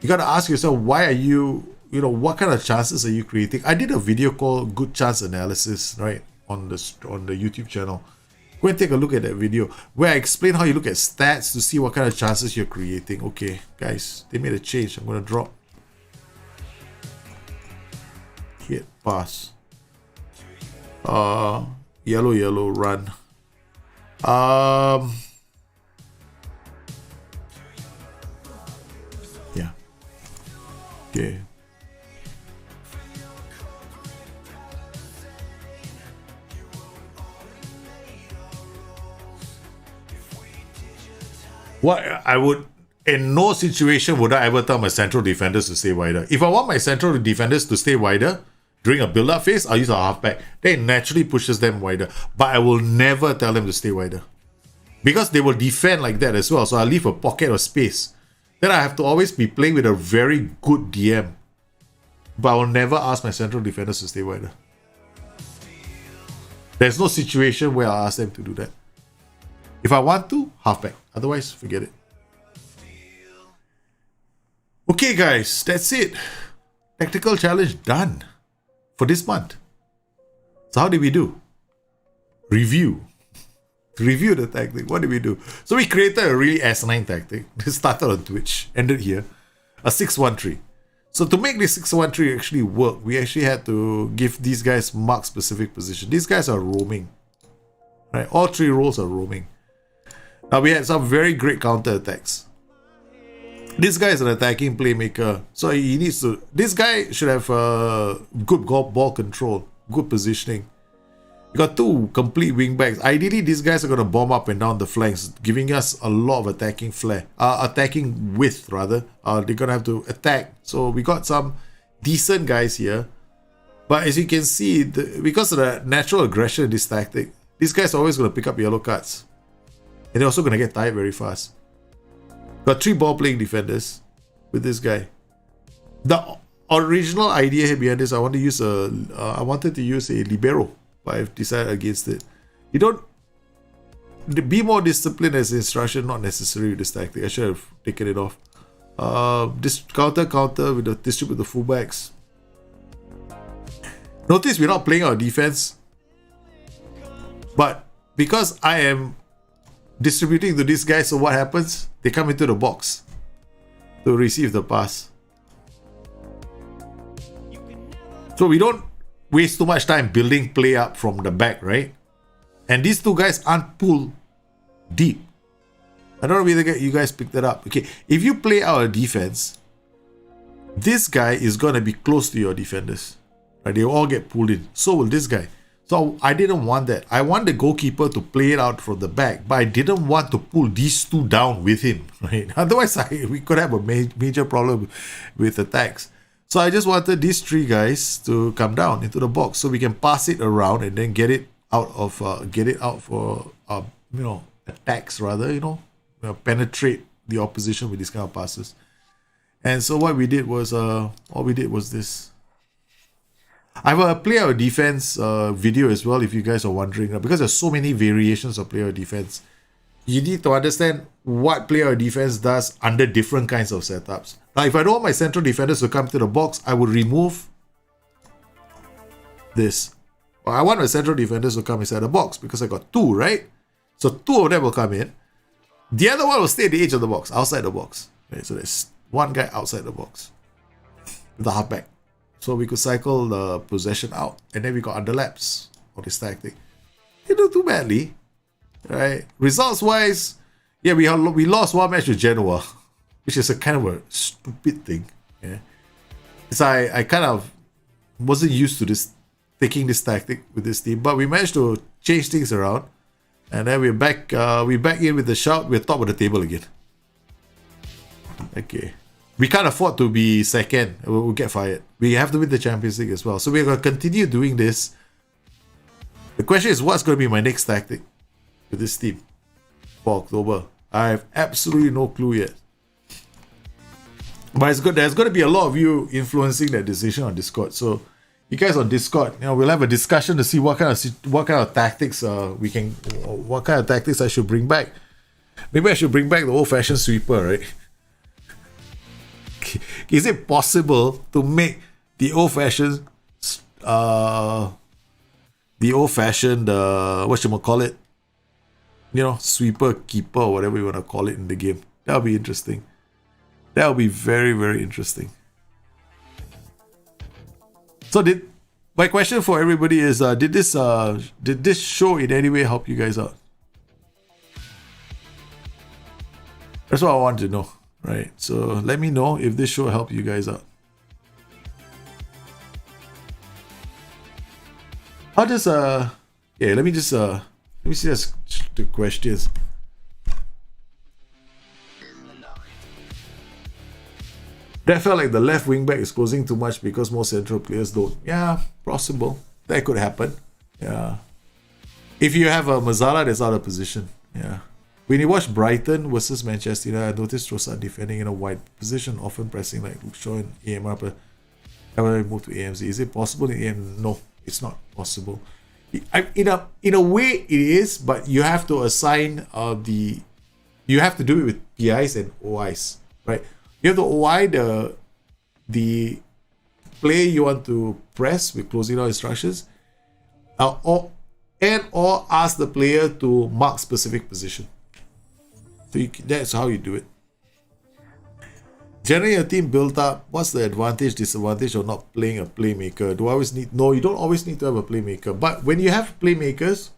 Speaker 2: You gotta ask yourself, why are you, what kind of chances are you creating? I did a video called Good Chance Analysis, right, on the YouTube channel. Go and take a look at that video where I explain how you look at stats to see what kind of chances you're creating. Okay, guys, they made a change. I'm gonna drop. Hit, pass. Yellow, run. Yeah. Okay. What I would, in no situation would I ever tell my central defenders to stay wider. If I want my central defenders to stay wider during a build-up phase, I'll use a halfback. Then it naturally pushes them wider. But I will never tell them to stay wider, because they will defend like that as well. So I'll leave a pocket of space. Then I have to always be playing with a very good DM. But I will never ask my central defenders to stay wider. There's no situation where I'll ask them to do that. If I want to, halfback. Otherwise, forget it. Okay, guys, that's it. Tactical challenge done for this month. So how did we do? Review the tactic. What did we do? So we created a really asinine tactic. This started on Twitch, ended here. A 6-1-3. So to make this 6-1-3 actually work, we actually had to give these guys mark specific position. These guys are roaming. Right? All 3 roles are roaming. Now we had some very great counter attacks. This guy is an attacking playmaker, so he needs to. This guy should have good ball control, good positioning. We got two complete wing backs. Ideally, these guys are going to bomb up and down the flanks, giving us a lot of attacking flair, attacking width rather. They're going to have to attack. So we got some decent guys here. But as you can see, because of the natural aggression in this tactic, these guys are always going to pick up yellow cards. And they're also going to get tired very fast. Got 3 ball-playing defenders with this guy. The original idea here behind this, I wanted to use a libero, but I've decided against it. You don't be more disciplined as instruction, not necessary with this tactic. I should have taken it off. This counter with the distribute the fullbacks. Notice we're not playing our defense, but because I am distributing to these guys, so what happens? They come into the box to receive the pass. So we don't waste too much time building play up from the back, right? And these two guys aren't pulled deep. I don't know whether you guys picked that up. Okay, if you play our defense, this guy is going to be close to your defenders. Right? They all get pulled in. So will this guy. So I didn't want that. I want the goalkeeper to play it out from the back, but I didn't want to pull these two down with him. Right? Otherwise, we could have a major problem with attacks. So I just wanted these 3 guys to come down into the box so we can pass it around and then get it out for attacks rather, penetrate the opposition with these kind of passes. And so what we did was this. I have a player defense video as well if you guys are wondering, because there's so many variations of player defense. You need to understand what player defense does under different kinds of setups. Now, if I don't want my central defenders to come to the box, I would remove this. Well, I want my central defenders to come inside the box because I got 2, right? So 2 of them will come in. The other one will stay at the edge of the box, outside the box. Right? So there's 1 guy outside the box with the halfback. So we could cycle the possession out, and then we got underlaps of this tactic. Didn't do too badly, right? Results wise, yeah, we lost 1 match to Genoa, which is a kind of a stupid thing. Yeah, so I kind of wasn't used to taking this tactic with this team, but we managed to change things around, and then we're back in with the shout. We're top of the table again. Okay. We can't afford to be second. We'll get fired. We have to win the Champions League as well. So we're going to continue doing this. The question is, what's going to be my next tactic with this team for October? I have absolutely no clue yet. But it's good. There's going to be a lot of you influencing that decision on Discord. So you guys on Discord, we'll have a discussion to see what kind of tactics what kind of tactics I should bring back. Maybe I should bring back the old-fashioned sweeper, right? Is it possible to make the old-fashioned whatchamacallit, sweeper, keeper, or whatever you want to call it in the game? That'll be interesting. That'll be very, very interesting. So my question for everybody is, did this show in any way help you guys out? That's what I want to know. Right, so let me know if this show helped you guys out. How does let me see the questions. That felt like the left wing back is closing too much because most central players don't. Yeah, possible. That could happen. Yeah. If you have a Mazzala that's out of position. Yeah. When you watch Brighton versus Manchester United, I noticed Trossard defending in a wide position, often pressing like Luke Shaw and AMR, but I move to AMZ. Is it possible in AM? No, it's not possible. In a way it is, but you have to assign you have to do it with PIs and OIs, right? You have to OI the player you want to press with closing down instructions, or ask the player to mark specific position. So that's how you do it. Generally, a team built up, what's the advantage, disadvantage of not playing a playmaker? No, you don't always need to have a playmaker. But when you have playmakers,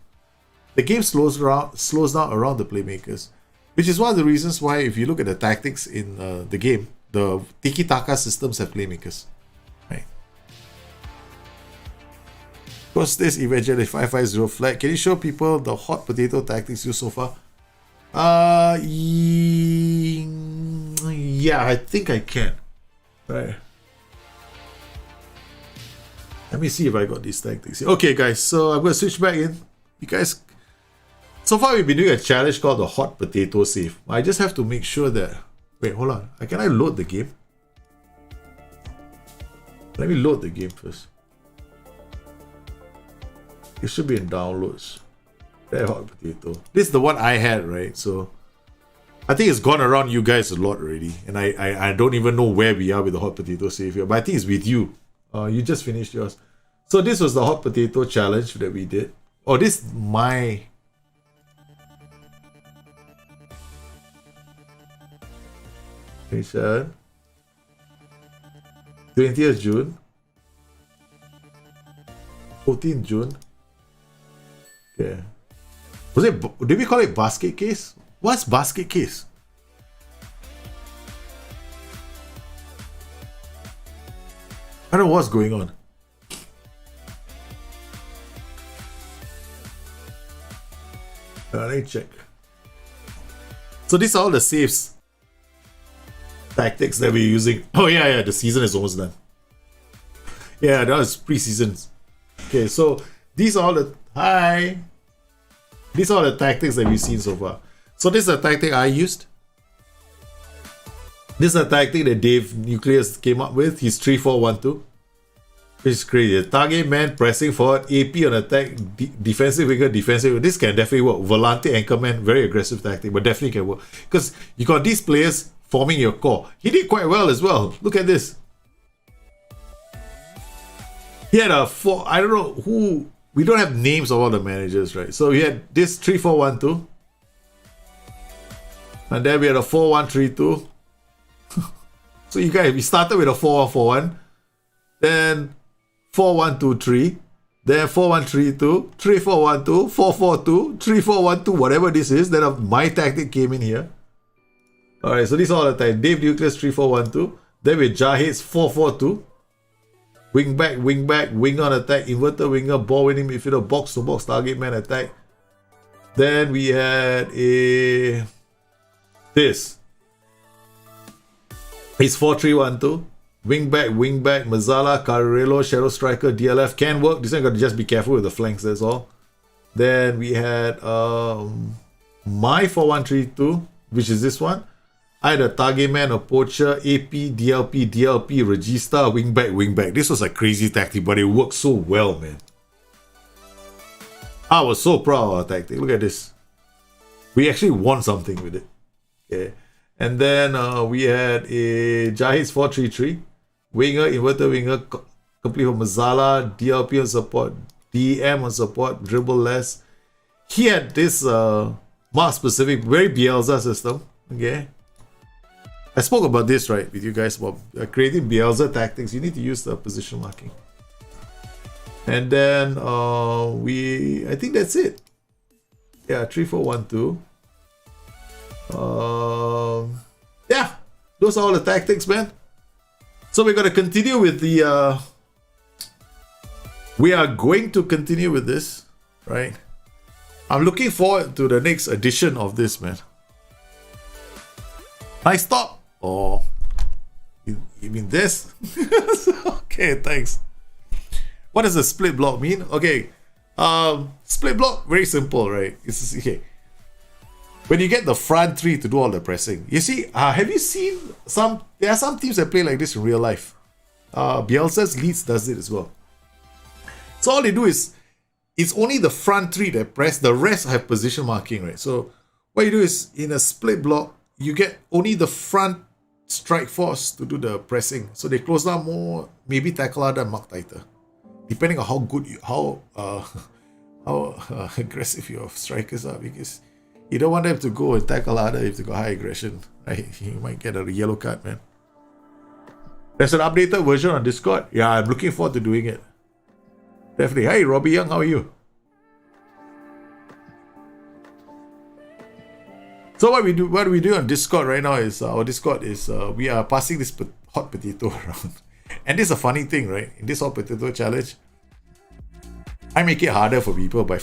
Speaker 2: the game slows down around the playmakers. Which is one of the reasons why, if you look at the tactics in the game, the tiki-taka systems have playmakers. Right? Post this eventually 550 flag. Can you show people the hot potato tactics used so far? Yeah, I think I can. Right. Let me see if I got these tactics. Okay, guys, so I'm going to switch back in. You guys, so far we've been doing a challenge called the hot potato save. I just have to make sure that... Wait, hold on. Can I load the game? Let me load the game first. It should be in downloads. That hot potato. This is the one I had, right? So I think it's gone around you guys a lot already. And I don't even know where we are with the hot potato save here. But I think it's with you. You just finished yours. So this was the hot potato challenge that we did. Oh, this is my... Nation. 20th June. 14th June. Okay. Was it... Did we call it basket case? What's basket case? I don't know what's going on. Let me check. So these are all the saves tactics that we're using. Oh yeah, the season is almost done. Yeah, that was pre-season. Okay, so these are all the... Hi! These are all the tactics that we've seen so far. So this is a tactic I used. This is a tactic that Dave Nucleus came up with. He's 3-4-1-2. Which is crazy. Target man pressing forward, AP on attack, defensive winger, defensive winger. This can definitely work. Volante anchorman, very aggressive tactic, but definitely can work. Because you got these players forming your core. He did quite well as well. Look at this. He had a 4, I don't know who, we don't have names of all the managers, right? So he had this 3-4-1-2. And then we had a 4-1-3-2. So you guys, we started with a 4-1-4-1. Then 4-1-2-3. Then 4-1-3-2. 3-4-1-2. 4-4-2. 3-4-1-2. Whatever this is. Then my tactic came in here. Alright, so these are all the time. Dave Nucleus 3-4-1-2. Then with Jahid's 4-4-2. Wing back, wing on attack, inverted winger, ball winning midfielder, box to box, target man attack. Then we had this. It's 4-3-1-2. Wing back, Mazzala, Carrillo, Shadow Striker, DLF can work. This one got to just be careful with the flanks, that's all. Then we had my 4-1-3-2, which is this one. I had a target man, a poacher, AP, DLP, Regista, wing back. This was a crazy tactic, but it worked so well, man. I was so proud of our tactic. Look at this. We actually won something with it. Okay. And then we had a Jahid's 4-3-3. Winger, inverted winger, complete for Mazzala, DLP on support, DM on support, dribble less. He had this mark specific, very Bielsa system. Okay. I spoke about this, right, with you guys about creating Bielsa tactics. You need to use the position marking. And then I think that's it. Yeah, 3-4-1-2. Yeah, those are all the tactics, man. So we're going to continue with the... we are going to continue with this, right? I'm looking forward to the next edition of this, man. Nice stop. Oh, you mean this? Okay, thanks. What does a split block mean? Okay, split block, very simple, right? It's okay. When you get the front three to do all the pressing, you see, have you seen some? There are some teams that play like this in real life. Bielsa's Leeds does it as well. So all they do is, it's only the front three that press. The rest have position marking, right? So what you do is, in a split block, you get only the front strike force to do the pressing. So they close down more, maybe tackle harder and mark tighter, depending on how good you, how aggressive your strikers are, because you don't want them to go and tackle harder if they go high aggression, right? You might get a yellow card, man. There's an updated version on Discord. Yeah, I'm looking forward to doing it. Definitely. Hey, Robbie Young, how are you? So what we do on Discord right now is, our Discord is, we are passing this hot potato around. And this is a funny thing, right? In this hot potato challenge, I make it harder for people by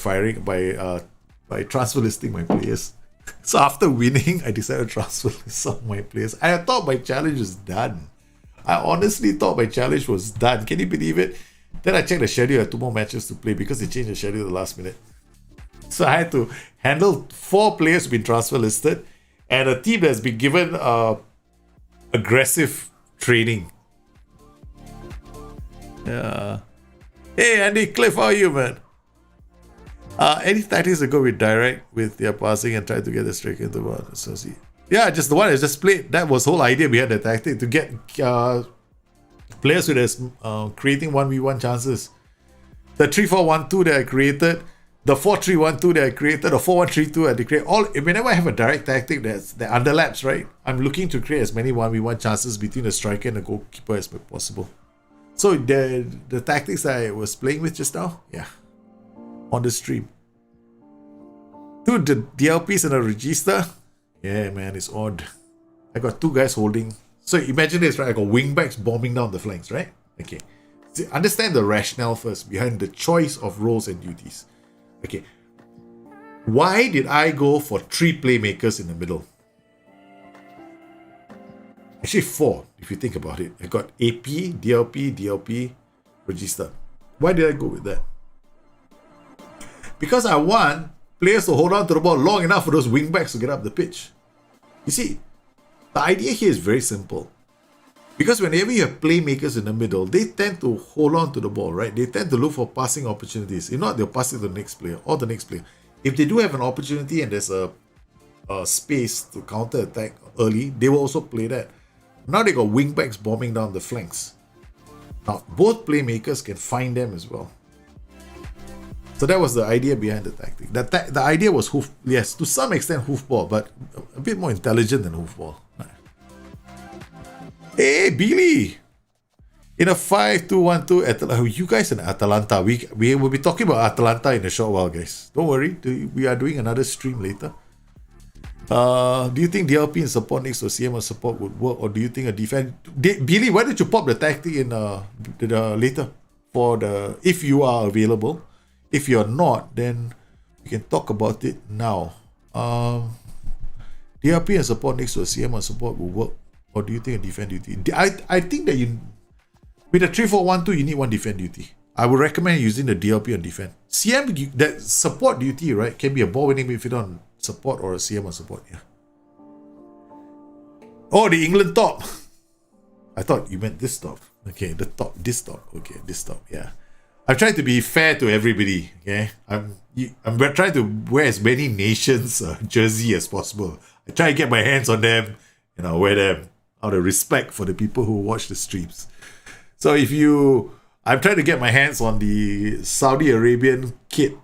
Speaker 2: transfer listing my players. So after winning, I decided to transfer list some of my players. I thought my challenge was done. I honestly thought my challenge was done. Can you believe it? Then I checked the schedule. I had 2 more matches to play because they changed the schedule at the last minute. So I had to handle 4 players who've been transfer listed and a team that's been given aggressive training. Yeah. Hey Andy Cliff, how are you, man? Any tactics that go with direct with their passing and try to get the striker into one. So see. Yeah, just the one I just played. That was the whole idea behind the tactic, to get players with creating 1v1 chances. The 3-4-1-2 that I created, the 4-3-1-2 that I created, the 4-1-3-2 that I create. Whenever I have a direct tactic that underlaps, right? I'm looking to create as many 1v1 chances between the striker and the goalkeeper as possible. So the tactics that I was playing with just now, yeah, on the stream. Dude, the DLPs and the register, yeah, man, it's odd. I got 2 guys holding. So imagine this, right? I got wingbacks bombing down the flanks, right? Okay. See, understand the rationale first behind the choice of roles and duties. Okay. Why did I go for 3 playmakers in the middle? Actually 4, if you think about it. I got AP, DLP, register. Why did I go with that? Because I want players to hold on to the ball long enough for those wingbacks to get up the pitch. You see, the idea here is very simple. Because whenever you have playmakers in the middle, they tend to hold on to the ball, right? They tend to look for passing opportunities. If not, they'll pass it to the next player or the next player. If they do have an opportunity and there's a space to counter attack early, they will also play that. Now they got wingbacks bombing down the flanks. Now, both playmakers can find them as well. So that was the idea behind the tactic. The idea was yes, to some extent hoofball, but a bit more intelligent than hoofball. Hey, Billy! In a 5-2-1-2, you guys in Atalanta, we will be talking about Atalanta in a short while, guys. Don't worry, we are doing another stream later. Do you think DLP in support next to CM support would work, or do you think a defense? Billy, why don't you pop the tactic in later for if you are available? If you're not, then we can talk about it now. DLP and support next to a CM support will work, or do you think a defense duty? I think that with a 3-4-1-2, you need 1 defense duty. I would recommend using the DLP on defense. CM, that support duty, right, can be a ball winning midfielder on support or a CM on support. Yeah. Oh, the England top. I thought you meant this top. Okay, this top. Okay, this top. Yeah. I'm trying to be fair to everybody. Okay, I'm trying to wear as many nations jersey as possible. I try to get my hands on them and I'll wear them out of respect for the people who watch the streams. So I'm trying to get my hands on the Saudi Arabian kit.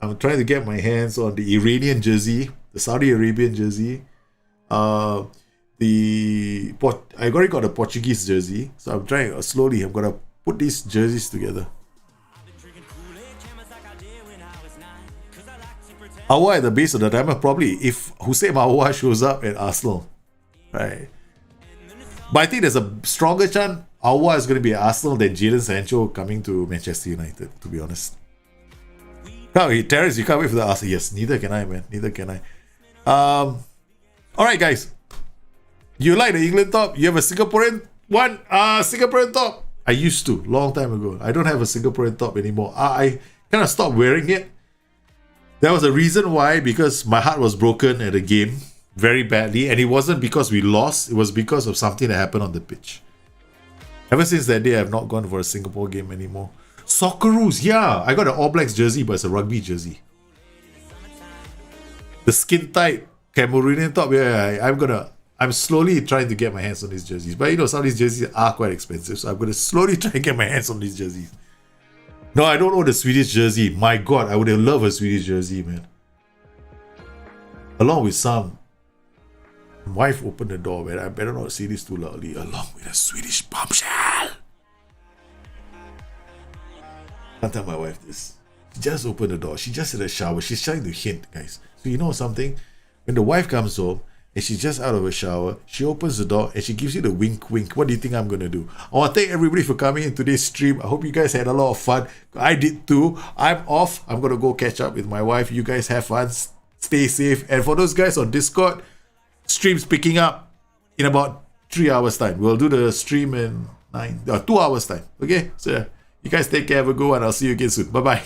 Speaker 2: I'm trying to get my hands on the Iranian jersey, the Saudi Arabian jersey. I already got a Portuguese jersey, so I'm trying slowly. I'm gonna put these jerseys together. Aouar at the base of the diamond, probably if Hussein Aouar shows up at Arsenal, right? But I think there's a stronger chance Aouar is going to be at Arsenal than Jadon Sancho coming to Manchester United, to be honest. Terrence, you can't wait for the Arsenal. Yes, neither can I, man. Neither can I. Alright, guys. You like the England top? You have a Singaporean one? Singaporean top. I used to, long time ago. I don't have a Singaporean top anymore. I kind of stopped wearing it. There was a reason why, because my heart was broken at a game very badly, and it wasn't because we lost, it was because of something that happened on the pitch. Ever since that day, I've not gone for a Singapore game anymore. Socceroos, yeah, I got an All Blacks jersey, but it's a rugby jersey. The skin tight Cameroonian top, yeah, I'm slowly trying to get my hands on these jerseys. But some of these jerseys are quite expensive, so I'm going to slowly try and get my hands on these jerseys. No, I don't own the Swedish jersey. My God, I would have loved a Swedish jersey, man. Along with some. Wife opened the door, man. I better not say this too loudly. Along with a Swedish bombshell. Can't tell my wife this. She just opened the door. She just had a shower. She's trying to hint, guys. So you know something? When the wife comes home,
Speaker 1: and she's just out of a shower. She opens the door and she gives you the wink wink. What do you think I'm gonna do? I want to thank everybody for coming in today's stream. I hope you guys had a lot of fun. I did too. I'm off. I'm gonna go catch up with my wife. You guys have fun. Stay safe. And for those guys on Discord, stream's picking up in about 3 hours time. We'll do the stream in 2 hours time. Okay? So you guys take care. Have a good one. I'll see you again soon. Bye bye.